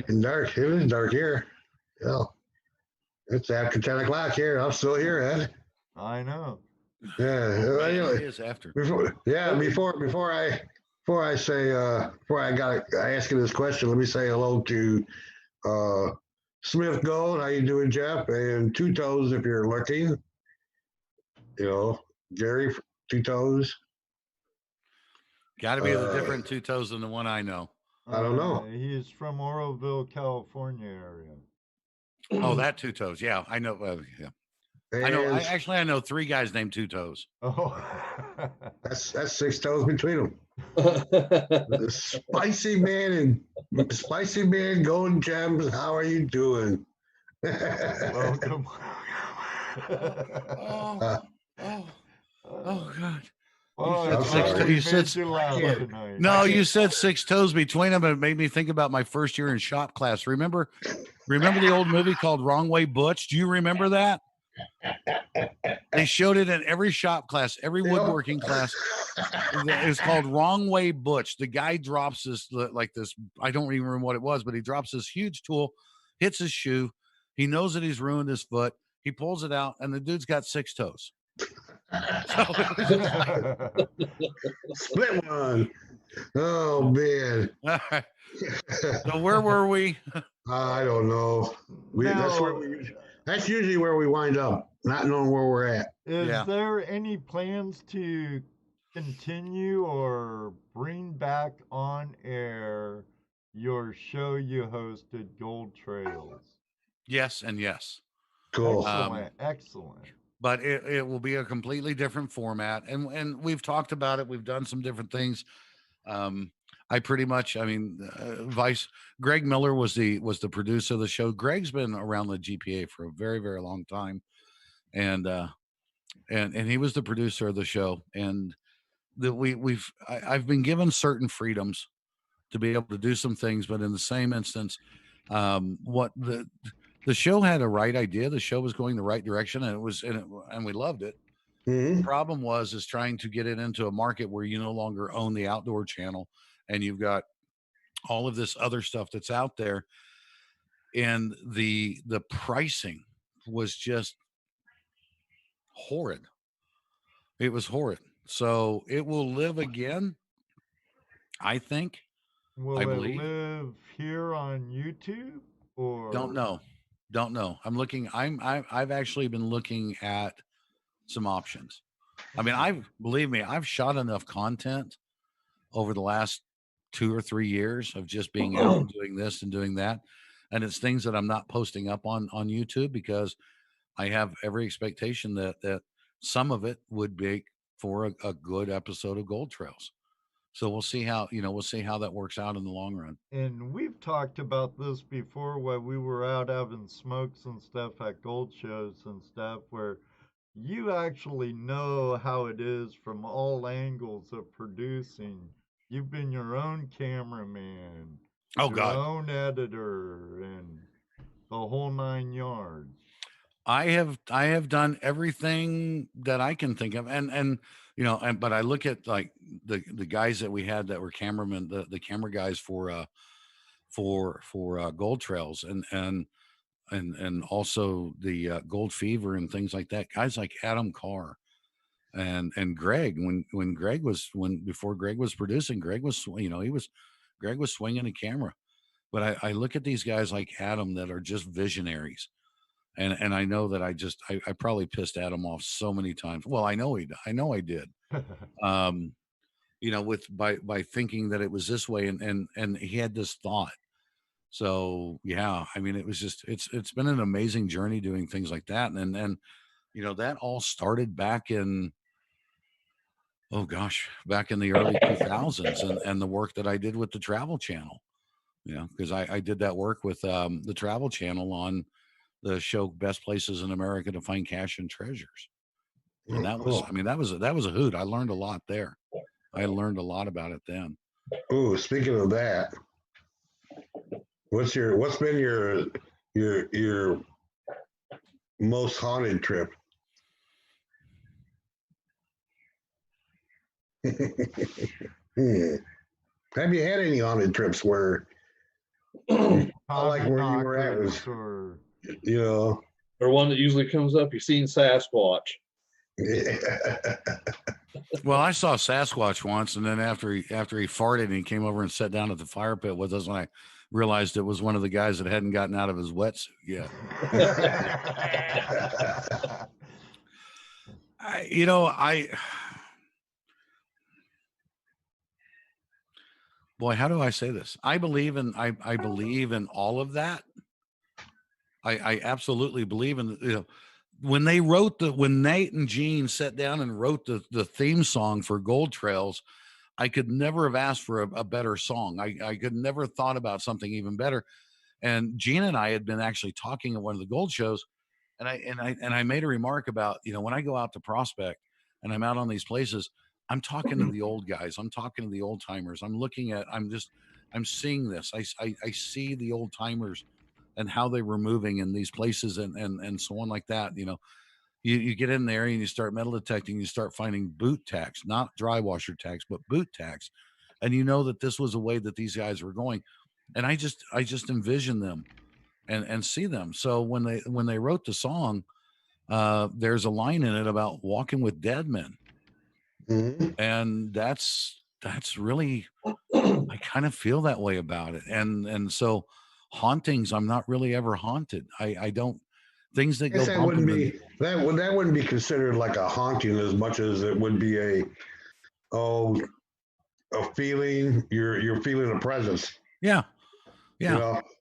It's dark. It is dark here. Yeah. It's after 10 o'clock here. I'm still here, Ed. I know. Yeah. It is after. Before I ask you this question, let me say hello to Smith Gold. How you doing, Jeff? And Two Toes, if you're looking. You know, Gary, Two Toes. Got to be the different Two Toes than the one I know. I don't know. He's from Oroville, California area. Oh, that Two Toes. Yeah, I know. Yeah. I know. I know 3 guys named Two Toes. Oh, that's 6 toes between them. The Spicy Man, Golden Gems. How are you doing? welcome. Oh God. You said you said 6 toes between them, and it made me think about my first year in shop class. Remember the old movie called Wrong Way Butch? Do you remember that? They showed it in every shop class, every woodworking class. It's called Wrong Way Butch. The guy drops this, I don't even remember what it was, but he drops this huge tool, hits his shoe. He knows that he's ruined his foot. He pulls it out, and the dude's got 6 toes. Split one. Oh man. All right. So where were we? I don't know. That's usually where we wind up, not knowing where we're at. Is there any plans to continue or bring back on air your show you hosted, Gold Trails? Yes and yes. Cool. Excellent. But it will be a completely different format, and we've talked about it. We've done some different things. Greg Miller was the producer of the show. Greg's been around the GPA for a very, very long time, and he was the producer of the show. And I've been given certain freedoms to be able to do some things, but in the same instance, the show had a right idea. The show was going the right direction, and we loved it. Mm-hmm. The problem is trying to get it into a market where you no longer own the outdoor channel, and you've got all of this other stuff that's out there, and the pricing was just horrid. It was horrid. So it will live again, I think. Will it live here on YouTube? Or don't know. Don't know. I'm looking. I've actually been looking at some options. I mean, believe me, I've shot enough content over the last 2 or 3 years of just being out and doing this and doing that. And it's things that I'm not posting up on YouTube because I have every expectation that some of it would be for a good episode of Gold Trails. So we'll see how that works out in the long run. And we've talked about this before while we were out having smokes and stuff at gold shows and stuff, where you actually know how it is from all angles of producing. You've been your own cameraman, Oh your God. own editor, and the whole 9 yards. I have done everything that I can think of, and but I look at like the guys that we had that were cameramen, the camera guys for Gold Trails and also the Gold Fever and things like that. Guys like Adam Carr and Greg. Before Greg was producing, Greg was swinging a camera. But I look at these guys like Adam that are just visionaries. And I know that I probably pissed Adam off so many times. Well, I know I did. By thinking that it was this way, and he had this thought. So yeah, I mean, it's been an amazing journey doing things like that, and that all started back in back in the early 2000s, and the work that I did with the Travel Channel. Because I did that work with the Travel Channel on the show Best Places in America to Find Cash and Treasures. And that was, I mean, that was a hoot. I learned a lot there. I learned a lot about it then. Ooh, speaking of that, what's been your most haunted trip? Have you had any haunted trips where like where you were at was, or one that usually comes up? You seen Sasquatch? Well, I saw Sasquatch once, and then after he farted and he came over and sat down at the fire pit with us, and I realized it was one of the guys that hadn't gotten out of his wetsuit yet. Boy, how do I say this? I believe in all of that. I absolutely believe in when Nate and Gene sat down and wrote the theme song for Gold Trails, I could never have asked for a better song. I could never have thought about something even better. And Gene and I had been actually talking at one of the gold shows, and I made a remark about, when I go out to prospect and I'm out on these places, I'm talking to the old guys. I'm talking to the old timers. I'm seeing this. I see the old timers and how they were moving in these places and so on like that. You get in there and you start metal detecting, you start finding boot tacks, not dry washer tacks, but boot tacks. And you know that this was a way that these guys were going. And I just envision them and see them. So when they wrote the song, there's a line in it about walking with dead men. Mm-hmm. And that's really, I kind of feel that way about it. And so hauntings, I'm not really ever haunted. I don't, things that go that wouldn't be considered like a haunting as much as it would be a feeling. You're feeling a presence. Yeah.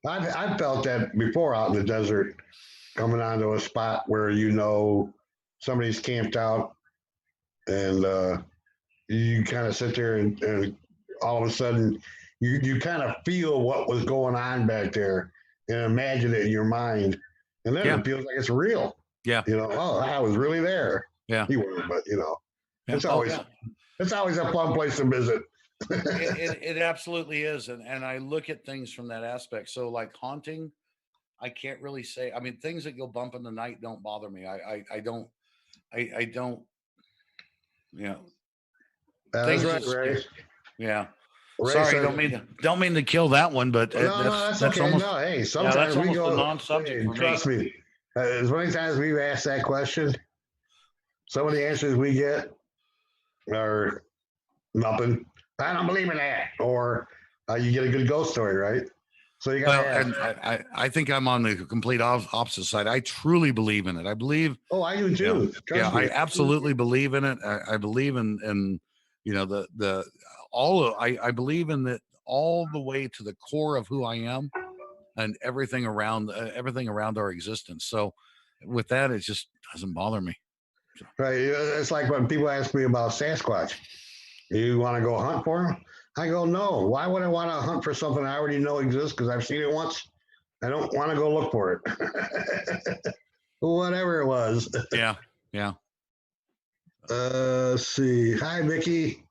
I've felt that before out in the desert, coming onto a spot where somebody's camped out, and you kind of sit there and all of a sudden you kind of feel what was going on back there and imagine it in your mind, and then it feels like it's real. Yeah. I was really there. Yeah. You were, but it's always a fun place to visit. it absolutely is, and I look at things from that aspect. So like haunting, I can't really say. I mean, things that go bump in the night don't bother me. I don't. That's right, Ray. Yeah. Ray, sorry, don't mean to kill that one, but that's okay. Almost, hey, sometimes that's we go a non-subject for trust me. As many times we've asked that question, some of the answers we get are nothing. I don't believe in that. Or you get a good ghost story, right? So you Well, gotta and ask. I think I'm on the complete opposite side. I truly believe in it. I believe, Oh, I do you know, too. yeah, Trust I me. absolutely believe in it. I believe in, you know, the all of, I believe in that all the way to the core of who I am and everything around our existence. So with that, it just doesn't bother me. So, Right. It's like when people ask me about Sasquatch. You want to go hunt for him? I go, no. Why would I want to hunt for something I already know exists because I've seen it once? I don't want to go look for it. Whatever it was. yeah, yeah. Let's see. Hi, Vicky.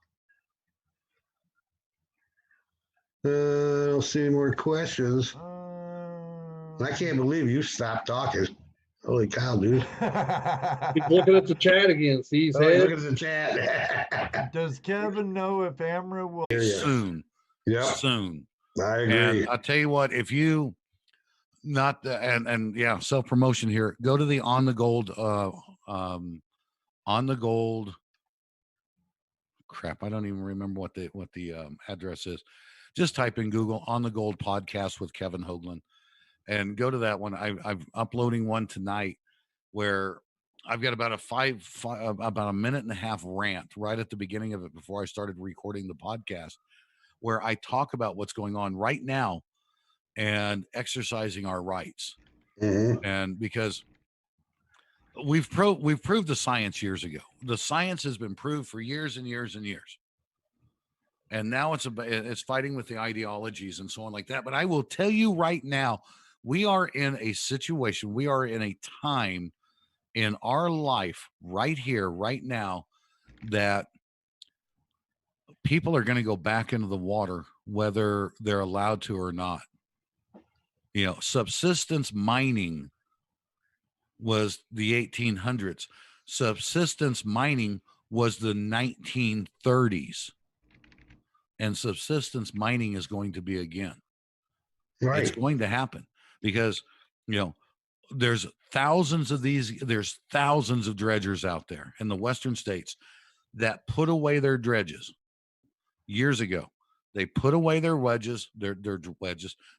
I don't see any more questions. I can't believe you stopped talking. Holy cow, dude. He's looking at the chat again. See his Oh, he's head? looking at the chat. Does Kevin know if Amra will? Soon, Yep, soon. I agree. And I'll tell you what, if you not and yeah, self promotion here. Go to the on the gold on the gold. Crap, I don't even remember what the address is. Just type in Google on the gold podcast with Kevin Hoagland and go to that one. I'm uploading one tonight where I've got about about a minute and a half rant right at the beginning of it before I started recording the podcast, where I talk about what's going on right now and exercising our rights. Mhm. And because we've proved the science years ago. The science has been proved for years and years and years. And now it's fighting with the ideologies and so on like that. But I will tell you right now, we are in a situation, we are in a time in our life right here, right now, that people are going to go back into the water, whether they're allowed to or not. You know, subsistence mining was the 1800s. Subsistence mining was the 1930s. And subsistence mining is going to be again. Right. It's going to happen because, you know, there's thousands of dredgers out there in the Western states that put away their dredges years ago. They put away their wedges,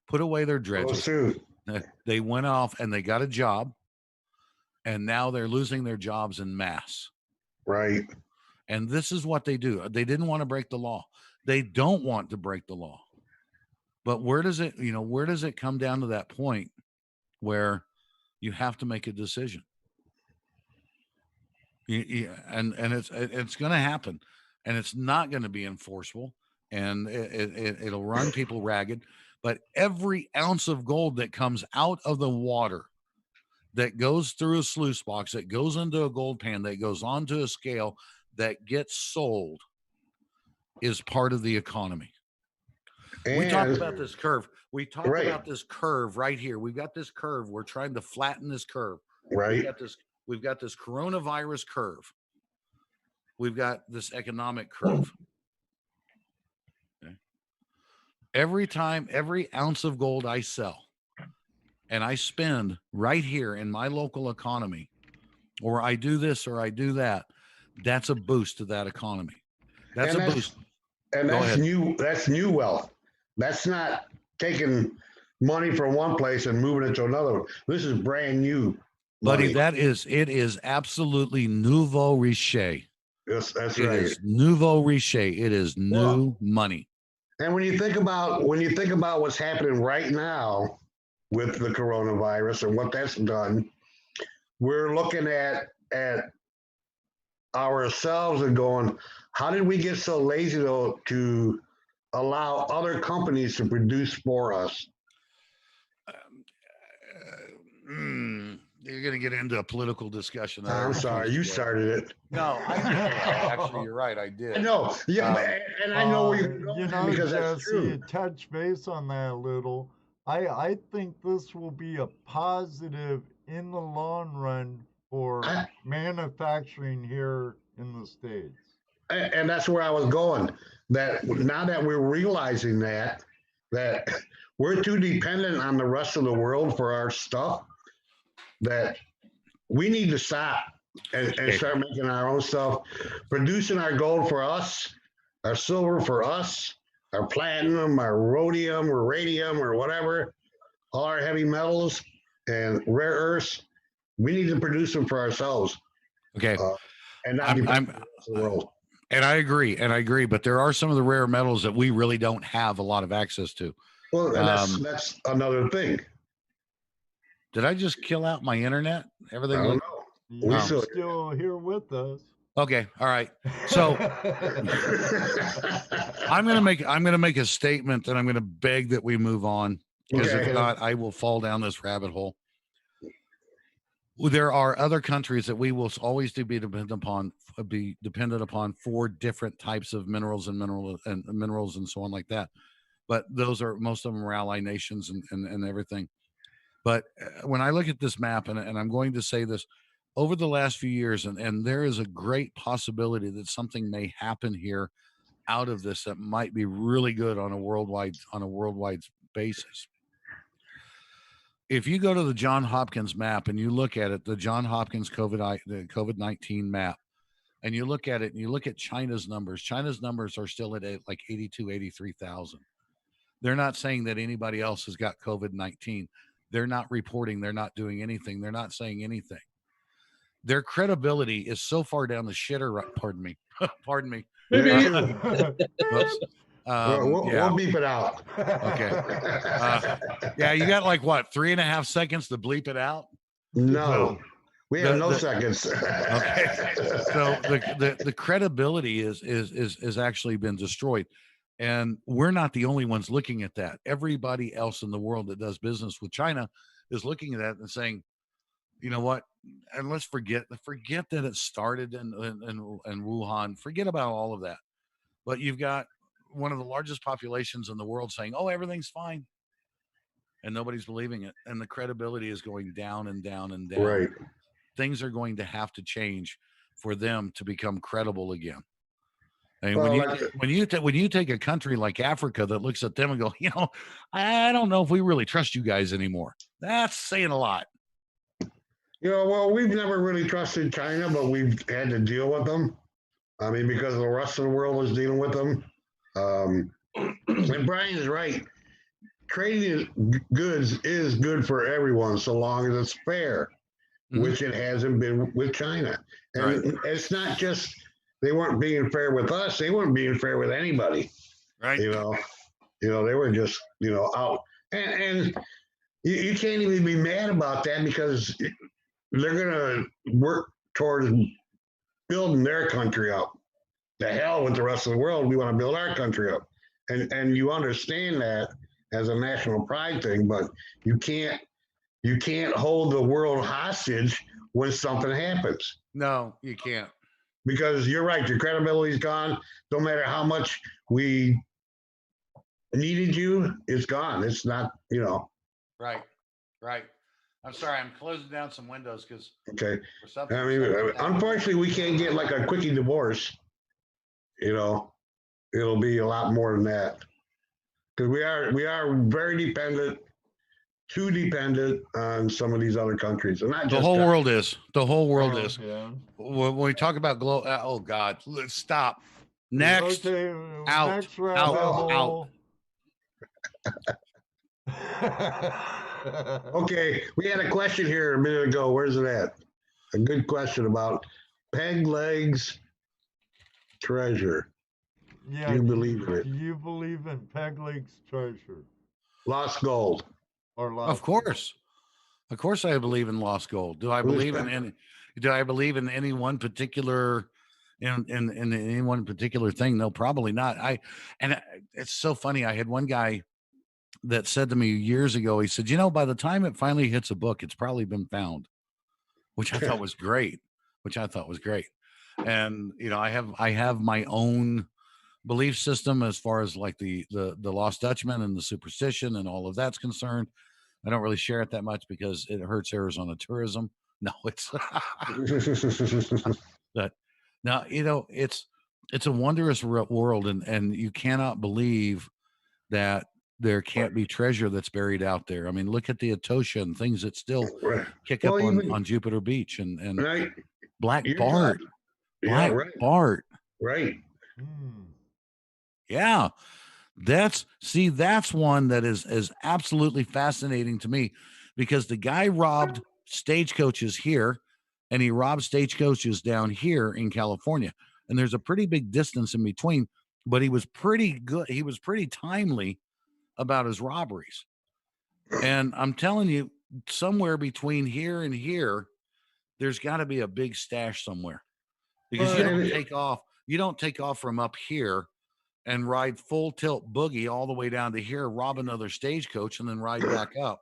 put away their dredges. Oh, they went off and they got a job. And now they're losing their jobs in mass. Right. And this is what they do. They didn't want to break the law. They don't want to break the law. But where does it come down to that point where you have to make a decision? And it's going to happen, and it's not going to be enforceable, and it'll run people ragged. But every ounce of gold that comes out of the water, that goes through a sluice box, that goes into a gold pan, that goes onto a scale, that gets sold, is part of the economy. We talked about this curve. We talked about this curve right here. We've got this curve. We're trying to flatten this curve. Right. We've got this coronavirus curve. We've got this economic curve. Okay. Every ounce of gold I sell and I spend right here in my local economy, or I do this or I do that, that's a boost to that economy. That's a boost. And that's new wealth. That's not taking money from one place and moving it to another. This is brand new money. Buddy, it is absolutely nouveau riche. Yes, that's right. It is nouveau riche. It is new money. And when you think about what's happening right now with the coronavirus and what that's done, we're looking at ourselves and going, how did we get so lazy to allow other companies to produce for us? You're going to get into a political discussion. I'm sorry, you started it. No, actually, you're right. I did. I know. Yeah, and I know where you're going because Jesse, that's true. Touch base on that a little. I think this will be a positive in the long run for manufacturing here in the States. And that's where I was going. That now that we're realizing that we're too dependent on the rest of the world for our stuff, that we need to stop and start making our own stuff, producing our gold for us, our silver for us, our platinum, our rhodium, or radium, or whatever, all our heavy metals and rare earths. We need to produce them for ourselves. Okay. And not be part of the world. And I agree. But there are some of the rare metals that we really don't have a lot of access to. Well, that's another thing. Did I just kill out my internet? Everything? I don't know. You're still here with us. Okay. All right. So I'm gonna make a statement, and I'm gonna beg that we move on, because if not, I will fall down this rabbit hole. There are other countries that we will always be dependent upon for different types of minerals and so on like that. But most of them are ally nations and everything. But when I look at this map, and I'm going to say this, over the last few years, and there is a great possibility that something may happen here out of this that might be really good on a worldwide basis. If you go to the Johns Hopkins map and you look at it, the Johns Hopkins COVID-19 map, and you look at it and you look at China's numbers are still at like 82, 83,000. They're not saying that anybody else has got COVID-19. They're not reporting. They're not doing anything. They're not saying anything. Their credibility is so far down the shitter. Pardon me. Pardon me. We'll beep it out. Okay. Yeah, you got like what, 3.5 seconds to bleep it out? No, we have no seconds. Okay. So the credibility is actually been destroyed, and we're not the only ones looking at that. Everybody else in the world that does business with China is looking at that and saying, you know what? And let's forget that it started in Wuhan. Forget about all of that. But you've got one of the largest populations in the world saying, "Oh, everything's fine," and nobody's believing it, and the credibility is going down and down and down. Right. Things are going to have to change for them to become credible again. And when you take a country like Africa that looks at them and go, you know, I don't know if we really trust you guys anymore. That's saying a lot. You know, well, we've never really trusted China, but we've had to deal with them. I mean, because the rest of the world was dealing with them. And Brian is right. Trading goods is good for everyone so long as it's fair, which it hasn't been with China. And it's not just they weren't being fair with us; they weren't being fair with anybody. Right? You know, they were just out, and you can't even be mad about that because they're gonna work towards building their country up. The hell with the rest of the world. We want to build our country up. And you understand that as a national pride thing, but you can't hold the world hostage when something happens. No, you can't. Because you're right, your credibility's gone. No matter how much we needed you, it's gone. It's not, Right. I'm sorry, I'm closing down some windows because okay. I mean, unfortunately, we can't get like a quickie divorce. It'll be a lot more than that because we are very dependent, too dependent on some of these other countries, and not just the whole world is. Yeah. When we talk about oh God, let's stop. Next, Okay, out. Okay, we had a question here a minute ago. Where's it at? A good question about peg legs treasure. Yeah, do you believe in it? Do you believe in Peg Leg's treasure? Lost gold. Or lost Of course. Of course I believe in lost gold. Do I believe in any one particular in any one particular thing? No, probably not. It's so funny. I had one guy that said to me years ago, he said, by the time it finally hits a book, it's probably been found, which I thought was great, And, I have my own belief system as far as like the Lost Dutchman and the superstition and all of that's concerned. I don't really share it that much because it hurts Arizona tourism. No, it's but now, it's a wondrous world and you cannot believe that there can't be treasure that's buried out there. I mean, look at the Etosha and things that still kick up on Jupiter Beach and right. Black Bart. Black Bart. Right. Yeah. That's one that is absolutely fascinating to me, because the guy robbed stagecoaches here and he robbed stagecoaches down here in California. And there's a pretty big distance in between, but he was pretty good. He was pretty timely about his robberies. And I'm telling you, somewhere between here and here, there's got to be a big stash somewhere, because you don't take off from up here and ride full tilt boogie all the way down to here, rob another stagecoach, and then ride back up.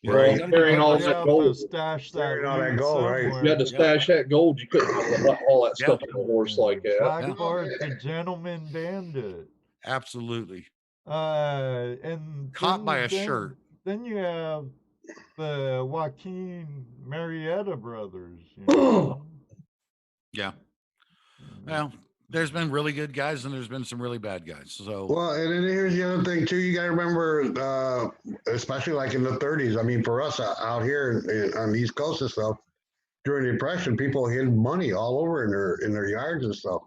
Well, carrying all that gold. Stash Carrying all that gold, right? You had to stash that gold. You couldn't put all that stuff on a horse like that. Black Bart, the gentleman bandit. Absolutely. And caught by a shirt. Then you have the Joaquin Marietta brothers. You know? Yeah. Well, there's been really good guys and there's been some really bad guys. So well, and then here's the other thing too. You got to remember, especially like in the 30s. I mean, for us out here on the East Coast and stuff, during the Depression, people hid money all over in their yards and stuff.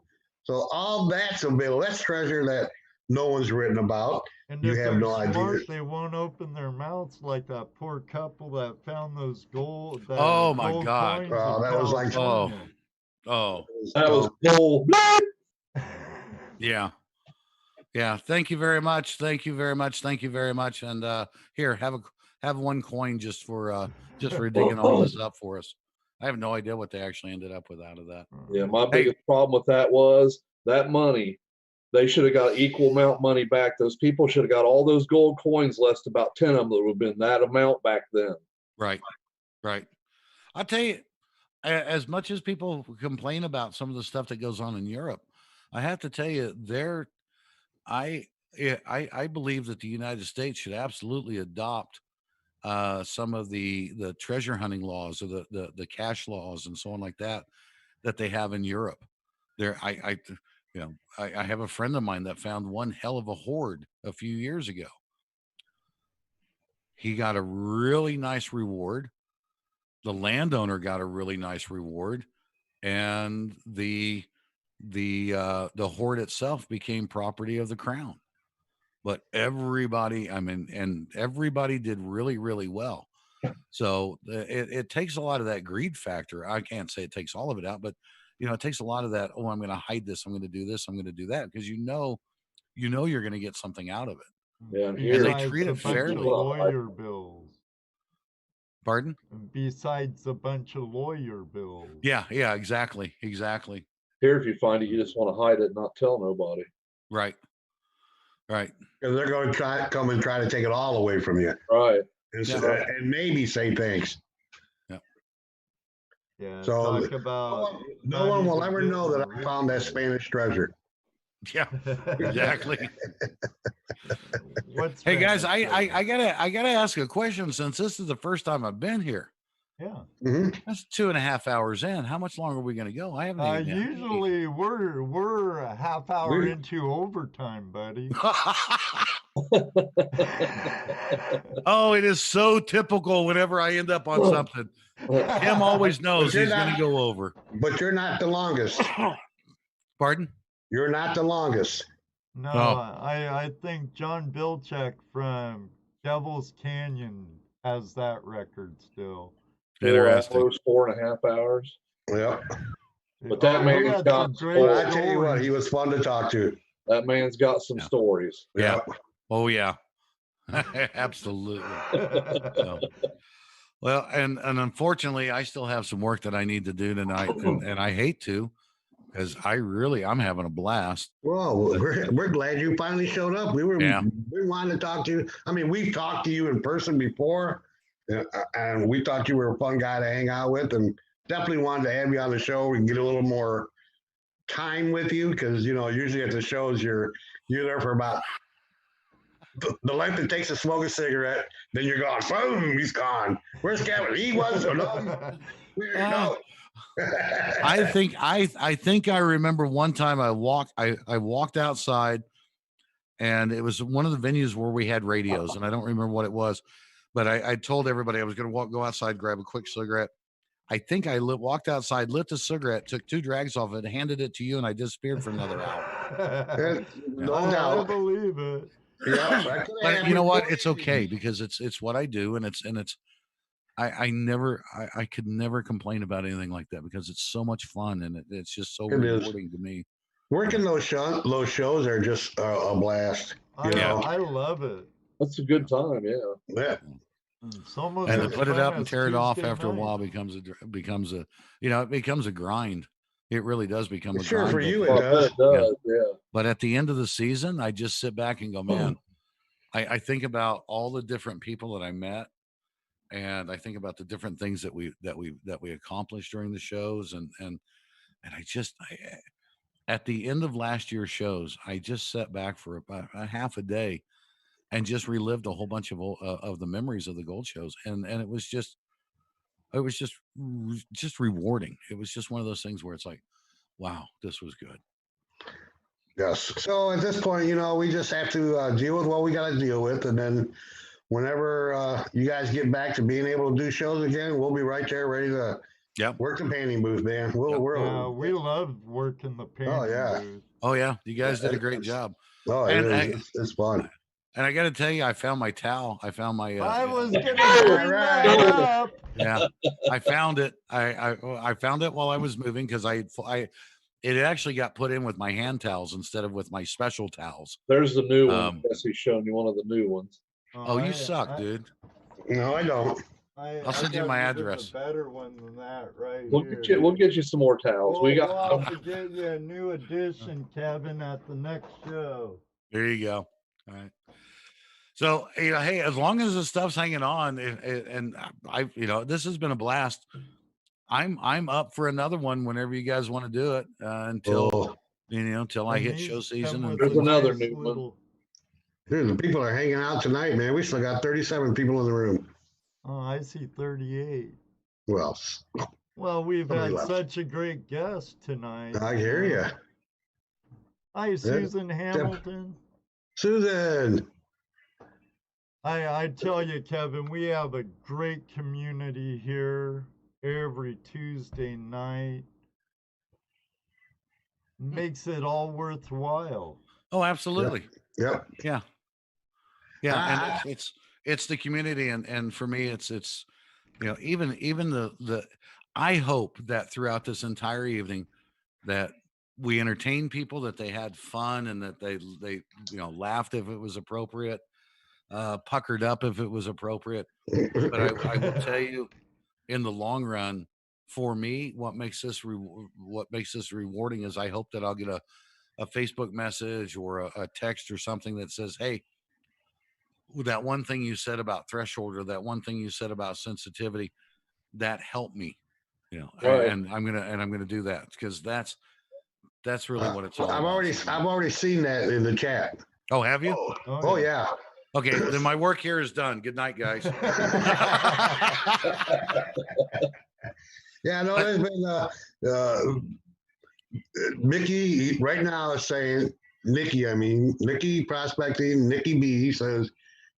So all that's a bit less treasure that no one's written about. And you if have they're no smart, idea. they won't open their mouths like that poor couple that found those gold. Oh my gold God! coins That was like that was gold. Yeah. Thank you very much. And here, have one coin just for digging all this up for us. I have no idea what they actually ended up with out of that. Yeah, my biggest problem with that was that money. They should have got equal amount money back. Those people should have got all those gold coins, less about 10 of them that would have been that amount back then. Right. I'll tell you, as much as people complain about some of the stuff that goes on in Europe, I have to tell you, I believe that the United States should absolutely adopt some of the treasure hunting laws or the cash laws and so on like that they have in Europe. I have a friend of mine that found one hell of a hoard a few years ago. He got a really nice reward. The landowner got a really nice reward, and the hoard itself became property of the crown. But everybody did really, really well. So it takes a lot of that greed factor. I can't say it takes all of it out, but it takes a lot of that. Oh, I'm going to hide this. I'm going to do this. I'm going to do that, because you're going to get something out of it. Yeah, and they treat it fairly. Lawyer bills. Pardon? Besides a bunch of lawyer bills. Yeah, exactly. Here, if you find it, you just want to hide it and not tell nobody. Right. Because they're going to come and try to take it all away from you. Right. And maybe say thanks. Yeah. So talk about no one will ever know that I found that Spanish treasure. Yeah, exactly. Hey guys, I gotta ask a question, since this is the first time I've been here. Yeah. Mm-hmm. That's 2.5 hours in. How much longer are we going to go? I haven't even usually we're a half hour into overtime, buddy. Oh, it is so typical whenever I end up on something. Tim always knows he's going to go over. But you're not the longest. Pardon? You're not the longest. No, I think John Bilczek from Devil's Canyon has that record still. Interesting. 4.5 hours. Yep. But that man's got stories. I tell you what, he was fun to talk to. That man's got some stories. Yeah. Oh yeah. Absolutely. So, well, and unfortunately, I still have some work that I need to do tonight, and I hate to, because I'm having a blast. Well, we're glad you finally showed up. We wanted to talk to you. I mean, we've talked to you in person before, and we thought you were a fun guy to hang out with, and definitely wanted to have you on the show and get a little more time with you, because usually at the shows you're there for about the length it takes to smoke a cigarette, then you're gone. Boom, he's gone. Where's Kevin? He was or no. No. I think I remember one time I walked outside, and it was one of the venues where we had radios, and I don't remember what it was, but I told everybody I was going to go outside, grab a quick cigarette. I think I walked outside, lit the cigarette, took 2 drags off it, handed it to you, and I disappeared for another hour. No doubt. I believe it. Yeah, that could But happen. you know what? It's okay because it's what I do, and it's I could never complain about anything like that because it's so much fun and it's just so It is. rewarding to me. Working those shows are just a blast. You know, I love it. That's a good time. Yeah. yeah. It's almost And to as put it fun up and as tear it off Tuesday after a night. while becomes a it becomes a grind. It really does become a Sure, grind. for you Well, it does. it does. Yeah. But at the end of the season, I just sit back and go, man, I think about all the different people that I met, and I think about the different things that we accomplished during the shows, and at the end of last year's shows, I just sat back for about a half a day and just relived a whole bunch of the memories of the gold shows, and it was just rewarding. It was just one of those things where it's like, wow, this was good. Yes. So at this point, we just have to deal with what we got to deal with, and then whenever you guys get back to being able to do shows again, we'll be right there ready to work the painting booth, man. We love working the painting booth. Oh yeah, you guys did a great job. Oh, it's fun. And I got to tell you, I found my towel. I found my. I was gonna bring that up. Yeah, I found it. I found it while I was moving because it actually got put in with my hand towels instead of with my special towels. There's the new one. Jesse's showing you one of the new ones. Oh, you suck, dude. No, I don't. I'll send you my address. A better one than that, right? We'll get you some more towels. We'll have to get you a new edition, Kevin, at the next show. There you go. All right. So hey, as long as the stuff's hanging on, and this has been a blast. I'm up for another one whenever you guys want to do it until I hit show season. There's another new one. Dude, the people are hanging out tonight, man. We still got 37 people in the room. Oh, I see 38. Well, we've had such a great guest tonight. I hear you. Hi, Susan Hamilton. Susan. I tell you, Kevin, we have a great community here every Tuesday night. Makes it all worthwhile. Oh, absolutely. Yep. Yeah. Yeah. And it's the community. And for me, it's even the I hope that throughout this entire evening that we entertained people, that they had fun, and that they laughed if it was appropriate, puckered up if it was appropriate. But I will tell you, in the long run, for me, what makes this rewarding is I hope that I'll get a Facebook message or a text or something that says, hey, that one thing you said about threshold, or that one thing you said about sensitivity, that helped me, right. And I'm gonna do that because that's really what it's all I've about. I've already seen that in the chat. Oh, have you? Oh yeah. Okay, then my work here is done. Good night, guys. Yeah, no, there's been Mickey right now is saying Nikki Prospecting, Nikki B says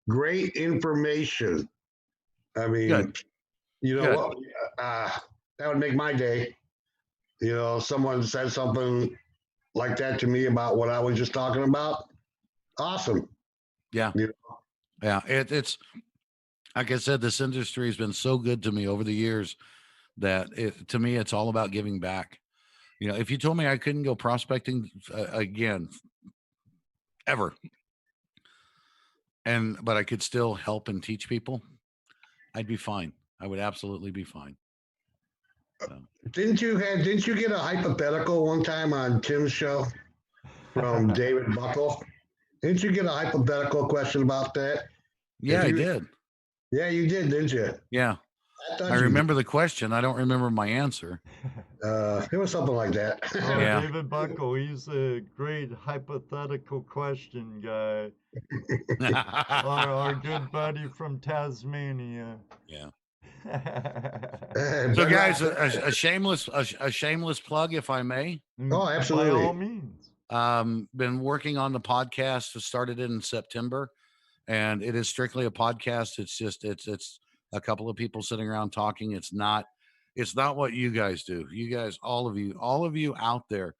great information. I mean, Good. What? That would make my day. Someone said something like that to me about what I was just talking about. Awesome. Yeah. Yeah. It's like I said, this industry has been so good to me over the years that to me, it's all about giving back. If you told me I couldn't go prospecting again, ever, but I could still help and teach people, I'd be fine. I would absolutely be fine. So. Didn't you get a hypothetical one time on Tim's show from David Buckle? Didn't you get a hypothetical question about that? Yeah, I did. Yeah, you did, didn't you? Yeah. I remember the question. I don't remember my answer. It was something like that. Yeah. David Buckle, he's a great hypothetical question guy. our good buddy from Tasmania. Yeah. So, guys, a shameless plug, if I may. Oh, absolutely. By all means. Been working on the podcast. Started in September, and it is strictly a podcast. It's just it's a couple of people sitting around talking. It's not what you guys do. You guys, all of you out there,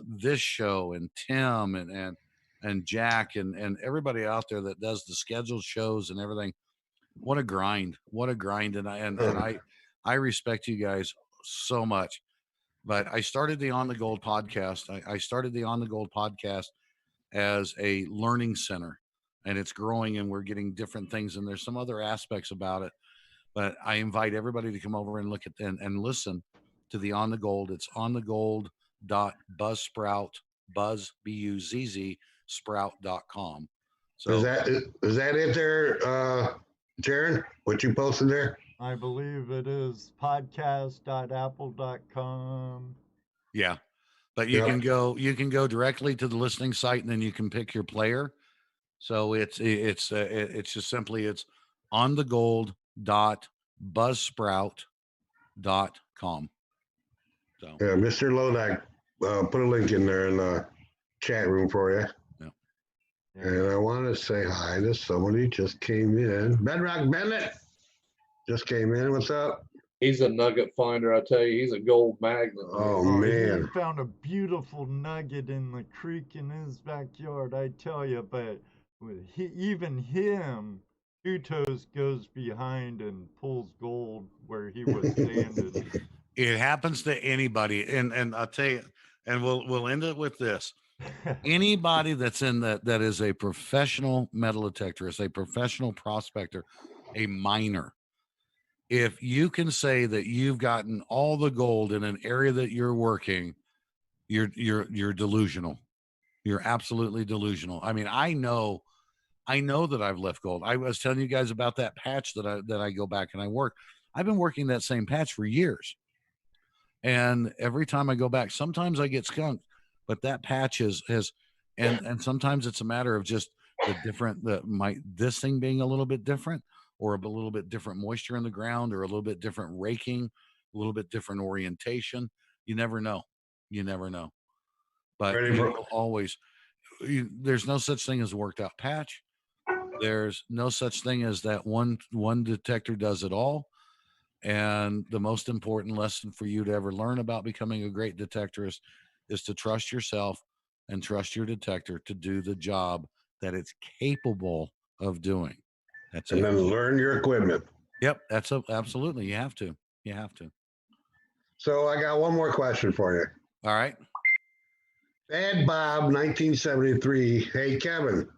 this show and Tim and and Jack and everybody out there that does the scheduled shows and everything. What a grind. What a grind. And I respect you guys so much. But I started the On the Gold podcast. I started the On the Gold podcast as a learning center, and it's growing, and we're getting different things. And there's some other aspects about it. But I invite everybody to come over and look at and listen to the On the Gold. It's onthegold.buzzsprout, buzz, B-U-Z-Z, sprout.com. So is that it there, Jaron? What you posted there? I believe it is podcast.apple.com. Yeah. But you can go directly to the listening site, and then you can pick your player. So it's just simply it's onthegold.buzzsprout.com. So yeah, Mr. Lodak put a link in there in the chat room for you. Yeah. And I want to say hi to somebody just came in. Bedrock Bennett just came in. What's up? He's a nugget finder, I tell you. He's a gold magnet. Oh man. He found a beautiful nugget in the creek in his backyard, I tell you. But even him, Two Toes goes behind and pulls gold where he was standing. It happens to anybody, and I'll tell you, and we'll end it with this. Anybody that's in that is a professional metal detectorist, a professional prospector, a miner. If you can say that you've gotten all the gold in an area that you're working, you're delusional. You're absolutely delusional. I mean, I know that I've left gold. I was telling you guys about that patch that I go back and I work. I've been working that same patch for years. And every time I go back, sometimes I get skunked, but that patch has and sometimes it's a matter of just this thing being a little bit different, or a little bit different moisture in the ground, or a little bit different raking, a little bit different orientation. You never know. But there's no such thing as a worked out patch. There's no such thing as that one detector does it all. And the most important lesson for you to ever learn about becoming a great detectorist is to trust yourself and trust your detector to do the job that it's capable of doing. That's and it. then learn your equipment. Yep, absolutely. You have to. So I got one more question for you. All right. Bad Bob 1973. Hey Kevin,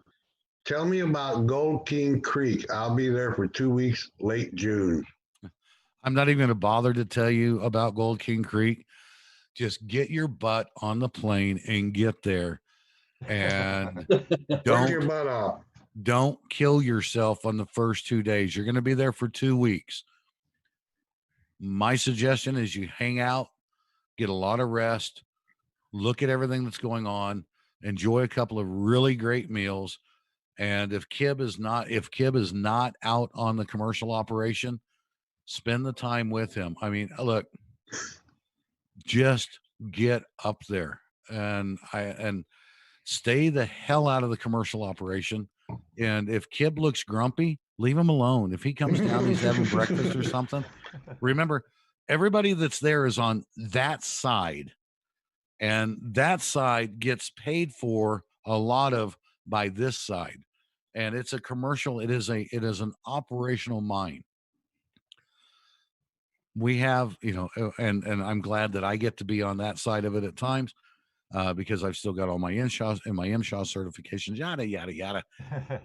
tell me about Gold King Creek. I'll be there for 2 weeks, late June. I'm not even going to bother to tell you about Gold King Creek. Just get your butt on the plane and get there. And Work your butt off. Don't kill yourself on the first 2 days. You're going to be there for 2 weeks. My suggestion is you hang out, get a lot of rest, look at everything that's going on, enjoy a couple of really great meals. And if Kib is not out on the commercial operation, spend the time with him. I mean, look, just get up there and stay the hell out of the commercial operation. And if Kib looks grumpy, leave him alone. If he comes down, he's having breakfast or something. Remember, everybody that's there is on that side, and that side gets paid for a lot of by this side. And it's a commercial. It is an operational mine. We have, and I'm glad that I get to be on that side of it at times. Because I've still got all my MSHA and my MSHA certifications, yada, yada, yada.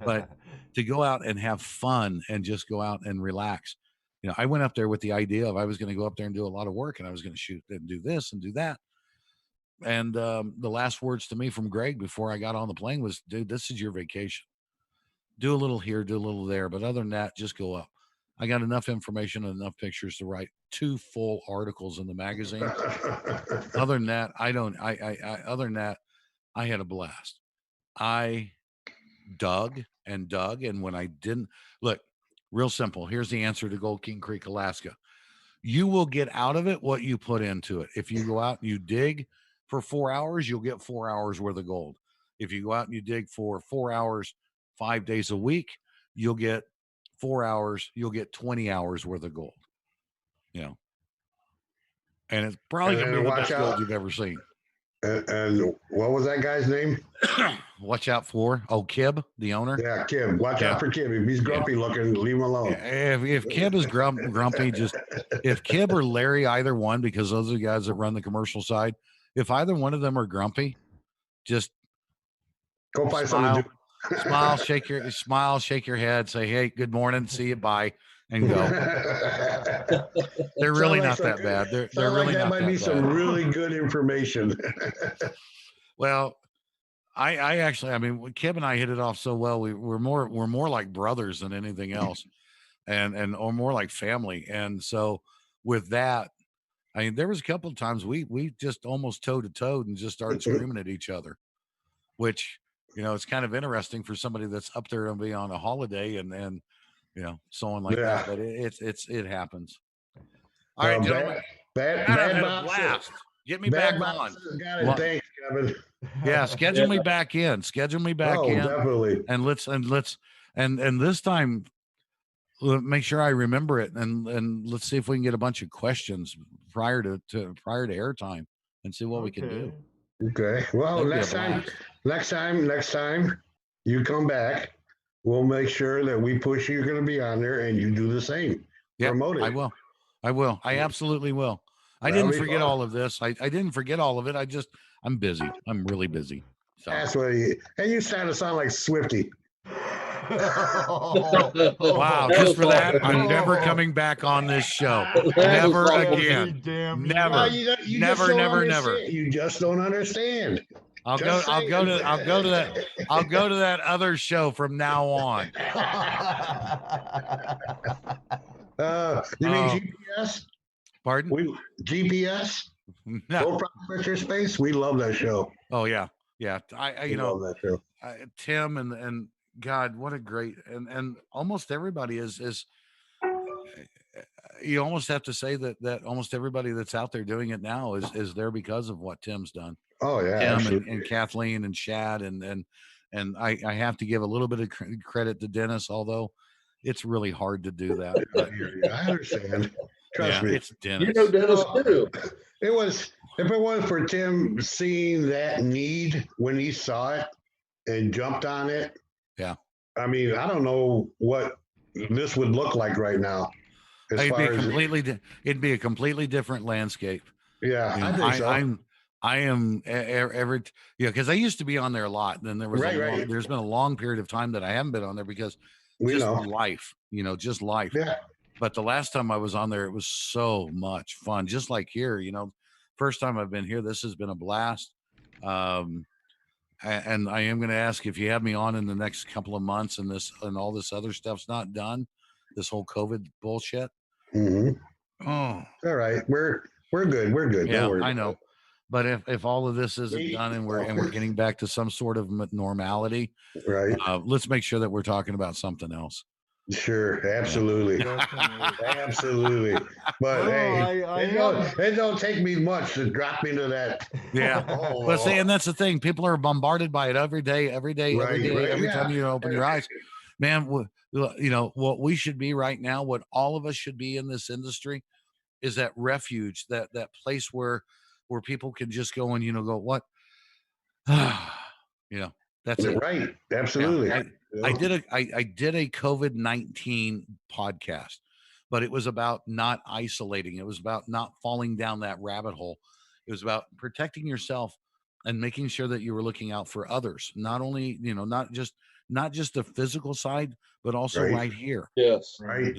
But to go out and have fun and just go out and relax. I went up there with the idea of I was going to go up there and do a lot of work, and I was going to shoot and do this and do that. And the last words to me from Greg before I got on the plane was, dude, this is your vacation. Do a little here, do a little there. But other than that, just go up. I got enough information and enough pictures to write 2 full articles in the magazine. Other than that, other than that, I had a blast. I dug, and when I didn't look, real simple. Here's the answer to Gold King Creek, Alaska. You will get out of it what you put into it. If you go out and you dig for 4 hours, you'll get 4 hours worth of gold. If you go out and you dig for 4 hours, 5 days a week, you'll get 4 hours, you'll get 20 hours worth of gold. And it's probably going to be the best gold you've ever seen. And what was that guy's name? Watch out for Kib, the owner. Yeah, Kib. Watch out for Kib. If he's grumpy looking, leave him alone. If Kib is grumpy, just if Kib or Larry, either one, because those are the guys that run the commercial side. If either one of them are grumpy, just go find something to do. smile, shake your head, say, "Hey, good morning, see you, bye," and go. They're really not that bad. They're really not that bad. That might be some really good information. Well, I actually, I mean, Kib and I hit it off so well. We're more like brothers than anything else, or more like family. And so with that, I mean, there was a couple of times we just almost toe to toe and just started screaming at each other, which, it's kind of interesting for somebody that's up there and be on a holiday and so on like that. But it happens. All right, gentlemen. Bad blast. Get me back on. Got it. Thanks, Kevin. Yeah, schedule me back in. Schedule me back in. Definitely. And let's this time make sure I remember it and let's see if we can get a bunch of questions prior to airtime and see what we can do. Okay. Well, next time you come back, we'll make sure that we push you're going to be on there and you do the same. Yeah, promote it. I will. I absolutely will. I didn't forget all of this. I didn't forget all of it. I'm busy. I'm really busy. So. That's what you started to sound like Swifty. Wow. Just for that, I'm never coming back on this show. Never again. Never. Never. You just don't understand. I'll go to that other show from now on. You mean GPS? Pardon? GPS? No. Prospector Space? We love that show. Oh yeah. I love that show. Tim and God, what a great and almost everybody is you almost have to say that almost everybody that's out there doing it now is there because of what Tim's done. Oh yeah, Tim and Kathleen and Shad and I have to give a little bit of credit to Dennis, although it's really hard to do that. But, I understand. Trust me, it's Dennis. Dennis too. If it was for Tim seeing that need when he saw it and jumped on it. Yeah. I mean, I don't know what this would look like right now. It'd be a completely different landscape. Yeah, I think so. I am ever, because I used to be on there a lot. Then there was there's been a long period of time that I haven't been on there because life, just life. Yeah. But the last time I was on there, it was so much fun. Just like here, first time I've been here, this has been a blast. And I am going to ask if you have me on in the next couple of months and all this other stuff's not done, this whole COVID bullshit. Mm-hmm. Oh, all right. We're good. We're good. Yeah, I know. But if all of this isn't done and we're getting back to some sort of normality, right? Let's make sure that we're talking about something else. Sure, absolutely, absolutely. But it don't take me much to drop into that. Yeah, but see, and that's the thing. People are bombarded by it every day, every time you open your eyes. Man, what we should be right now, what all of us should be in this industry, is that refuge, that place where people can just go and go what, that's it. Right, absolutely. Yeah, I did a COVID-19 podcast, but it was about not isolating. It was about not falling down that rabbit hole. It was about protecting yourself and making sure that you were looking out for others. Not only, not just the physical side, but also right here. Yes. Right.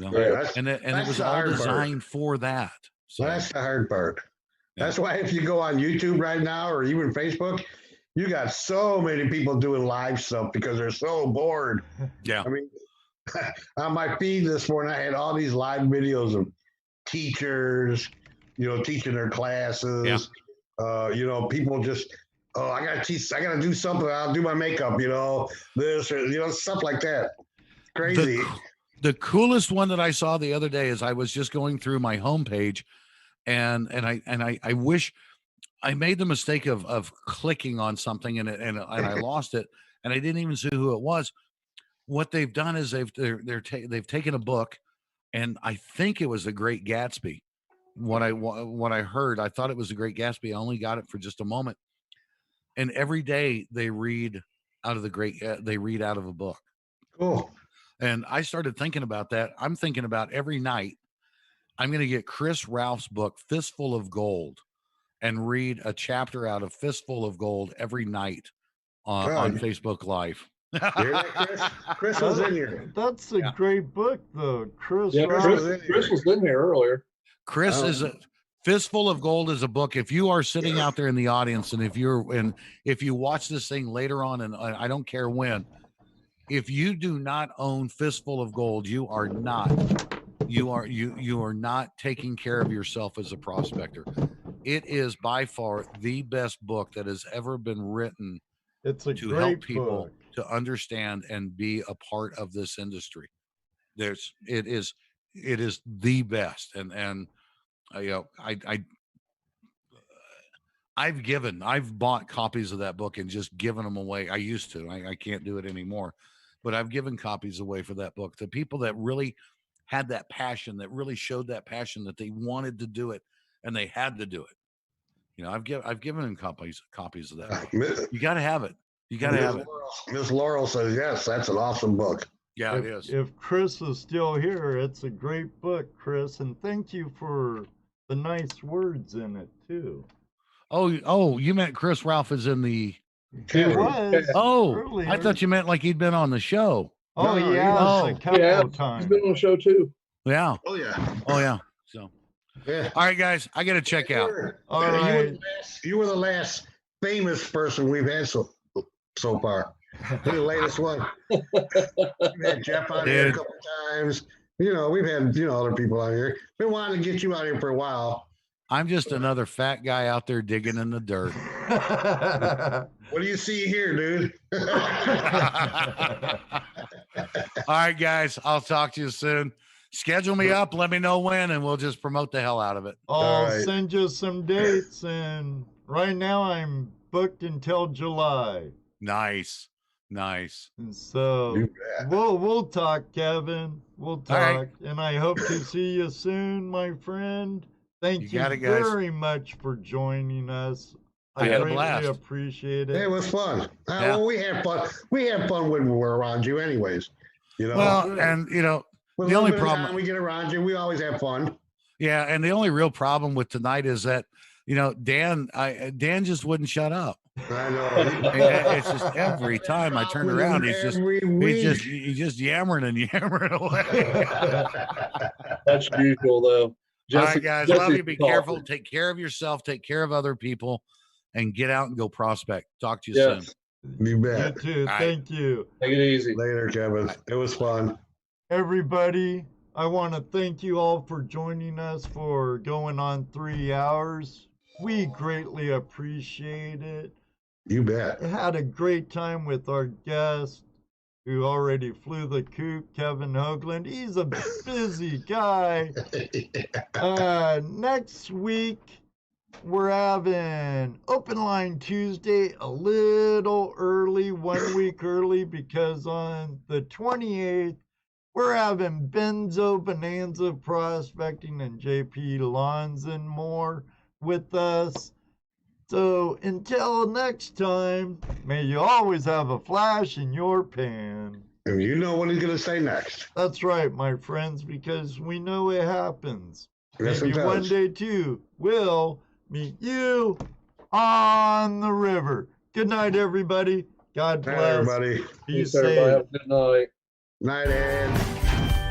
And it was all designed for that. So that's the hard part. Yeah. That's why if you go on YouTube right now or even Facebook, you got so many people doing live stuff because they're so bored. Yeah. I mean, on my feed this morning, I had all these live videos of teachers, teaching their classes. Yeah. People just, I got to teach, I got to do something. I'll do my makeup, this or, stuff like that. Crazy. The coolest one that I saw the other day is I was just going through my homepage and I wish I made the mistake of clicking on something and I lost it and I didn't even see who it was. What they've done is they've taken a book, and I think it was The Great Gatsby. What I heard, I thought it was The Great Gatsby. I only got it for just a moment. and every day they read out of they read out of a book. Cool. And I started thinking about that. I'm thinking about every night I'm going to get Chris Ralph's book, Fistful of Gold, and read a chapter out of Fistful of Gold every night on Facebook Live. You hear that, Chris? Chris was in here. That's a great book, though. Chris was in here earlier. Chris is a Fistful of Gold is a book. If you are sitting out there in the audience, and if you watch this thing later on, and I don't care when, if you do not own Fistful of Gold, you are not taking care of yourself as a prospector. It is by far the best book that has ever been written to help people to understand and be a part of this industry. It is the best. And I've bought copies of that book and just given them away. I used to, I can't do it anymore, but I've given copies away for that book to people that really had that passion, that really showed that passion, that they wanted to do it and they had to do it. I've given them copies of that book. You got to have it. You got to have it. Miss Laurel says, yes, that's an awesome book. Yeah, it is. If Chris is still here, it's a great book, Chris. And thank you for the nice words in it, too. Oh, you meant Chris Ralph is in the... He was. Oh, earlier. I thought you meant like he'd been on the show. Oh, yeah. It's a couple times. He's been on the show, too. Yeah. Oh, yeah. Oh, yeah. So... Yeah. All right, guys, I got to check out. All right. You were the last famous person we've had so far. You're the latest one. We've had Jeff on here a couple times. We've had other people out here. Been wanting to get you out here for a while. I'm just another fat guy out there digging in the dirt. What do you see here, dude? All right, guys, I'll talk to you soon. Schedule me up, let me know when, and we'll just promote the hell out of it. I'll send you some dates, and right now I'm booked until July. Nice. And so we'll talk, Kevin. We'll talk, right. And I hope to see you soon, my friend. Thank you guys. very much for joining us. I had a greatly blast. appreciate it. It was fun. Well, we have fun. We have fun when we're around you, anyways. Well, and With the only time problem we get around you, we always have fun. Yeah, and the only real problem with tonight is that Dan just wouldn't shut up. I know. It's just every time I turn around, he's just yammering and yammering away. That's usual, though. All right, guys, love you. Be careful. Take care of yourself. Take care of other people, and get out and go prospect. Talk to you soon. You bet. You too. Thank you. Take it easy. Later, Kevin. It was fun. Everybody, I want to thank you all for joining us for going on 3 hours. We greatly appreciate it. You bet. I had a great time with our guest who already flew the coop, Kevin Hoagland. He's a busy guy. Next week, we're having Open Line Tuesday a little early, 1 week early, because on the 28th, we're having Benzo Bonanza Prospecting and JP Lawns and more with us. So until next time, may you always have a flash in your pan. And you know what he's going to say next. That's right, my friends, because we know it happens. Yes, Maybe it one does. day, too, we'll meet you on the river. Good night, everybody. God Night, bless. everybody. Be Thanks, everybody. Have safe. a good night. Night, Ed.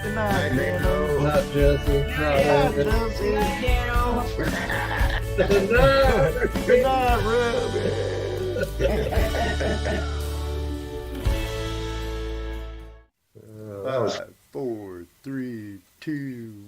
Good night, Night, Dano. Not Jesse. Not Yeah, Evan. Jesse. No. Good night, Ruby. That was 4, 3, 2,